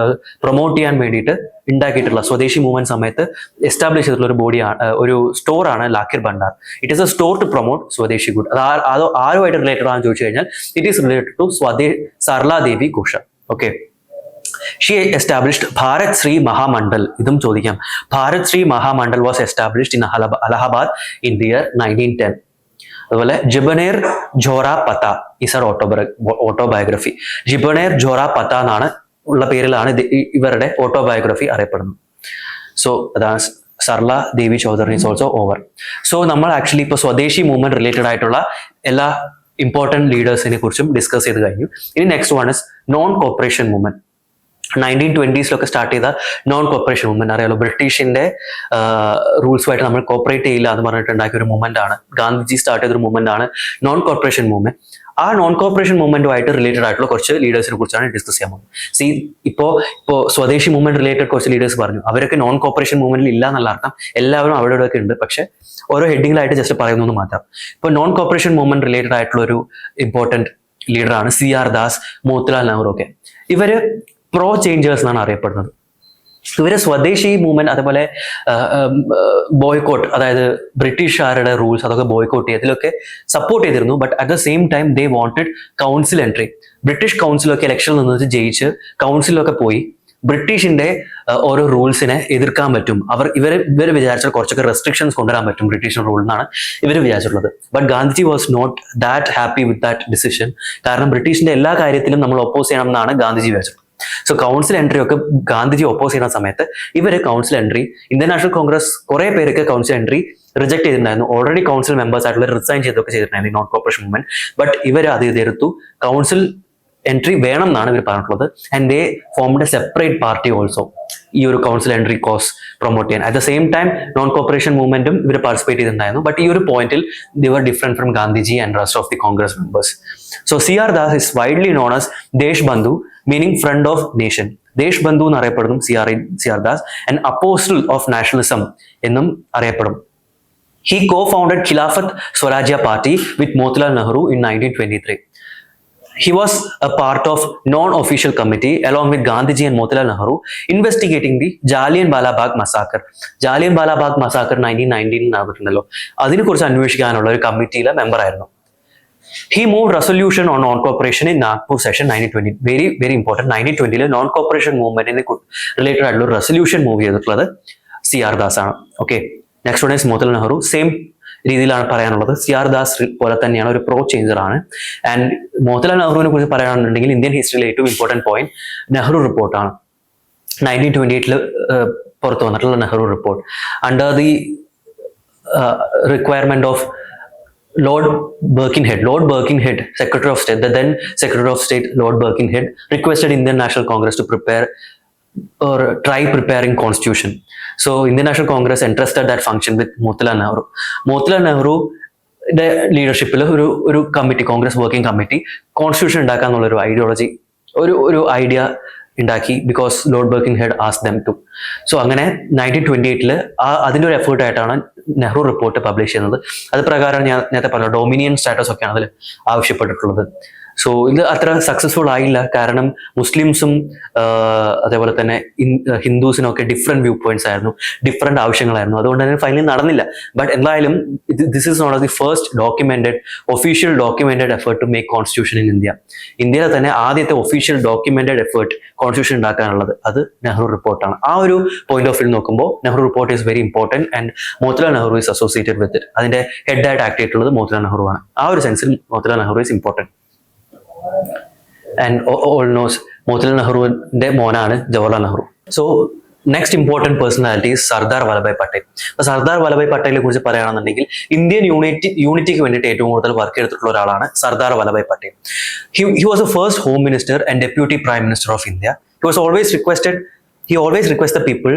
പ്രൊമോട്ട് ചെയ്യാൻ വേണ്ടിയിട്ട് ഉണ്ടാക്കിയിട്ടുള്ള, സ്വദേശി മൂവ്മെന്റ് സമയത്ത് എസ്റ്റാബ്ലിഷ് ചെയ്തിട്ടുള്ള ഒരു ഒരു സ്റ്റോർ ആണ് Lakshmir Bhandar. It is a store to promote Swadeshi good. അത് ആരുമായിട്ട് റിലേറ്റഡ് ആണെന്ന് ചോദിച്ചു കഴിഞ്ഞാൽ it is related to Sarla Devi Ghoshal. Okay. She established Bharat Sri Mahamandal. ഇതും ചോദിക്കാം. Bharat Sri Mahamandal was established in Allahabad in the year 1910. അതുപോലെ Jibaner Jhora Pata is her autobiography. Jibaner Jhora Pata എന്നാണ് ഉള്ള പേരിലാണ് ഇവരുടെ ഓട്ടോബയോഗ്രഫി അറിയപ്പെടുന്നത്. സോ അതാണ് Sarla Devi Chaudhari is also over. So നമ്മൾ ആക്ച്വലി ഇപ്പോൾ സ്വദേശി മൂവ്മെന്റ് റിലേറ്റഡ് ആയിട്ടുള്ള എല്ലാ ഇമ്പോർട്ടൻറ്റ് ലീഡേഴ്സിനെ കുറിച്ചും ഡിസ്കസ് ചെയ്ത് കഴിഞ്ഞു. ഇനി next one is known corporation movement. 1920s start ചെയ്ത നോൺ കോപ്പറേഷൻ മൂവ്മെന്റ് അറിയാലോ. ബ്രിട്ടീഷിന്റെ റൂൾസുമായിട്ട് നമ്മൾ കോപ്പറേറ്റ് ചെയ്യില്ല എന്ന് പറഞ്ഞിട്ട് ഉണ്ടാക്കിയ ഒരു മൂവ്മെന്റ് ആണ്. ഗാന്ധിജി സ്റ്റാർട്ട് ചെയ്തൊരു മൂവ്മെന്റ് ആണ് നോൺ കോപ്പറേഷൻ മൂവ്മെന്റ്. ആ നോൺ കോപ്പറേഷൻ മൂവ്മെന്റുമായിട്ട് റിലേറ്റഡ് ആയിട്ടുള്ള കുറച്ച് ലീഡേഴ്സിനെ കുറിച്ചാണ് ഡിസ്കസ് ചെയ്യാൻ പോകുന്നത്. ഇപ്പോ സ്വദേശി മൂവ്മെന്റ് റിലേറ്റഡ് കുറച്ച് ലീഡേഴ്സ് പറഞ്ഞു, അവരൊക്കെ നോൺ കോപ്പറേഷൻ മൂവ്മെന്റിൽ ഇല്ല എന്നുള്ള അർത്ഥം. എല്ലാവരും അവിടെ ഒക്കെ ഉണ്ട്, പക്ഷെ ഓരോ ഹെഡിങ്ങിലായിട്ട് ജസ്റ്റ് പറയുന്നു മാത്രം. ഇപ്പോൾ നോൺ കോപ്പറേഷൻ മൂവ്മെന്റ് റിലേറ്റഡ് ആയിട്ടുള്ള ഒരു ഇമ്പോർട്ടന്റ് ലീഡറാണ് CR ദാസ്, മോത്തിലാൽ നെഹ്റു ഒക്കെ. ഇവര് പ്രോ ചേഞ്ചേഴ്സ് എന്നാണ് അറിയപ്പെടുന്നത്. ഇവര് സ്വദേശി മൂവ്മെന്റ്, അതേപോലെ ബോയ്ക്കോട്ട്, അതായത് ബ്രിട്ടീഷുകാരുടെ റൂൾസ് അതൊക്കെ ബോയ്ക്കോട്ട് ചെയ്ത് ഇതിലൊക്കെ സപ്പോർട്ട് ചെയ്തിരുന്നു. But at the same time they wanted council entry. British കൗൺസിലൊക്കെ ഇലക്ഷനിൽ നിന്നിട്ട് ജയിച്ച് കൗൺസിലൊക്കെ പോയി ബ്രിട്ടീഷിന്റെ ഓരോ റൂൾസിനെ എതിർക്കാൻ പറ്റും. ഇവർ വിചാരിച്ചാൽ കുറച്ചൊക്കെ റെസ്ട്രിക്ഷൻസ് കൊണ്ടുവരാൻ പറ്റും ബ്രിട്ടീഷ് റൂളിൽ നിന്നാണ് ഇവർ വിചാരിച്ചിട്ടുള്ളത്. But Gandhiji was not that happy with that decision. കാരണം ബ്രിട്ടീഷിന്റെ എല്ലാ കാര്യത്തിലും നമ്മൾ ഒപ്പോസ് ചെയ്യണം എന്നാണ് ഗാന്ധിജി വിചാരിച്ചത്. സോ കൗൺസിൽ എൻട്രി ഒക്കെ ഗാന്ധിജി ഒപ്പോസ് ചെയ്യുന്ന സമയത്ത് ഇവര് council entry, Indian national Congress കുറെ പേരൊക്കെ കൗൺസിൽ എൻട്രി റിജക്ട് ചെയ്തിട്ടുണ്ടായിരുന്നു. ഓൾറെഡി കൗൺസിൽ മെമ്പേഴ്സ് ആയിട്ടുള്ള റിസൈൻ ചെയ്തൊക്കെ ചെയ്തിട്ടുണ്ടായിരുന്നു നോൺ കോപ്പറേഷൻ മൂവ്മെന്റ്. ബട്ട് ഇവർ അത് എതിർത്തു. കൗൺസിൽ എൻട്രി വേണം എന്നാണ് ഇവർ പറഞ്ഞിട്ടുള്ളത്. And they formed a separate party also ഈ ഒരു കൗൺസിൽ എൻട്രി കോസ് പ്രൊമോട്ട് ചെയ്യാൻ. At the same time non cooperation മൂവ്മെന്റും ഇവർ പാർട്ടിസിപ്പേറ്റ് ചെയ്തിട്ടുണ്ടായിരുന്നു. ബട്ട് ഈ ഒരു പോയിന്റിൽ they were different from Gandhiji and rest of the Congress members. So CR Das is widely known as Desh Bandhu, meaning friend of nation. Desh Bandhu എന്ന് അറിയപ്പെടുന്നു CR Das. And apostle of nationalism എന്നും അറിയപ്പെടും. He co-founded Khilafat Swarajya Party with Motilal Nehru in 1923. He was a part of non-official committee along with Gandhiji and Motilal Nehru investigating the Jallianwala Bagh massacre. Jallianwala Bagh massacre 1919 നടന്നിട്ടുണ്ടല്ലോ, അതിനെക്കുറിച്ച് അന്വേഷിക്കാനുള്ള ഒരു കമ്മിറ്റിയിലെ member ആയിരുന്നു. He moved resolution on non-cooperation in Nagpur session 1920. Very, very important. 1920 non-cooperation movement related ആയിട്ടുള്ള ഒരു resolution move ചെയ്തിട്ടുള്ളത് CR Das ആണ്. Okay. Next one is Motilal Nehru. Same രീതിയിലാണ് പറയാനുള്ളത്. CR Das പോലെ തന്നെയാണ്, ഒരു പ്രോ ചേഞ്ചർ ആണ്. ആൻഡ് മോത്തിലാൽ നെഹ്റുവിനെ കുറിച്ച് പറയുകയാണെന്നുണ്ടെങ്കിൽ ഇന്ത്യൻ ഹിസ്റ്ററിയിലെ ഏറ്റവും ഇമ്പോർട്ടൻറ്റ് പോയിന്റ് നെഹ്റു റിപ്പോർട്ടാണ്. 1928 പുറത്തു വന്നിട്ടുള്ള Nehru report under the requirement of Lord Birkenhead, Secretary of State, the then Secretary of State Lord Birkenhead requested Indian National Congress to prepare or try preparing constitution. So Indian National Congress entrusted that function with Motilal Nehru. Motilal Nehru ലീഡർഷിപ്പിൽ ഒരു committee, Congress working committee, constitution ഉണ്ടാക്കാന്നുള്ള ഒരു ideology, ഒരു idea ഉണ്ടാക്കി because Lord Birkenhead ask them to. So അങ്ങനെ 1928 അതിൻ്റെ ഒരു എഫേർട്ടായിട്ടാണ് Nehru report publish ചെയ്യുന്നത്. അത് പ്രകാരം ഞാൻ നേരത്തെ പറഞ്ഞ ഡൊമിനിയൻ സ്റ്റാറ്റസ് ഒക്കെയാണ് അതിൽ ആവശ്യപ്പെട്ടിട്ടുള്ളത്. സോ ഇത് അത്ര സക്സസ്ഫുൾ ആയില്ല, കാരണം മുസ്ലിംസും അതേപോലെ തന്നെ ഹിന്ദുസിനും ഒക്കെ ഡിഫറെന്റ് വ്യൂ പോയിന്റ്സ് ആയിരുന്നു, ഡിഫറെന്റ് ആവശ്യങ്ങളായിരുന്നു. അതുകൊണ്ട് തന്നെ ഫൈനലി നടന്നില്ല. ബട്ട് എന്തായാലും this is not of the first official documented effort to make constitution in India. ഇന്ത്യയിലെ തന്നെ ആദ്യത്തെ ഒഫീഷ്യൽ ഡോക്യുമെന്റഡ് എഫേർട്ട് കോൺസ്റ്റിറ്റ്യൂഷൻ ഉണ്ടാക്കാനുള്ളത് അത് നെഹ്റു റിപ്പോർട്ടാണ്. ആ ഒരു പോയിന്റ് ഓഫ് വ്യൂ നോക്കുമ്പോൾ Nehru report is very important and Motilal Nehru is associated with it. അതിന്റെ ഹെഡായിട്ട് ആക്ട് ചെയ്തിട്ടുള്ളത് മോത്തിലാൽ നെഹ്റു ആണ്. ആ ഒരു സെൻസിൽ Motilal Nehru is important. And all knows Motilal നെഹ്റുവിന്റെ മോനാണ് Jawaharlal Nehru. So next important personality Sardar Vallabhbhai Patel. അപ്പൊ സർദാർ വല്ലഭായ് പട്ടേലിനെ കുറിച്ച് പറയുകയാണെന്നുണ്ടെങ്കിൽ ഇന്ത്യൻ യൂണിറ്റിക്ക് വേണ്ടിയിട്ട് ഏറ്റവും കൂടുതൽ വർക്ക് എടുത്തിട്ടുള്ള ഒരാളാണ് Sardar Vallabhbhai Patel. He was the first home minister and deputy prime minister of India. He always requested the people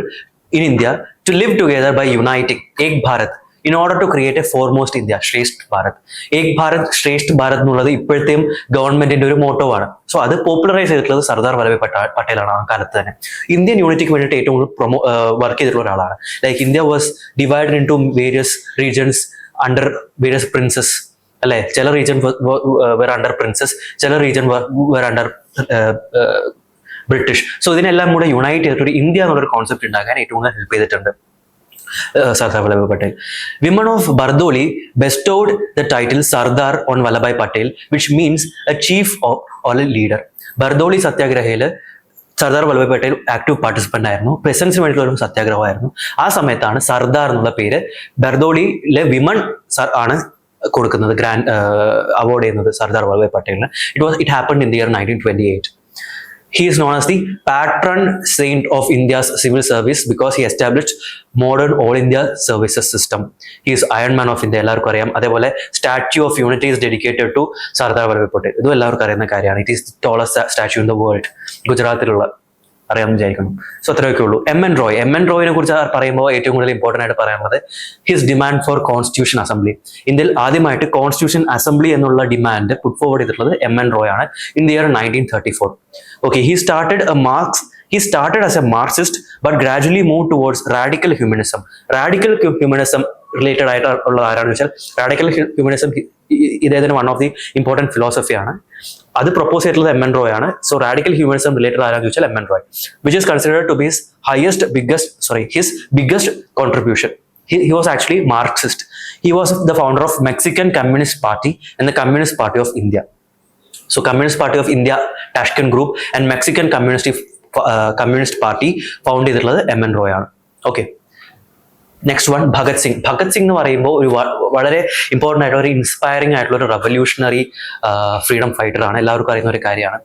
in India to live together by uniting Ek Bharat in order to create a foremost India, Shresth Bharat. Ek Bharat, Shresth Bharat എന്നുള്ളത് ഇപ്പോഴത്തെയും ഗവൺമെന്റിന്റെ ഒരു motto ആണ്. So അത് popularise ചെയ്തിട്ടുള്ളത് സർദാർ വല്ലഭായ് പട്ടേലാണ് ആ കാലത്ത് തന്നെ. Indian യൂണിറ്റിക്ക് വേണ്ടിയിട്ട് ഏറ്റവും കൂടുതൽ വർക്ക് ചെയ്തിട്ടുള്ള ഒരാളാണ്. Like India was divided into various regions under various princes, അല്ലെ? ചില റീജൻ വേർ അണ്ടർ പ്രിൻസസ്, ചില region were under British. So ഇതിനെല്ലാം കൂടെ യുണൈറ്റ് ചെയ്തിട്ട് ഇന്ത്യ എന്നുള്ളൊരു കോൺസെപ്റ്റ് ഉണ്ടാക്കാൻ ഏറ്റവും കൂടുതൽ ഹെൽപ്പ് ചെയ്തിട്ടുണ്ട് Sardar Vallabhbhai Patel. Women of Bardoli bestowed the title Sardar on Vallabhbhai Patel, which means a chief or a leader. Bardoli സത്യാഗ്രഹയിൽ സർദാർ വല്ലഭായ് പട്ടേൽ ആക്റ്റീവ് പാർട്ടിസിപ്പന്റ് ആയിരുന്നു. പ്രസിഡൻസിന് വേണ്ടിയിട്ടുള്ള ഒരു സത്യാഗ്രഹമായിരുന്നു. ആ സമയത്താണ് സർദാർ എന്നുള്ള പേര് ബർദോളിയിലെ വിമൺ ആണ് കൊടുക്കുന്നത്, ഗ്രാൻഡ് അവാർഡ് ചെയ്യുന്നത് Sardar Vallabhbhai പട്ടേലിന്. It happened in the year 1928. He is known as the patron saint of India's civil service because he established modern all India services system. He is Iron Man of India, എല്ലാവർക്കും അറിയാം. അതേപോലെ Statue of Unity is dedicated to Sardar Vallabhbhai Patel. ഇതും എല്ലാവർക്കും അറിയുന്ന കാര്യമാണ്. It is the tallest statue in the world. ഗുജറാത്തിലുള്ള, അറിയാമെന്ന് വിചാരിക്കുന്നു. So അത്രയൊക്കെ ഉള്ളൂ. എം എൻ റോയിനെ കുറിച്ച് പറയുമ്പോൾ ഏറ്റവും കൂടുതൽ ഇമ്പോർട്ടൻ്റ് ആയിട്ട് പറയാനുള്ളത് his demand for constitution assembly. ഇന്ത്യയിൽ ആദ്യമായിട്ട് കോൺസ്റ്റിറ്റ്യൂഷൻ അസംബ്ലി എന്നുള്ള ഡിമാൻഡ് പുട്ട് ഫോർവേഡ് ചെയ്തിട്ടുള്ളത് എം എൻ റോയ് ആണ് in the year 1934. Okay, he started as a Marxist but gradually moved towards radical humanism. Radical humanism related ആയിട്ടുള്ള ആരാണെന്ന് വെച്ചാൽ റാഡിക്കൽ ഹ്യൂമനിസം ഇദ്ദേഹത്തിന് one of the important philosophy ആണ്. അത് propose ചെയ്തിട്ടുള്ളത് M N Roy ആണ്. സോ റാഡിക്കൽ ഹ്യൂമനിസം റിലേറ്റഡ് ആരാന്ന് വെച്ചാൽ M N Roy, which is considered to be his biggest contribution. He was actually Marxist. He was the founder of Mexican Communist Party and the Communist Party of India. So Communist Party of India, Tashkent Group and Mexican Communist Party found ചെയ്തിട്ടുള്ളത് M N Roy ആണ്. Okay, next one Bhagat Singh. Bhagat Singh എന്ന് പറയുമ്പോൾ ഒരു വളരെ important ആയിട്ടുള്ള ഒരു inspiring ആയിട്ടുള്ള ഒരു റവല്യൂഷണറി ഫ്രീഡം ഫൈറ്റർ ആണ്, എല്ലാവർക്കും അറിയുന്ന ഒരു കാര്യമാണ്.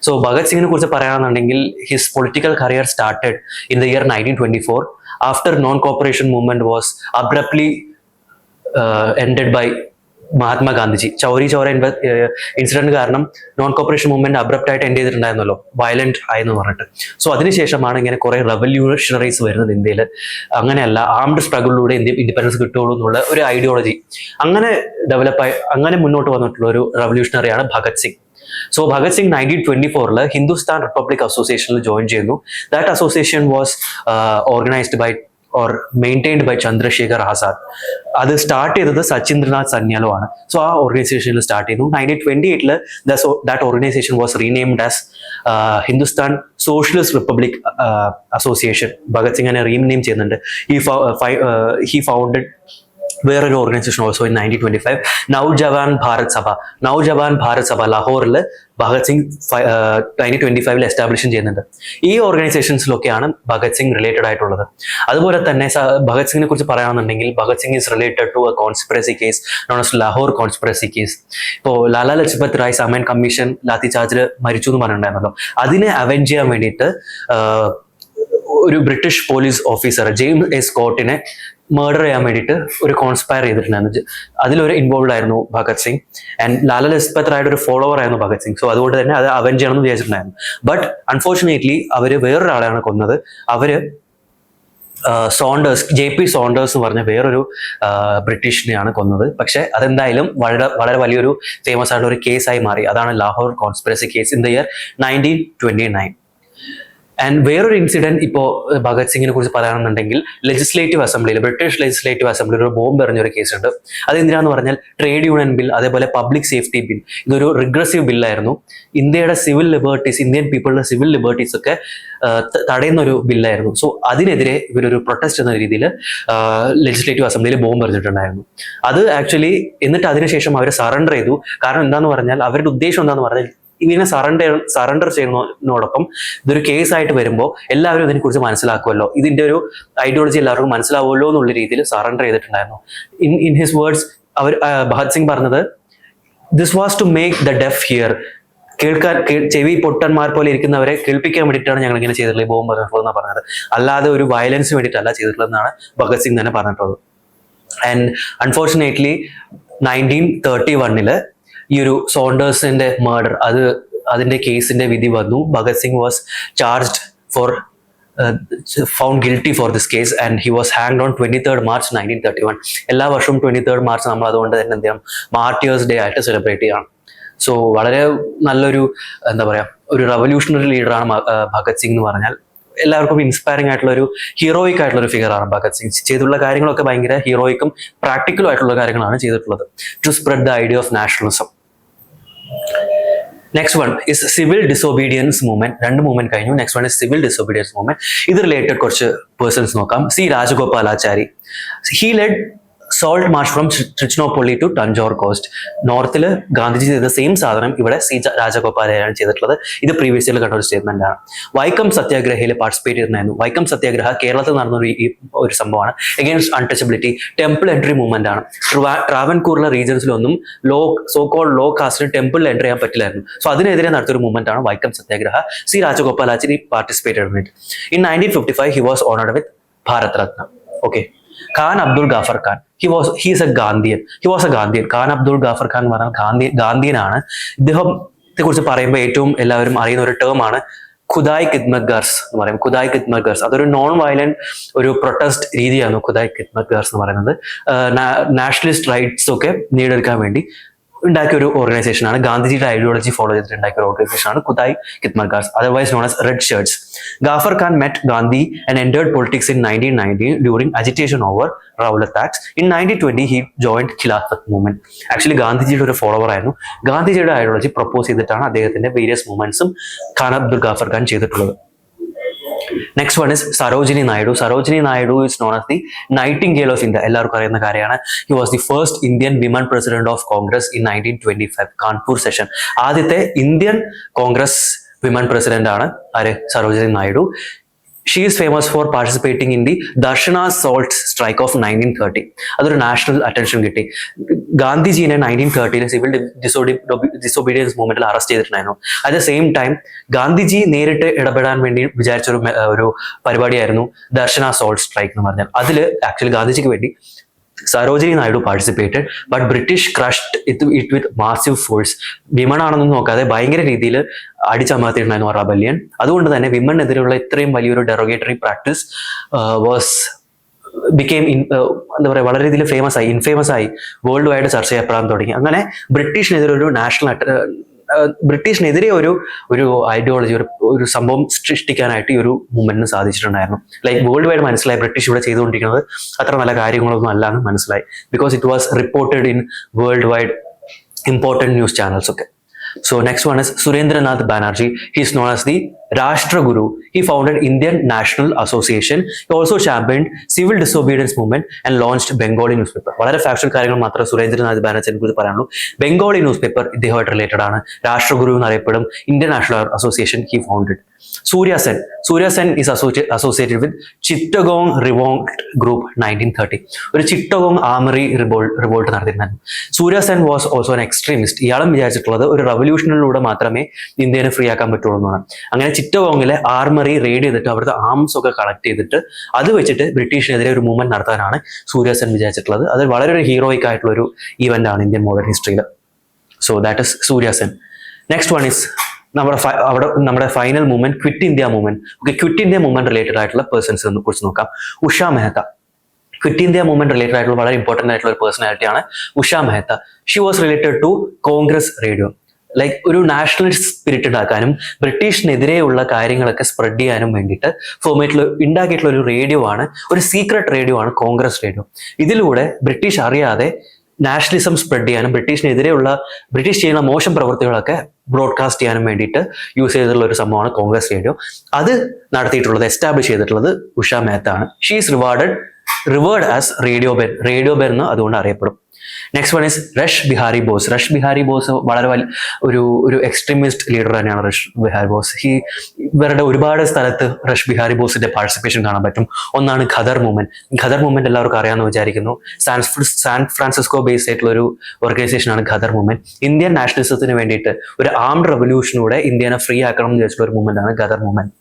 സോ ഭഗത് സിംഗിനെ കുറിച്ച് പറയുകയാണെന്നുണ്ടെങ്കിൽ his political career started in the year 1924 after non-cooperation movement was abruptly ended by Mahatma Gandhiji. Chauri ചോര ഇൻസിഡന്റ് കാരണം നോൺ കോപ്പറേഷൻ മൂവ്മെന്റ് അബ്രപ്റ്റ് ആയിട്ട് എൻഡ് ചെയ്തിട്ടുണ്ടായിരുന്നല്ലോ, വയലന്റ് ആയെന്ന് പറഞ്ഞിട്ട്. സോ അതിനുശേഷമാണ് ഇങ്ങനെ കുറെ റവല്യൂഷണറീസ് വരുന്നത് ഇന്ത്യയിൽ. അങ്ങനെയല്ല, ആംഡ് സ്ട്രഗിളിലൂടെ ഇന്ത്യ ഇൻഡിപെൻഡൻസ് കിട്ടുള്ളൂ എന്നുള്ള ഒരു ഐഡിയോളജി അങ്ങനെ ഡെവലപ്പായി അങ്ങനെ മുന്നോട്ട് വന്നിട്ടുള്ള ഒരു റവല്യൂഷണറിയാണ് ഭഗത് സിംഗ്. സോ ഭഗത് സിംഗ് 1924 ഹിന്ദുസ്ഥാൻ റിപ്പബ്ലിക് അസോസിയേഷനിൽ ജോയിൻ ചെയ്യുന്നു. That association was organised by or maintained by Chandrasekhar Azad. അത് സ്റ്റാർട്ട് ചെയ്തത് സച്ചിന്ദ്രനാഥ് സന്യാലോ ആണ്. സോ ആ ഓർഗനൈസേഷനിൽ സ്റ്റാർട്ട് ചെയ്തു. 1928 that organisation was renamed as Hindustan socialist republic association. Bhagat സിംഗിനെ റീനെയിം ചെയ്യുന്നുണ്ട്. ഹി ഫൗണ്ടഡ് വേറൊരു organisation also in 1925, Naujawan Bharat സഭ ലാഹോറിൽ ഭഗത് സിംഗ് 1925 എസ്റ്റാബ്ലിഷ് ചെയ്യുന്നുണ്ട്. ഈ ഓർഗനൈസേഷൻസിലൊക്കെയാണ് ഭഗത് സിംഗ് റിലേറ്റഡ് ആയിട്ടുള്ളത്. അതുപോലെ തന്നെ ഭഗത് സിംഗിനെ കുറിച്ച് പറയുകയാണെന്നുണ്ടെങ്കിൽ Bhagat Singh is related to a conspiracy case known as Lahore conspiracy case. ഇപ്പോൾ ലാലാ ലജ്പത് റായ് സമൻ കമ്മീഷൻ ലാത്തി ചാർജിൽ മരിച്ചു എന്ന് പറഞ്ഞിട്ടുണ്ടായിരുന്നല്ലോ, അതിനെ അവെഞ്ച് ചെയ്യാൻ വേണ്ടിയിട്ട് ഒരു British police officer James A സ്കോട്ടിനെ മർഡർ ചെയ്യാൻ വേണ്ടിയിട്ട് ഒരു കോൺസ്പയർ ചെയ്തിട്ടുണ്ടായിരുന്നു. അതിലൊരു ഇൻവോൾവ് ആയിരുന്നു ഭഗത് സിംഗ്. ആൻഡ് ലാലാ ലജ്പത് റായുടെ ഒരു ഫോളോവർ ആയിരുന്നു ഭഗത് സിംഗ്. സോ അതുകൊണ്ട് തന്നെ അത് അവെഞ്ച് ചെയ്യണമെന്ന് വിചാരിച്ചിട്ടുണ്ടായിരുന്നു. ബട്ട് അൺഫോർച്ചുനേറ്റ്ലി അവര് വേറൊരാളെയാണ് കൊന്നത്. അവര് JP സോണ്ടേഴ്സ് എന്ന് പറഞ്ഞ വേറൊരു ബ്രിട്ടീഷിനെയാണ് കൊന്നത്. പക്ഷെ അതെന്തായാലും വളരെ വലിയൊരു ഫേമസ് ആയിട്ടുള്ള ഒരു കേസായി മാറി. അതാണ് Lahore conspiracy case in the year 1929. And വേറൊരു ഇൻസിഡന്റ് ഇപ്പോൾ ഭഗത് സിംഗിനെ കുറിച്ച് പറയുകയാണെന്നുണ്ടെങ്കിൽ ലെജിസ്ലേറ്റീവ് അസംബ്ലിയിൽ, ബ്രിട്ടീഷ് ലെജിസ്ലേറ്റീവ് അസംബ്ലിയിൽ ഒരു ബോംബ് എറിഞ്ഞൊരു കേസുണ്ട്. അതെന്തിനാന്ന് പറഞ്ഞാൽ ട്രേഡ് യൂണിയൻ ബിൽ, അതേപോലെ പബ്ലിക് സേഫ്റ്റി ബിൽ, ഇതൊരു റിഗ്രസീവ് ബില്ലായിരുന്നു. ഇന്ത്യയുടെ സിവിൽ ലിബർട്ടീസ്, ഇന്ത്യൻ പീപ്പിളുടെ സിവിൽ ലിബർട്ടീസ് ഒക്കെ തടയുന്ന ഒരു ബില്ലായിരുന്നു. സോ അതിനെതിരെ ഇവരൊരു പ്രൊട്ടസ്റ്റ് എന്ന രീതിയിൽ ലെജിസ്ലേറ്റീവ് അസംബ്ലിയിൽ ബോംബ് എറിഞ്ഞിട്ടുണ്ടായിരുന്നു. അത് ആക്ച്വലി എന്നിട്ട് അതിനുശേഷം അവർ സറണ്ടർ ചെയ്തു. കാരണം എന്താന്ന് പറഞ്ഞാൽ അവരുടെ ഉദ്ദേശം എന്താന്ന് പറഞ്ഞാൽ ഇതിനെ സറണ്ടർ ചെയ്യുന്നതോടൊപ്പം ഇതൊരു കേസായിട്ട് വരുമ്പോൾ എല്ലാവരും ഇതിനെക്കുറിച്ച് മനസ്സിലാക്കുമല്ലോ, ഇതിന്റെ ഒരു ഐഡിയോളജി എല്ലാവർക്കും മനസ്സിലാവുമല്ലോ എന്നുള്ള രീതിയിൽ സറണ്ടർ ചെയ്തിട്ടുണ്ടായിരുന്നു. In his words Bhagat Singh പറഞ്ഞത്, this was to make the deaf hear, ചെവി പൊട്ടന്മാർ പോലെ ഇരിക്കുന്നവരെ കേൾപ്പിക്കാൻ വേണ്ടിയിട്ടാണ് ഞങ്ങൾ ഇങ്ങനെ ചെയ്തിട്ടുള്ളത്, ബോംബ് പറഞ്ഞിട്ടുള്ളതെന്നാണ് പറഞ്ഞത്. അല്ലാതെ ഒരു വയലൻസിന് വേണ്ടിയിട്ടല്ല ചെയ്തിട്ടുള്ളതെന്നാണ് ഭഗത് സിംഗ് തന്നെ പറഞ്ഞിട്ടുള്ളത്. ആൻഡ് അൺഫോർച്ചുനേറ്റ്ലി 1931 ഈ ഒരു സോണ്ടേഴ്സിന്റെ മർഡർ, അതിന്റെ കേസിന്റെ വിധി വന്നു. Bhagat Singh was charged for found guilty for this case and he was hanged on 23rd March 1931. എല്ലാ വർഷവും 23rd March നമ്മൾ അതുകൊണ്ട് തന്നെ എന്ത് ചെയ്യണം, മാർട്ടിയേഴ്സ് ഡേ ആയിട്ട് സെലിബ്രേറ്റ് ചെയ്യണം. സോ വളരെ നല്ലൊരു എന്താ പറയാ, ഒരു റവല്യൂഷണറി ലീഡറാണ് ഭഗത് സിംഗ് എന്ന് പറഞ്ഞാൽ. എല്ലാവർക്കും ഇൻസ്പയറിംഗ് ആയിട്ടുള്ള ഒരു ഹീറോയിക് ആയിട്ടുള്ള ഒരു ഫിഗറാണ് ഭഗത് സിംഗ്. ചെയ്തിട്ടുള്ള കാര്യങ്ങളൊക്കെ ഭയങ്കര ഹീറോയിക്കും പ്രാക്ടിക്കലും ആയിട്ടുള്ള കാര്യങ്ങളാണ് ചെയ്തിട്ടുള്ളത് to spread the idea of nationalism. Next one is civil disobedience movement. 2 movement കഴിഞ്ഞു. Next one is civil disobedience movement. ഇത് റിലേറ്റഡ് കുറച്ച് പേഴ്സൺസ് നോക്കാം. C Rajagopalachari. He led salt march from Trichinopoly to Tanjore coast. നോർത്തിൽ ഗാന്ധിജി ചെയ്ത സെയിം സാധനം ഇവിടെ സി രാജഗോപാലാണ് ചെയ്തിട്ടുള്ളത്. ഇത് പ്രീവിയസ് ഇയർ കണ്ട ഒരു സ്റ്റേറ്റ്മെന്റ് ആണ്. വൈക്കം സത്യാഗ്രഹയിൽ പാർട്ടിസിപ്പേറ്റ് ചെയ്തിരുന്നു. വൈക്കം സത്യാഗ്രഹ കേരളത്തിൽ നടന്ന ഒരു സംഭവമാണ്. Against untouchability, temple entry movement ആണ്. ട്രാവൻകൂറിലെ റീജൻസിലൊന്നും സോ കോൾഡ് ലോ കാസ്റ്റിന് ടെമ്പിളിൽ എൻട്രി ചെയ്യാൻ പറ്റില്ലായിരുന്നു. സോ അതിനെതിരെ നടത്തിയൊരു മൂവ്മെന്റ് ആണ് വൈക്കം സത്യാഗ്രഹ. സി രാജഗോപാലാചാരി പാർട്ടിസിപ്പേറ്റ് ചെയ്തിരുന്നു. In 1955 he was honoured with Bharat Ratna. Okay. Khan Abdul Ghaffar Khan. He is a Gandhian. He was a Gandhian. Khan Abdul Ghaffar Khan എന്ന് പറഞ്ഞാൽ ഗാന്ധിയനാണ്. ഇദ്ദേഹത്തെ കുറിച്ച് പറയുമ്പോൾ ഏറ്റവും എല്ലാവരും അറിയുന്ന ഒരു ടേം ആണ് ഖുദായ് ഖിദ്മത് ഗർസ് എന്ന് പറയും. ഖുദായ് ഖിദ്മത് ഗർസ് അതൊരു നോൺ വയലന്റ് ഒരു പ്രൊട്ടസ്റ്റ് രീതിയാണ്. ഖുദായ് ഖിദ്മത് ഗർസ് എന്ന് പറയുന്നത് നാഷണലിസ്റ്റ് റൈറ്റ്സ് ഒക്കെ നേടിയെടുക്കാൻ വേണ്ടി ഉണ്ടാക്കിയ ഒരു ഓർഗനൈസേഷൻ ആണ്. ഗാന്ധിജിയുടെ ഐഡിയോളജി ഫോളോ ചെയ്തിട്ട് ഉണ്ടാക്കിയ ഒരു ഓർഗനൈസേഷൻ ആണ് Khudai Khidmatgars, otherwise known as red shirts. Ghaffar Khan met Gandhi and entered politics in 1990 during agitation over Rowlatt Acts. In 1920 he joined Khilafat movement. Actually ഗാന്ധിജിയുടെ ഒരു ഫോളോവർ ആയിരുന്നു. ഗാന്ധിജിയുടെ ഐഡിയോളജി പ്രപ്പോസ് ചെയ്തിട്ടാണ് അദ്ദേഹത്തിന്റെ വേരിയസ് മൂവ്മെന്റ്സും ഖാൻ അബ്ദുൽ ഗാഫർ ഖാൻ ചെയ്തിട്ടുള്ളത്. Next one is Sarojini Naidu. Sarojini Naidu is known as the Nightingale of India. എല്ലാവർക്കും അറിയുന്ന കാര്യമാണ്. He was the first Indian women president of Congress in 1925 Kanpur session. ആദ്യത്തെ ഇന്ത്യൻ കോൺഗ്രസ് വിമൻ പ്രസിഡന്റ് ആണ് ആര്? Sarojini Naidu. She is famous for participating in the Darshana Salt Strike of 1930. അതൊരു national attention കിട്ടി. ഗാന്ധിജീനെ 1930 civil disobedience മൂവ്മെന്റിൽ arrest ചെയ്തിട്ടുണ്ടായിരുന്നു. At the same time Gandhiji നേരിട്ട് ഇടപെടാൻ വേണ്ടി വിചാരിച്ച ഒരു പരിപാടിയായിരുന്നു ദർശന സോൾട്ട് സ്ട്രൈക്ക് എന്ന് പറഞ്ഞാൽ. അതിൽ ആക്ച്വലി ഗാന്ധിജിക്ക് വേണ്ടി Sarojini Naidu participated, but British crushed it with massive force. Women ആണെന്നൊന്നും നോക്കാതെ ഭയങ്കര രീതിയിൽ അടിച്ചമർത്തിയിട്ടുണ്ടായിരുന്നു റബല്യൻ. അതുകൊണ്ട് തന്നെ വിമനെതിരെയുള്ള ഇത്രയും വലിയൊരു ഡെറോഗേറ്ററി പ്രാക്ടീസ് എന്താ പറയുക, വളരെ രീതിയിൽ ഇൻഫേമസ് ആയി വേൾഡ് വൈഡ് ചർച്ച ചെയ്യപ്പെടാൻ തുടങ്ങി. അങ്ങനെ ബ്രിട്ടീഷിനെതിരെ ഒരു ഐഡിയോളജി, ഒരു സംഭവം സൃഷ്ടിക്കാനായിട്ട് ഈ ഒരു മൂവ്മെന്റിന് സാധിച്ചിട്ടുണ്ടായിരുന്നു. ലൈക്ക് വേൾഡ് വൈഡ് മനസ്സിലായി ബ്രിട്ടീഷ് ഇവിടെ ചെയ്തുകൊണ്ടിരിക്കുന്നത് അത്ര നല്ല കാര്യങ്ങളൊന്നും അല്ലാന്ന് മനസ്സിലായി. Because it was reported in world wide important news channels ഒക്കെ. So next one is Surendranath Banerjee. He is known as the Rashtra Guru. He founded Indian National Association. He also championed civil disobedience movement and launched Bengali newspaper. വളരെ factual കാര്യങ്ങൾ മാത്രമേ സുരേന്ദ്രനാഥ് ബാനർജിയെ കുറിച്ച് പറയാനുള്ളൂ. Bengali newspaper ഇദ്ദേഹമായിട്ട് related ആണ്. രാഷ്ട്ര ഗുരു എന്നറിയപ്പെടും. Indian national association he founded. Surya Sen is associated with Chittagong Revolt Group 1930. ഒരു ചിറ്റഗോങ് ആർമറി റിവോൾട്ട് നടത്തിയിരുന്നു. Surya Sen was also an extremist. ഇയാളും വിചാരിച്ചിട്ടുള്ളത് ഒരു റവല്യൂഷനിലൂടെ മാത്രമേ ഇന്ത്യനെ ഫ്രീ ആക്കാൻ പറ്റുള്ളൂ എന്നാണ്. അങ്ങനെ ചിറ്റഗോങ്ങിലെ ആർമറി റെയ്ഡ് ചെയ്തിട്ട് അവിടുത്തെ ആംസ് ഒക്കെ കളക്ട് ചെയ്തിട്ട് അത് വെച്ചിട്ട് ബ്രിട്ടീഷിനെതിരെ ഒരു മൂവ്മെന്റ് നടത്താനാണ് സൂര്യ സെൻ വിചാരിച്ചിട്ടുള്ളത്. അത് വളരെ ഒരു ഹീറോയിക് ആയിട്ടുള്ള ഒരു ഈവന്റ് ആണ് ഇന്ത്യൻ മോഡേൺ ഹിസ്റ്ററിയിൽ. So that is Surya Sen. Next one is നമ്മുടെ final movement quit India movement. Okay, quit India movement related ആയിട്ടുള്ള പേഴ്സൺസിനെ കുറിച്ച് നോക്കാം. Usha Mehta. Quit India movement related ആയിട്ടുള്ള വളരെ ഇമ്പോർട്ടന്റ് ആയിട്ടുള്ള ഒരു പേഴ്സണാലിറ്റിയാണ് Usha Mehta. She was related to Congress radio. Like ഒരു നാഷണലിസ്റ്റ് സ്പിരിറ്റ് ഉണ്ടാക്കാനും ബ്രിട്ടീഷിനെതിരെയുള്ള കാര്യങ്ങളൊക്കെ സ്പ്രെഡ് ചെയ്യാനും വേണ്ടിയിട്ട് ഉണ്ടാക്കിയിട്ടുള്ള ഒരു റേഡിയോ ആണ്, ഒരു സീക്രട്ട് റേഡിയോ ആണ് കോൺഗ്രസ് റേഡിയോ. ഇതിലൂടെ ബ്രിട്ടീഷ് അറിയാതെ നാഷണലിസം സ്പ്രെഡ് ചെയ്യാനും ബ്രിട്ടീഷ് ചെയ്യുന്ന മോശം പ്രവൃത്തികളൊക്കെ ബ്രോഡ്കാസ്റ്റ് ചെയ്യാനും വേണ്ടിയിട്ട് യൂസ് ചെയ്തിട്ടുള്ള ഒരു സംഭവമാണ് കോൺഗ്രസ് റേഡിയോ. അത് എസ്റ്റാബ്ലിഷ് ചെയ്തിട്ടുള്ളത് ഉഷ മേത്ത ആണ്. She is revered as radio Ben എന്ന് അതുകൊണ്ട് അറിയപ്പെടും. Next one is Rash Behari Bose. Rash Behari Bose വളരെ ഒരു എക്സ്ട്രീമിസ്റ്റ് ലീഡർ തന്നെയാണ് റഷ് ബിഹാരി ബോസ്. ഇവരുടെ ഒരുപാട് സ്ഥലത്ത് റഷ് ബിഹാരി ബോസിന്റെ പാർട്ടിസിപ്പേഷൻ കാണാൻ പറ്റും. ഒന്നാണ് ഖദർ മൂവ്മെന്റ് എല്ലാവർക്കും അറിയാമെന്ന് വിചാരിക്കുന്നു. സാൻ ഫ്രാൻസിസ്കോ ബേസ്ഡ് ആയിട്ടുള്ള ഒരു ഓർഗനൈസേഷൻ ആണ് ഖദർ മൂവ്മെന്റ്. ഇന്ത്യൻ നാഷണലിസത്തിന് വേണ്ടിയിട്ട് ഒരു ആംഡ് റെവല്യൂഷനിലൂടെ ഇന്ത്യനെ ഫ്രീ ആക്കണം എന്ന് വിചാരിച്ചിട്ടുള്ള ഒരു മൂവ്മെന്റ് ആണ് ഖദർ മൂവ്മെന്റ്.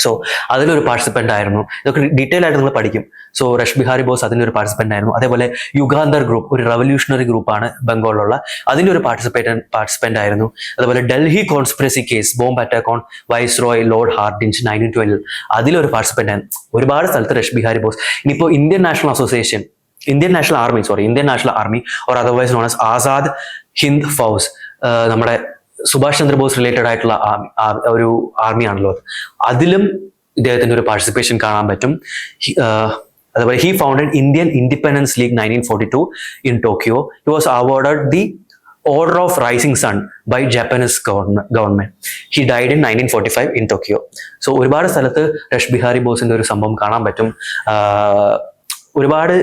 സോ അതിലൊരു പാർട്ടിസിപ്പന്റ് ആയിരുന്നു. ഇതൊക്കെ ഡീറ്റെയിൽ ആയിട്ട് നിങ്ങൾ പഠിക്കും. സോ റഷ് ബിഹാരി ബോസ് അതിൻ്റെ ഒരു പാർട്ടിസിപ്പന്റ് ആയിരുന്നു. അതേപോലെ യുഗാന്തർ ഗ്രൂപ്പ് ഒരു റവല്യൂഷണറി ഗ്രൂപ്പാണ് ബംഗാളിലുള്ള, അതിൻ്റെ ഒരു പാർട്ടിസിപ്പന്റ് ആയിരുന്നു. അതുപോലെ Delhi conspiracy case, bomb attack on viceroy Lord Hardinge 1912, അതിലൊരു പാർട്ടിസിപ്പന്റ് ആയിരുന്നു. ഒരുപാട് സ്ഥലത്ത് റഷ് ബിഹാരി ബോസ്. ഇനിയിപ്പോൾ Indian National Army or otherwise known as Azad Hind Fauj, നമ്മുടെ സുഭാഷ് ചന്ദ്രബോസ് റിലേറ്റഡ് ആയിട്ടുള്ള ഒരു ആർമിയാണല്ലോ, അതിലും ഇദ്ദേഹത്തിന്റെ ഒരു പാർട്ടിസിപ്പേഷൻ കാണാൻ പറ്റും. അതുപോലെ he founded Indian independence league 1942 in Tokyo. He was awarded the order of rising sun by Japanese government. He died in 1945 in Tokyo. So ഒരുപാട് സ്ഥലത്ത് റഷ് ബിഹാരി ബോസിന്റെ ഒരു സംഭവം കാണാൻ പറ്റും. ഒരുപാട്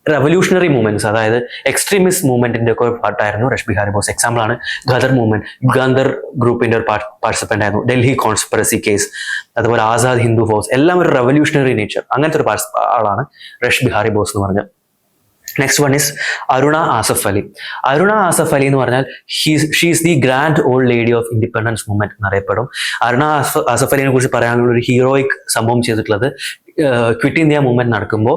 റെവല്യൂഷണറി മൂവ്മെന്റ്സ്, അതായത് എക്സ്ട്രീമിസ്റ്റ് മൂവ്മെന്റിന്റെ ഒക്കെ ഒരു പാർട്ടായിരുന്നു റഷ് ബിഹാരി ബോസ്. എക്സാമ്പിൾ ആണ് ഖദർ മൂവ്മെന്റ്, യുഗാന്തർ ഗ്രൂപ്പിന്റെ ഒരു പാർട്ടിസിപ്പന്റ് ആയിരുന്നു. ഡൽഹി കോൺസ്പിറസി കേസ്, അതുപോലെ ആസാദ് ഹിന്ദു ഫോഴ്സ്, എല്ലാം ഒരു റെവല്യൂഷണറി നേച്ചർ, അങ്ങനത്തെ ഒരു ആളാണ് റഷ് ബിഹാരി ബോസ് എന്ന് പറഞ്ഞത്. Next one is Aruna Asaf Ali. Aruna Asaf Ali എന്ന് പറഞ്ഞാൽ she's the grand old lady of independence movement എന്നറിയപ്പെടും. അരുണ ആസഫ് അലിനെ കുറിച്ച് പറയാനുള്ള ഒരു ഹീറോയിക് സംഭവം ചെയ്തിട്ടുള്ളത് ക്വിറ്റ് ഇന്ത്യ മൂവ്മെന്റ് നടക്കുമ്പോൾ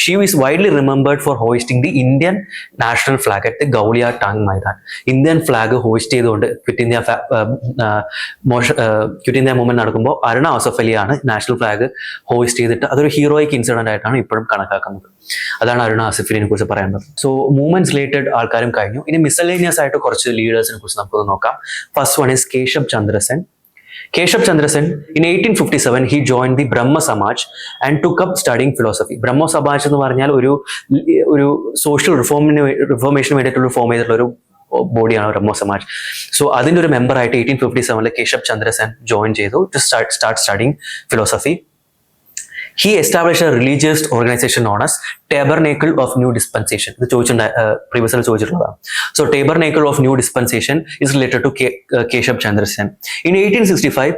she is widely remembered for hoisting the Indian national flag at the Gowalia Tank Maidan. Indian flag hoist ചെയ്തുകൊണ്ട് ക്വിറ്റ് ഇന്ത്യ മൂവ്മെന്റ് നടക്കുമ്പോൾ അരുണ ആസഫ് അലിയാണ് നാഷണൽ ഫ്ലാഗ് ഹോയിസ്റ്റ് ചെയ്തിട്ട് അതൊരു ഹീറോയിക് ഇൻസിഡന്റ് ആയിട്ടാണ് ഇപ്പോഴും കണക്കാക്കുന്നത്. അതാണ് അരുണ ആസഫ് അലിനെ കുറിച്ച് പറയാനുള്ളത്. സോ മൂവ്മെന്റ്സ് റിലേറ്റഡ് ആൾക്കാരും കഴിഞ്ഞു. ഇനി മിസലേനിയസ് ആയിട്ട് കുറച്ച് ലീഡേഴ്സിനെ കുറിച്ച് നമുക്ക് നോക്കാം. First one is Keshab Chandra Sen. In 1857 he joined the Brahma Samaj and took up studying philosophy. Brahma Samaj എന്ന് പറഞ്ഞാൽ ഒരു സോഷ്യൽ റിഫോർമേഷന് വേണ്ടിയിട്ടുള്ള ഫോം ചെയ്തിട്ടുള്ള ഒരു ബോഡിയാണ് ബ്രഹ്മോ സമാജ്. സോ അതിന്റെ ഒരു മെമ്പർ ആയിട്ട് 1857 കേശബ് ചന്ദ്ര സെൻ ജോയിൻ ചെയ്തു to start studying philosophy. He established a religious organization known as Tabernacle of New Dispensation. ഇത് previously ചോദിച്ചിട്ടുള്ളതാണ്. So Tabernacle of New Dispensation is related to Keshab Chandra Sen. In 1865,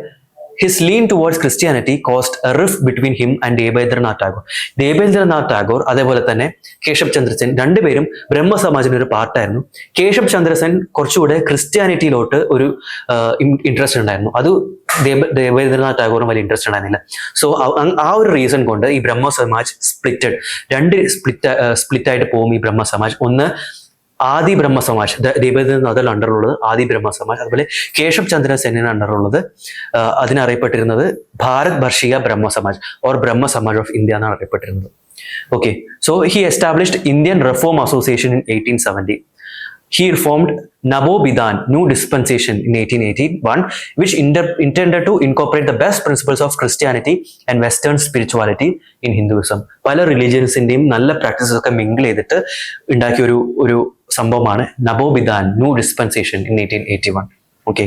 his lean towards Christianity caused a rift between him and Debendranath Tagore. Debendranath Tagore അതേപോലെ തന്നെ കേശബ് ചന്ദ്ര സെൻ രണ്ടുപേരും ബ്രഹ്മ സമാജിന്റെ ഒരു പാർട്ടായിരുന്നു. കേശബ് ചന്ദ്ര സെൻ കുറച്ചുകൂടെ ക്രിസ്ത്യാനിറ്റിയിലോട്ട് ഒരു interest ഉണ്ടായിരുന്നു. അത് ദേവേന്ദ്രനാഥ് ടാഗോറും വലിയ ഇൻട്രസ്റ്റ് ഉണ്ടായിരുന്നില്ല. സോ ആ ഒരു റീസൺ കൊണ്ട് ഈ ബ്രഹ്മ സമാജ് സ്പ്ലിറ്റ് ആയിട്ട് പോകും ഈ ബ്രഹ്മ സമാജ്. ഒന്ന് ആദി ബ്രഹ്മ സമാജ്, ദേവേന്ദ്രനാഥിന്റെ അണ്ടറിലുള്ളത് ആദി ബ്രഹ്മ സമാജ്. അതുപോലെ കേശബ് ചന്ദ്ര സെന്നിന്റെ അണ്ടറിലുള്ളത് അതിനറിയപ്പെട്ടിരുന്നത് Bharat Barshiya Brahmo Samaj or Brahmo Samaj of India എന്നാണ് അറിയപ്പെട്ടിരുന്നത്. Okay, so he established Indian reform association in 1870. He reformed Nabobidhan New Dispensation in 1881, which intended to incorporate the best principles of Christianity and Western spirituality in Hinduism. പല റിലീജിയൻസിന്റെയും നല്ല practices ഒക്കെ mingle ചെയ്തിട്ട് ഉണ്ടാക്കിയ ഒരു സംഭവമാണ് നബോബിധാൻ new dispensation in 1881. Okay,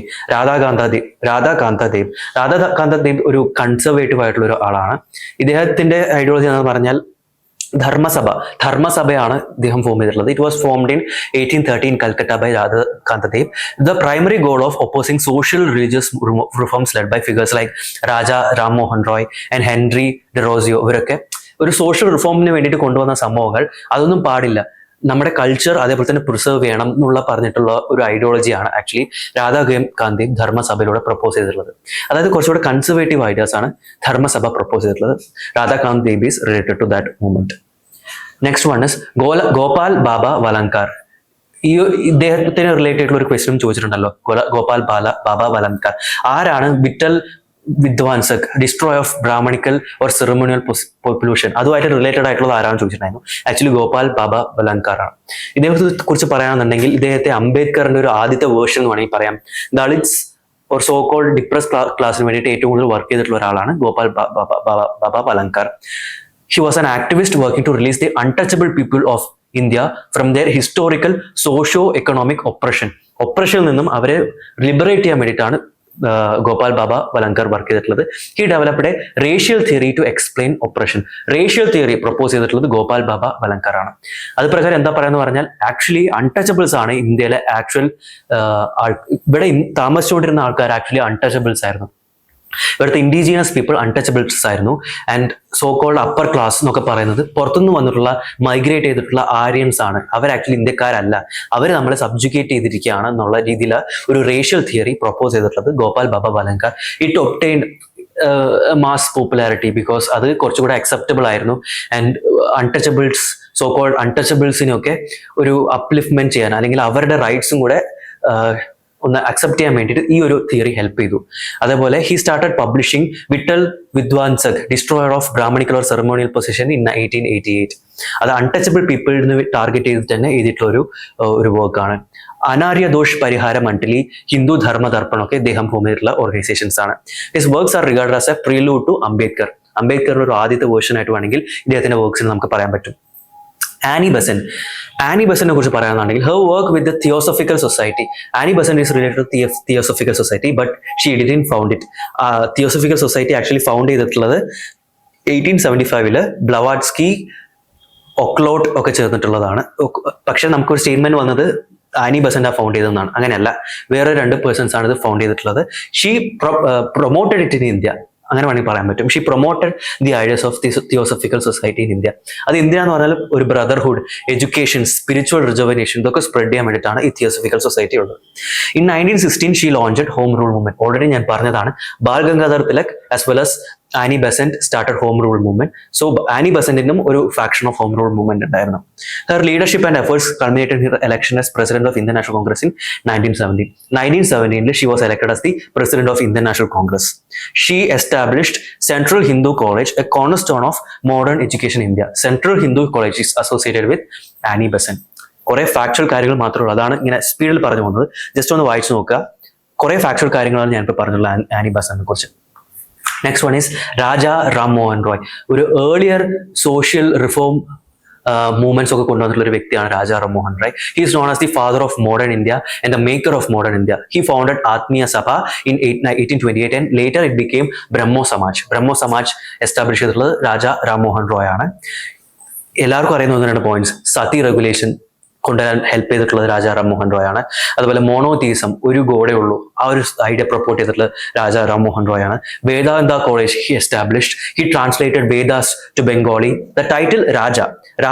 രാധാകാന്തദേവ് ഒരു conservative ആയിട്ടുള്ള ഒരു ആളാണ്. ഇദ്ദേഹത്തിന്റെ ഐഡിയോളജി എന്ന് പറഞ്ഞാൽ ധർമ്മസഭയാണ് ഇദ്ദേഹം ഫോം ചെയ്തിട്ടുള്ളത്. It was formed in 1813 Calcutta by Radhakantadev. The primary goal of opposing social religious reforms led by figures like Raja Ram Mohan Roy and Henry Derozio. ഇവരൊക്കെ ഒരു സോഷ്യൽ റിഫോമിന് വേണ്ടിയിട്ട് കൊണ്ടുവന്ന സംഭവങ്ങൾ അതൊന്നും പാടില്ല, നമ്മുടെ കൾച്ചർ അതേപോലെ തന്നെ പ്രിസർവ് ചെയ്യണം എന്നുള്ള പറഞ്ഞിട്ടുള്ള ഒരു ഐഡിയോളജിയാണ് ആക്ച്വലി രാധാകാന്തദേവ് ധർമ്മസഭയിലൂടെ പ്രപ്പോസ് ചെയ്തിട്ടുള്ളത്. അതായത് കുറച്ചുകൂടെ കൺസർവേറ്റീവ് ഐഡിയാസ് ആണ് ധർമ്മസഭ പ്രപ്പോസ് ചെയ്തിട്ടുള്ളത്. Radhakantadev is related to that movement. Next one is Gopal Baba Walangkar. ഈ ഇദ്ദേഹത്തിന് റിലേറ്റഡ് ആയിട്ടുള്ള ഒരു ക്വസ്റ്റ്യൻ ചോദിച്ചിട്ടുണ്ടല്ലോ, ഗോപാൽ ബാബ വലങ്കർ ആരാണ്? Vital Vidhvansak, destroy of Brahmanical or ceremonial pollution, അതുമായിട്ട് റിലേറ്റഡ് ആയിട്ടുള്ളത് ആരാണെന്ന് ചോദിച്ചിട്ടുണ്ടായിരുന്നു. ആക്ച്വലി ഗോപാൽ ബാബ വലങ്കർ ആണ്. ഇദ്ദേഹത്തെ കുറിച്ച് പറയുകയാണെന്നുണ്ടെങ്കിൽ ഇദ്ദേഹത്തെ അംബേദ്കറിന്റെ ഒരു ആദ്യത്തെ വേർഷൻ എന്ന് വേണമെങ്കിൽ പറയാം. ദളിത്സ് ഒരു സോ കോൾഡ് ഡിപ്രസ് ക്ലാസ്സിന് വേണ്ടിയിട്ട് ഏറ്റവും കൂടുതൽ വർക്ക് ചെയ്തിട്ടുള്ള ഒരാളാണ് Gopal Baba വലങ്കർ. He was an activist working to release the untouchable people of India from their historical socio-economic oppression. ഒപ്രഷനിൽ നിന്നും അവരെ ലിബറേറ്റ് ചെയ്യാൻ വേണ്ടിയിട്ടാണ് ഗോപാൽ ബാബ വലങ്കർ വർക്ക് ചെയ്തിട്ടുള്ളത്. He developed a racial theory to explain oppression. Racial theory propose ചെയ്തിട്ടുള്ളത് ഗോപാൽ ബാബ വലങ്കർ ആണ്. അത് പ്രകാരം എന്താ പറയുക പറഞ്ഞാൽ ആക്ച്വലി അൺടച്ചബിൾസ് ആണ് ഇന്ത്യയിലെ ആക്ച്വൽ ഇവിടെ താമസിച്ചുകൊണ്ടിരുന്ന ആൾക്കാർ ആക്ച്വലി അൺടച്ചബിൾസ് ആയിരുന്നു. ഇവിടുത്തെ ഇൻഡിജിനസ് പീപ്പിൾ അൺടച്ചബിൾസ് ആയിരുന്നു. And so called upper class എന്നൊക്കെ പറയുന്നത് പുറത്തുനിന്ന് വന്നിട്ടുള്ള മൈഗ്രേറ്റ് ചെയ്തിട്ടുള്ള ആര്യൻസ് ആണ്. അവർ ആക്ച്വലി ഇന്ത്യക്കാരല്ല, അവർ നമ്മളെ സബ്ജുഗേറ്റ് ചെയ്തിരിക്കുകയാണ് എന്നുള്ള രീതിയിൽ ഒരു റേഷ്യൽ തിയറി പ്രൊപ്പോസ് ചെയ്തിട്ടുള്ളത് Gopal Baba Walangkar. It obtained mass popularity because അത് കുറച്ചുകൂടെ അക്സെപ്റ്റബിൾ ആയിരുന്നു. ആൻഡ് അൺടച്ചബിൾസ്, സോ കോൾഡ് അൺടച്ചബിൾസിനൊക്കെ ഒരു അപ്ലിഫ്റ്റ്മെന്റ് ചെയ്യാൻ അല്ലെങ്കിൽ അവരുടെ റൈറ്റ്സും കൂടെ ഒന്ന് അക്സെപ്റ്റ് ചെയ്യാൻ വേണ്ടിയിട്ട് ഈ ഒരു തിയറി ഹെൽപ്പ് ചെയ്തു. അതേപോലെ he started publishing Vital Vidhvansak, destroyer of Brahmanical or ceremonial position in 1888. അത് അൺടച്ചബിൾ പീപ്പിളിന് ടാർഗറ്റ് ചെയ്തിട്ട് തന്നെ എഴുതിയിട്ടുള്ള ഒരു വർക്കാണ്. അനാര്യ ദോഷ് പരിഹാര മണ്ഡലി, ഹിന്ദു ധർമ്മ ദർപ്പൺ ഒക്കെ ഇദ്ദേഹം ഫോം ചെയ്തിട്ടുള്ള ഓർഗനൈസേഷൻസ് ആണ്. His works are regard as a prelude to Ambedkar. അംബേദ്കറിന്റെ ഒരു ആദ്യത്തെ വേർഷൻ ആയിട്ട് വേണമെങ്കിൽ ഇദ്ദേഹത്തിന്റെ വർക്ക്സിന് നമുക്ക് പറയാൻ പറ്റും. Annie Besant. ആനി ബസന്റിനെ കുറിച്ച് പറയാനാണെങ്കിൽ her work with the theosophical society. Annie Besant is related to theosophical society but she didn't found it. Theosophical society actually found ചെയ്തിട്ടുള്ളത് 1875 ബ്ലവാഡ്സ്കി, ഒക്ലോട്ട് ഒക്കെ ചേർന്നിട്ടുള്ളതാണ്. പക്ഷെ നമുക്കൊരു സ്റ്റേറ്റ്മെന്റ് വന്നത് ആനി ബസന്റ് ഫൗണ്ട് ചെയ്തതെന്നാണ്. അങ്ങനെയല്ല, വേറെ 2 പേഴ്സൺസ് ആണ് ഇത് ഫൗണ്ട് ചെയ്തിട്ടുള്ളത്. She promoted it in India, അങ്ങനെ വേണമെങ്കിൽ പറയാൻ പറ്റും. She promoted the ideas of theosophical society in India. അത് ഇന്ത്യ എന്ന് പറഞ്ഞാൽ ഒരു ബ്രദർഹുഡ്, എഡ്യൂക്കേഷൻ, സ്പിരിച്വൽ റിജർവേഷൻ ഇതൊക്കെ സ്പ്രെഡ് ചെയ്യാൻ വേണ്ടിയിട്ടാണ് ഈ തിയോസഫിക്കൽ സൊസൈറ്റി ഉള്ളത്. In 1916 she launched home rule movement. Already ഞാൻ പറഞ്ഞതാണ്, Bal Gangadhar Tilak as well as Annie Besant started home rule movement. So Annie ബസന്റിനും ഒരു faction of home rule movement ഉണ്ടായിരുന്നു. Her leadership and efforts culminated her election as president of Indian national Congress in 1917. 1917 she was elected as the president of Indian National Congress. She established Central Hindu College, a cornerstone of modern education in India. Central Hindu College is associated with Annie Besant. കുറെ factual കാര്യങ്ങൾ മാത്രമേ ഉള്ളൂ, അതാണ് ഇങ്ങനെ സ്പീഡിൽ പറഞ്ഞു പോകുന്നത്. Just ഒന്ന് വായിച്ചു നോക്കുക. കുറെ ഫാക്ച്വൽ കാര്യങ്ങളാണ് ഞാനിപ്പോൾ പറഞ്ഞുള്ളത് ആനി ബസന്റിനെ കുറിച്ച്. Next one is Raja Ram Mohan Roy. ഒരു ഏർലിയർ സോഷ്യൽ റിഫോം മൂവ്മെന്റ്സ് ഒക്കെ കൊണ്ടുവന്നിട്ടുള്ള ഒരു വ്യക്തിയാണ് Raja Ram Mohan Roy. He is known as the father of modern India and the maker of modern India. He founded Atmiya Sabha in 1828 and later it became Brahmo Samaj. Brahmo Samaj establish ചെയ്തിട്ടുള്ളത് രാജ റാം മോഹൻ റോയ് ആണ്. എല്ലാവർക്കും അറിയുന്ന 1-2 പോയിന്റ്സ്. സതി റെഗുലേഷൻ കൊണ്ടുവരാൻ ഹെൽപ്പ് ചെയ്തിട്ടുള്ളത് രാജ റാം മോഹൻ റോയ് ആണ്. അതുപോലെ മോണോതീസം, ഒരു ഗോഡേ ഉള്ളൂ, ആ ഒരു ഐഡിയ പ്രൊപ്പോർട്ട് ചെയ്തിട്ടുള്ളത് രാജ റാം മോഹൻ റോയ് ആണ്. Vedanta college he established. He translated Vedas to Bengali. The title Raja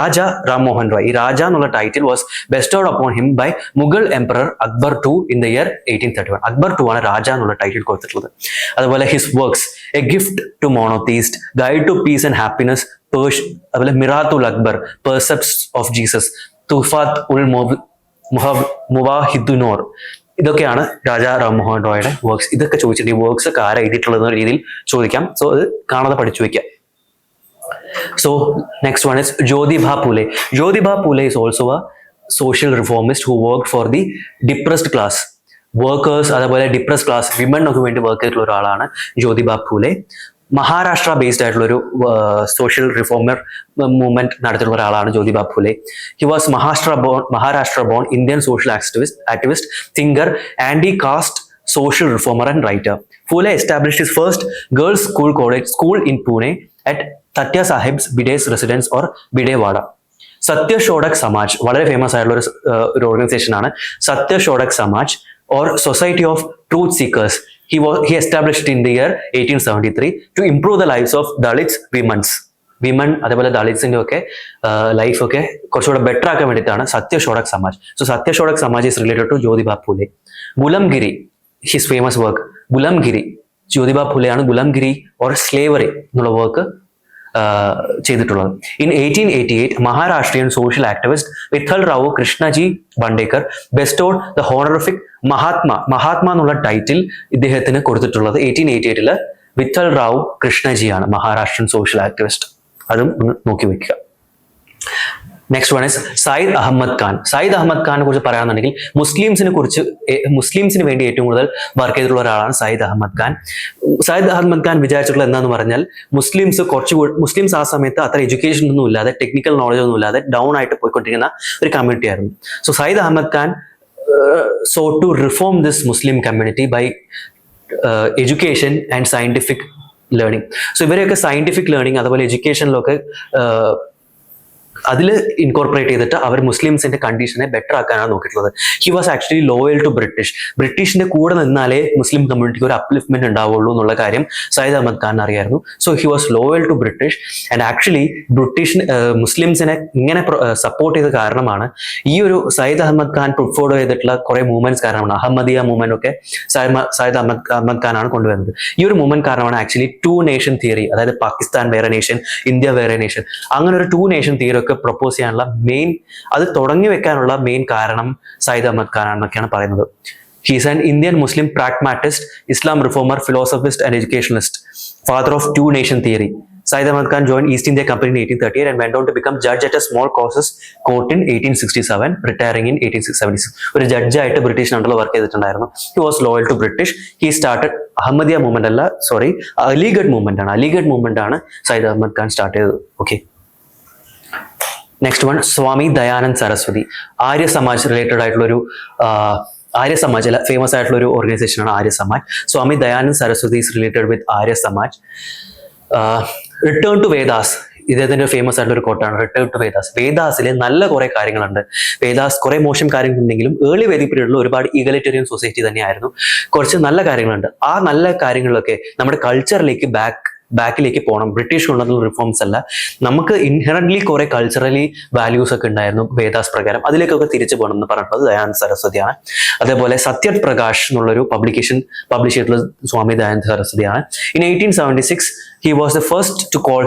Ram Mohan Roy, ഈ രാജ എന്നുള്ള title was bestowed upon him by Mughal emperor Akbar II in the year 1831. Akbar II ആണ് രാജ എന്നുള്ള ടൈറ്റിൽ കൊടുത്തിട്ടുള്ളത്. അതുപോലെ his works a gift to monotheist, guide to peace and happiness, അതുപോലെ Miratul Akbar, percepts of Jesus, Tuhfat ul Muwahhidin, ഇതൊക്കെയാണ് രാജ റാം മോഹൻ റോയുടെ works. ഇതൊക്കെ ചോദിച്ചിട്ട് ഈ വർക്ക്സ് ഒക്കെ ആരാ എഴുതിയിട്ടുള്ള രീതിയിൽ ചോദിക്കാം. സോ ഇത് കാണാതെ പഠിച്ചു വെക്കാം. So next one is Jyotiba Phule. Jyotiba Phule is also a social reformist who work for the depressed class workers. അതേപോലെ ഡിപ്രസ്ഡ് ക്ലാസ് വിമനൊക്കെ വേണ്ടി വർക്ക് ചെയ്തിട്ടുള്ള ഒരാളാണ് ജ്യോതിബ പൂലെ. മഹാരാഷ്ട്ര ബേസ്ഡ് ആയിട്ടുള്ള ഒരു സോഷ്യൽ റിഫോമർ മൂവ്മെന്റ് നടത്തിയിട്ടുള്ള ഒരാളാണ് Jyotiba Phule. He was Maharashtra born Indian social activist, thinker, anti caste social reformer and writer. Phule established his first girls school in Pune at Tatya Sahib's Bidet's residence or Bidewada. Satya Shodak Samaj, വളരെ famous ആയിട്ടുള്ള ഒരു organisation ആണ് സത്യ Shodhak Samaj or Society of Truth Seekers. He established in the year 1873 to improve the lives of Dalits women അതേപോലെ ദളിത്സിന്റെ ഒക്കെ life ഒക്കെ കുറച്ചുകൂടെ better ആക്കാൻ വേണ്ടിയിട്ടാണ് Satya Shodhak Samaj. So Satya Shodhak Samaj is related to Jyotiba Phule. Gulamgiri, his famous work Gulamgiri, Jyotiba ഫുലെയാണ് ഗുലംഗിരി ഓർ സ്ലേവറി എന്നുള്ള വർക്ക് ചെയ്തിട്ടുള്ളത്. In 1888 Maharashtrian social activist Vithal Rao Krishnaji Bandekar bestowed the honorific Mahatma എന്നുള്ള ടൈറ്റിൽ ഇദ്ദേഹത്തിന് കൊടുത്തിട്ടുള്ളത് 1888 വിത്തൽ റാവു കൃഷ്ണജിയാണ്, മഹാരാഷ്ട്രൻ സോഷ്യൽ ആക്ടിവിസ്റ്റ്. അതും ഒന്ന് നോക്കി വെക്കുക. Next one is Sayyid Ahmed Khan. Sayyid Ahmed ഖാനെ കുറിച്ച് പറയാന്നുണ്ടെങ്കിൽ മുസ്ലിംസിന് വേണ്ടി ഏറ്റവും കൂടുതൽ വർക്ക് ചെയ്തിട്ടുള്ള ഒരാളാണ് സയ്യിദ് അഹമ്മദ് ഖാൻ. സയ്യിദ് അഹമ്മദ് ഖാൻ വിചാരിച്ചിട്ടുള്ള എന്താന്ന് പറഞ്ഞാൽ മുസ്ലിംസ് ആ സമയത്ത് അത്ര എഡ്യൂക്കേഷൻ ഒന്നും ഇല്ലാതെ, ടെക്നിക്കൽ നോളജ് ഒന്നും ഇല്ലാതെ ഡൗൺ ആയിട്ട് പോയിക്കൊണ്ടിരിക്കുന്ന ഒരു കമ്മ്യൂണിറ്റി ആയിരുന്നു. So Syed Ahmed Khan sought to reform this Muslim community by education and scientific learning. So ഇവരെയൊക്കെ സയന്റിഫിക് ലേണിംഗ് അതുപോലെ എഡ്യൂക്കേഷനിലൊക്കെ അതിൽ ഇൻകോർപ്പറേറ്റ് ചെയ്തിട്ട് അവർ മുസ്ലിംസിന്റെ കണ്ടീഷനെ ബെറ്റർ ആക്കാനാണ് നോക്കിയിട്ടുള്ളത്. He was actually loyal to ബ്രിട്ടീഷിന്റെ കൂടെ നിന്നാലേ മുസ്ലിം കമ്മ്യൂണിറ്റിക്ക് ഒരു അപ്ലിഫ്റ്റ്മെന്റ് ഉണ്ടാവുള്ളൂ എന്നുള്ള കാര്യം സയ്യിദ് അഹമ്മദ് ഖാൻ അറിയായിരുന്നു. So he was loyal to British and actually മുസ്ലിംസിനെ ഇങ്ങനെ സപ്പോർട്ട് ചെയ്ത കാരണമാണ് ഈ ഒരു സയ്യിദ് അഹമ്മദ് ഖാൻ പുട്ട്ഫോർവേഡ് ചെയ്തിട്ടുള്ള കുറെ മൂവ്മെന്റ്സ് കാരണമാണ്. അഹമ്മദിയ മൂവ്മെന്റ് ഒക്കെ സയ്യിദ് അഹമ്മദ് ഖാനാണ് കൊണ്ടുവരുന്നത്. ഈ ഒരു മൂവ്മെന്റ് കാരണമാണ് ആക്ച്വലി 2 nation തിയറി, അതായത് പാകിസ്ഥാൻ വേറെ നേഷൻ, ഇന്ത്യ വേറെ നേഷൻ, അങ്ങനെ ഒരു 2 nation തിയറി ഒക്കെ പ്രൊപ്പോസ് ചെയ്യാനുള്ള അത് തുടങ്ങി വെക്കാനുള്ള മെയിൻ കാരണം സയ്യിദ് അഹമ്മദ് ഖാൻ ആണെന്നൊക്കെയാണ് പറയുന്നത്. He's an Indian Muslim pragmatist, Islam reformer, philosophist and educationist, father of 2 nation theory. Syed Ahmad Khan joined East India Company in 1838 and went on to become judge at a small causes court in 1867, retiring in 1876. ഒരു ജഡ്ജായിട്ട് British അണ്ടറിൽ work ചെയ്തിട്ടുണ്ടായിരുന്നു. He was loyal to British. He started Ahmadiyya movement അല്ല, sorry, Aligarh movement ആണ്. Aligarh movement ആണ് Sayyid Ahmed Khan start ചെയ്തത്. Okay, next one സ്വാമി Dayanand Saraswati. Arya Samaj related ആയിട്ടുള്ള ഒരു ആര്യ സമാജ് അല്ല, ഫേമസ് ആയിട്ടുള്ള ഒരു ഓർഗനൈസേഷൻ ആണ് Arya Samaj. Swami Dayanand Saraswati is related with Arya Samaj. Return to Vedas, ഇദ്ദേഹത്തിന്റെ ഫേമസ് ആയിട്ടുള്ള ഒരു കോട്ടാണ് റിട്ടേൺ ടു വേദാസ്. വേദാസിലെ നല്ല കുറെ കാര്യങ്ങളുണ്ട്. വേദാസ് കുറെ മോശം കാര്യങ്ങളുണ്ടെങ്കിലും ഏർലി വേദിക് പീരീഡിൽ ഒരുപാട് ഈഗലിറ്റേറിയൻ സൊസൈറ്റി തന്നെയായിരുന്നു. കുറച്ച് നല്ല കാര്യങ്ങളുണ്ട്. ആ നല്ല കാര്യങ്ങളൊക്കെ നമ്മുടെ കൾച്ചറിലേക്ക് ബാക്കിലേക്ക് പോകണം. ബ്രിട്ടീഷ് കൊണ്ടുവന്ന റിഫോംസ് അല്ല, നമുക്ക് ഇൻഹെറന്റ്ലി കുറെ കൾച്ചറലി വാല്യൂസ് ഒക്കെ ഉണ്ടായിരുന്നു വേദാസ് പ്രകാരം, അതിലേക്കൊക്കെ തിരിച്ചു പോകണം എന്ന് പറഞ്ഞിട്ടുള്ളത് ദയാനന്ദ് സരസ്വതിയാണ്. അതേപോലെ സത്യത് പ്രകാശ് എന്നുള്ളൊരു പബ്ലിക്കേഷൻ പബ്ലിഷ് ചെയ്തിട്ടുള്ളത് സ്വാമി ദയാനന്ദ് സരസ്വതിയാണ്. In 1876 he was the first to call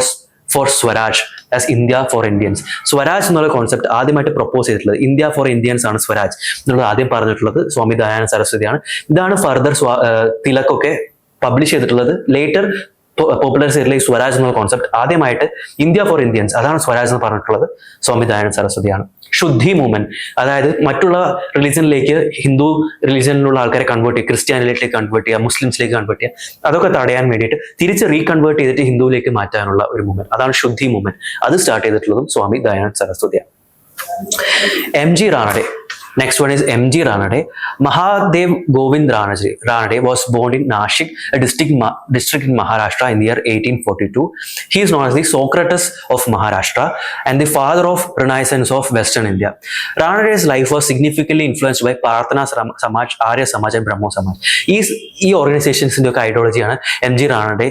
for swaraj as India for Indians. Swaraj എന്നുള്ള കോൺസെപ്റ്റ് ആദ്യമായിട്ട് പ്രപ്പോസ് ചെയ്തിട്ടുള്ളത് ഇന്ത്യ ഫോർ ഇന്ത്യൻസ് ആണ് സ്വരാജ് എന്നുള്ളത് ആദ്യം പറഞ്ഞിട്ടുള്ളത് സ്വാമി ദയാനന്ദ് സരസ്വതിയാണ്. ഇതാണ് ഫർദർ തിലക്കൊക്കെ പബ്ലിഷ് ചെയ്തിട്ടുള്ളത്. ലേറ്റർ പോപ്പുലർ സൈഡിലെ സ്വരാജ് എന്നുള്ള കോൺസെപ്റ്റ് ആദ്യമായിട്ട് ഇന്ത്യ ഫോർ ഇന്ത്യൻസ്, അതാണ് സ്വരാജ് എന്ന് പറഞ്ഞിട്ടുള്ളത് സ്വാമി ദയാനന്ദ് സരസ്വതിയാണ്. ശുദ്ധി മൂവ്മെന്റ്, അതായത് മറ്റുള്ള റിലീജിയനിലേക്ക്, ഹിന്ദു റിലീജിയനിലുള്ള ആൾക്കാരെ കൺവേർട്ട് ചെയ്യുക, ക്രിസ്ത്യാനിലേക്ക് കൺവേർട്ട് ചെയ്യുക, മുസ്ലിംസിലേക്ക് കൺവേർട്ട് ചെയ്യുക, അതൊക്കെ തടയാൻ വേണ്ടിയിട്ട് തിരിച്ച് റീകൺവേർട്ട് ചെയ്തിട്ട് ഹിന്ദുവിലേക്ക് മാറ്റാനുള്ള ഒരു മൂവ്മെന്റ്, അതാണ് ശുദ്ധി മൂവ്മെന്റ്. അത് start ചെയ്തിട്ടുള്ളതും Swami Dayanand സരസ്വതിയാണ്. M.G. Ranade. Next one is M.G. Ranade. Mahadev Govind Ranade was born in Nashik, a district in Maharashtra in the year 1842. He is known as the Socrates of Maharashtra and the father of Renaissance of Western India. Ranade's life was significantly influenced by Prarthana Samaj, Arya Samaj and Brahmo Samaj. ഈ ഓർഗനൈസേഷൻസിന്റെ ഒക്കെ ഐഡിയോളജിയാണ് M.G. Ranade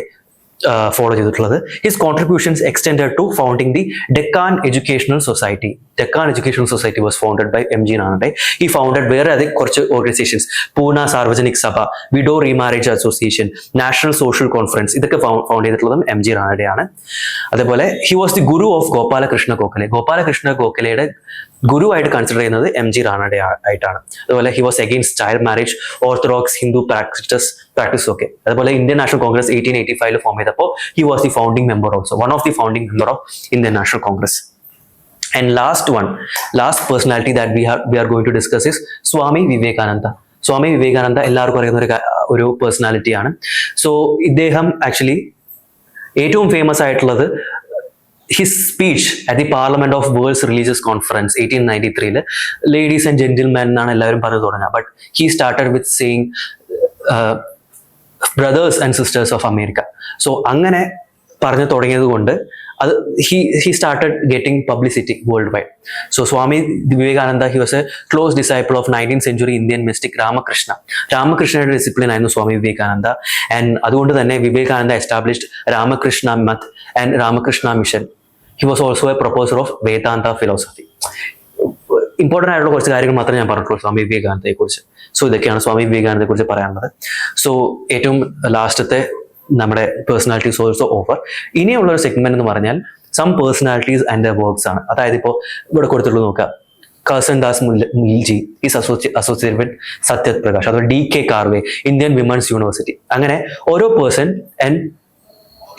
follow ചെയ്തിട്ടുള്ളത്. His contributions extended to founding the Deccan educational society. Deccan educational society was founded by M.G. Ranade. ഈ founded വേറെ അത് കുറച്ച് organisations, Poona Sarvajanik Sabha, widow remarriage association, national social conference, ഇതൊക്കെ ഫൗണ്ട് ചെയ്തിട്ടുള്ളതും M.G. Ranade ആണ്. അതേപോലെ he was the guru of Gopalakrishna Gokhale. Gopalakrishna ഗോഖലെയുടെ ഗുരുവായിട്ട് കൺസിഡർ ചെയ്യുന്നത് M.G. Ranade ആയിട്ടാണ്. അതുപോലെ he was against child marriage, orthodox Hindu practice ഒക്കെ. അതുപോലെ ഇന്ത്യൻ നാഷണൽ കോൺഗ്രസ് 1885 ഫോം ചെയ്തപ്പോൾ he was the founding member also, one of the founding member of Indian national Congress. And last personality that we are going to discuss is Swami Vivekananda. Swami Vivekananda എല്ലാവർക്കും അറിയുന്ന ഒരു പേഴ്സണാലിറ്റിയാണ്. So ഇദ്ദേഹം actually ഏറ്റവും famous ആയിട്ടുള്ളത് his speech at the Parliament of World's Religious Conference 1893 ladies and gentlemen എന്നാണ് എല്ലാവരും പറഞ്ഞു തുടങ്ങുക. But he started with saying brothers and sisters of America. So അങ്ങനെ പറഞ്ഞു തുടങ്ങിയത് കൊണ്ട് അത് he started getting publicity worldwide. So Swami Vivekananda, he was a close disciple of 19th century Indian mystic രാമകൃഷ്ണയുടെ ഡിസിപ്ലിൻ ആയിരുന്നു സ്വാമി വിവേകാനന്ദ. ആൻഡ് അതുകൊണ്ട് തന്നെ Vivekananda established Ramakrishna Math and Ramakrishna Mission. He was also a proposer of Vedanta philosophy. Important ആയിട്ടുള്ള കുറച്ച് കാര്യങ്ങൾ മാത്രമേ ഞാൻ പറഞ്ഞിട്ടുള്ളൂ സ്വാമി വിവേകാനന്ദയെ കുറിച്ച്. സോ ഇതൊക്കെയാണ് സ്വാമി വിവേകാനന്ദയെ കുറിച്ച് പറയാനുള്ളത്. സോ ഏറ്റവും ലാസ്റ്റത്തെ നമ്മുടെ പേഴ്സണാലിറ്റീസ് ഓൾസോ ഓവർ. ഇനിയുള്ളൊരു സെഗ്മെന്റ് എന്ന് പറഞ്ഞാൽ some personalities and the works ആണ്. അതായത് ഇപ്പോൾ ഇവിടെ കൊടുത്തിട്ടുള്ളത് നോക്കുക, Karsandas Mulji is associated with Satya Prakash, അതുപോലെ DK Karve, Indian women's university. അങ്ങനെ ഓരോ പേഴ്സൺ ആൻഡ്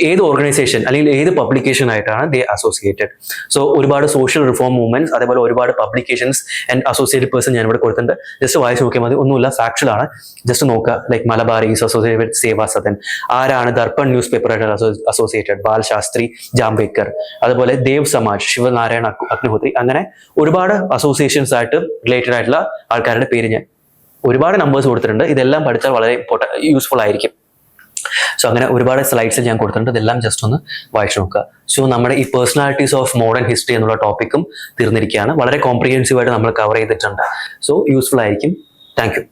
ഏത് ഓർഗനൈസേഷൻ അല്ലെങ്കിൽ ഏത് പബ്ലിക്കേഷൻ ആയിട്ടാണ് ദേ അസോസിയേറ്റഡ്. സോ ഒരുപാട് സോഷ്യൽ റിഫോം മൂവ്മെന്റ്സ്, അതേപോലെ ഒരുപാട് പബ്ലിക്കേഷൻസ് ആൻഡ് അസോസിയേറ്റഡ് പേഴ്സൺ ഞാൻ ഇവിടെ കൊടുത്തിട്ടുണ്ട്. ജസ്റ്റ് വായിച്ച് നോക്കിയാൽ മതി, ഒന്നുമില്ല, ഫാക്ച്വൽ ആണ്. ജസ്റ്റ് നോക്കുക. Like Malabar is associated with Seva Sadan. ആരാണ് ദർപ്പൺ ന്യൂസ് പേപ്പർ ആയിട്ട് അസോസിയേറ്റഡ്? ബാൽ ശാസ്ത്രി ജാംബേദ്കർ. അതുപോലെ ദേവ് സമാജ്, ശിവനാരായണ അഗ്നിഹോത്രി. അങ്ങനെ ഒരുപാട് അസോസിയേഷൻസ് ആയിട്ട് റിലേറ്റഡ് ആയിട്ടുള്ള ആൾക്കാരുടെ പേര് ഞാൻ ഒരുപാട് നമ്പേഴ്സ് കൊടുത്തിട്ടുണ്ട്. ഇതെല്ലാം പഠിച്ചാൽ വളരെ യൂസ്ഫുൾ ആയിരിക്കും. സോ അങ്ങനെ ഒരുപാട് സ്ലൈഡ്സ് ഞാൻ കൊടുത്തിട്ടുണ്ട്, ഇതെല്ലാം ജസ്റ്റ് ഒന്ന് വായിച്ചു നോക്കുക. സോ നമ്മുടെ ഈ പേഴ്സണാലിറ്റീസ് ഓഫ് മോഡേൺ ഹിസ്റ്ററി എന്നുള്ള ടോപ്പിക്കും തീർന്നിരിക്കുകയാണ്. വളരെ കോംപ്രിഹെൻസീവ് ആയിട്ട് നമ്മൾ കവർ ചെയ്തിട്ടുണ്ട്. സോ യൂസ്ഫുൾ ആയിരിക്കും. Thank you.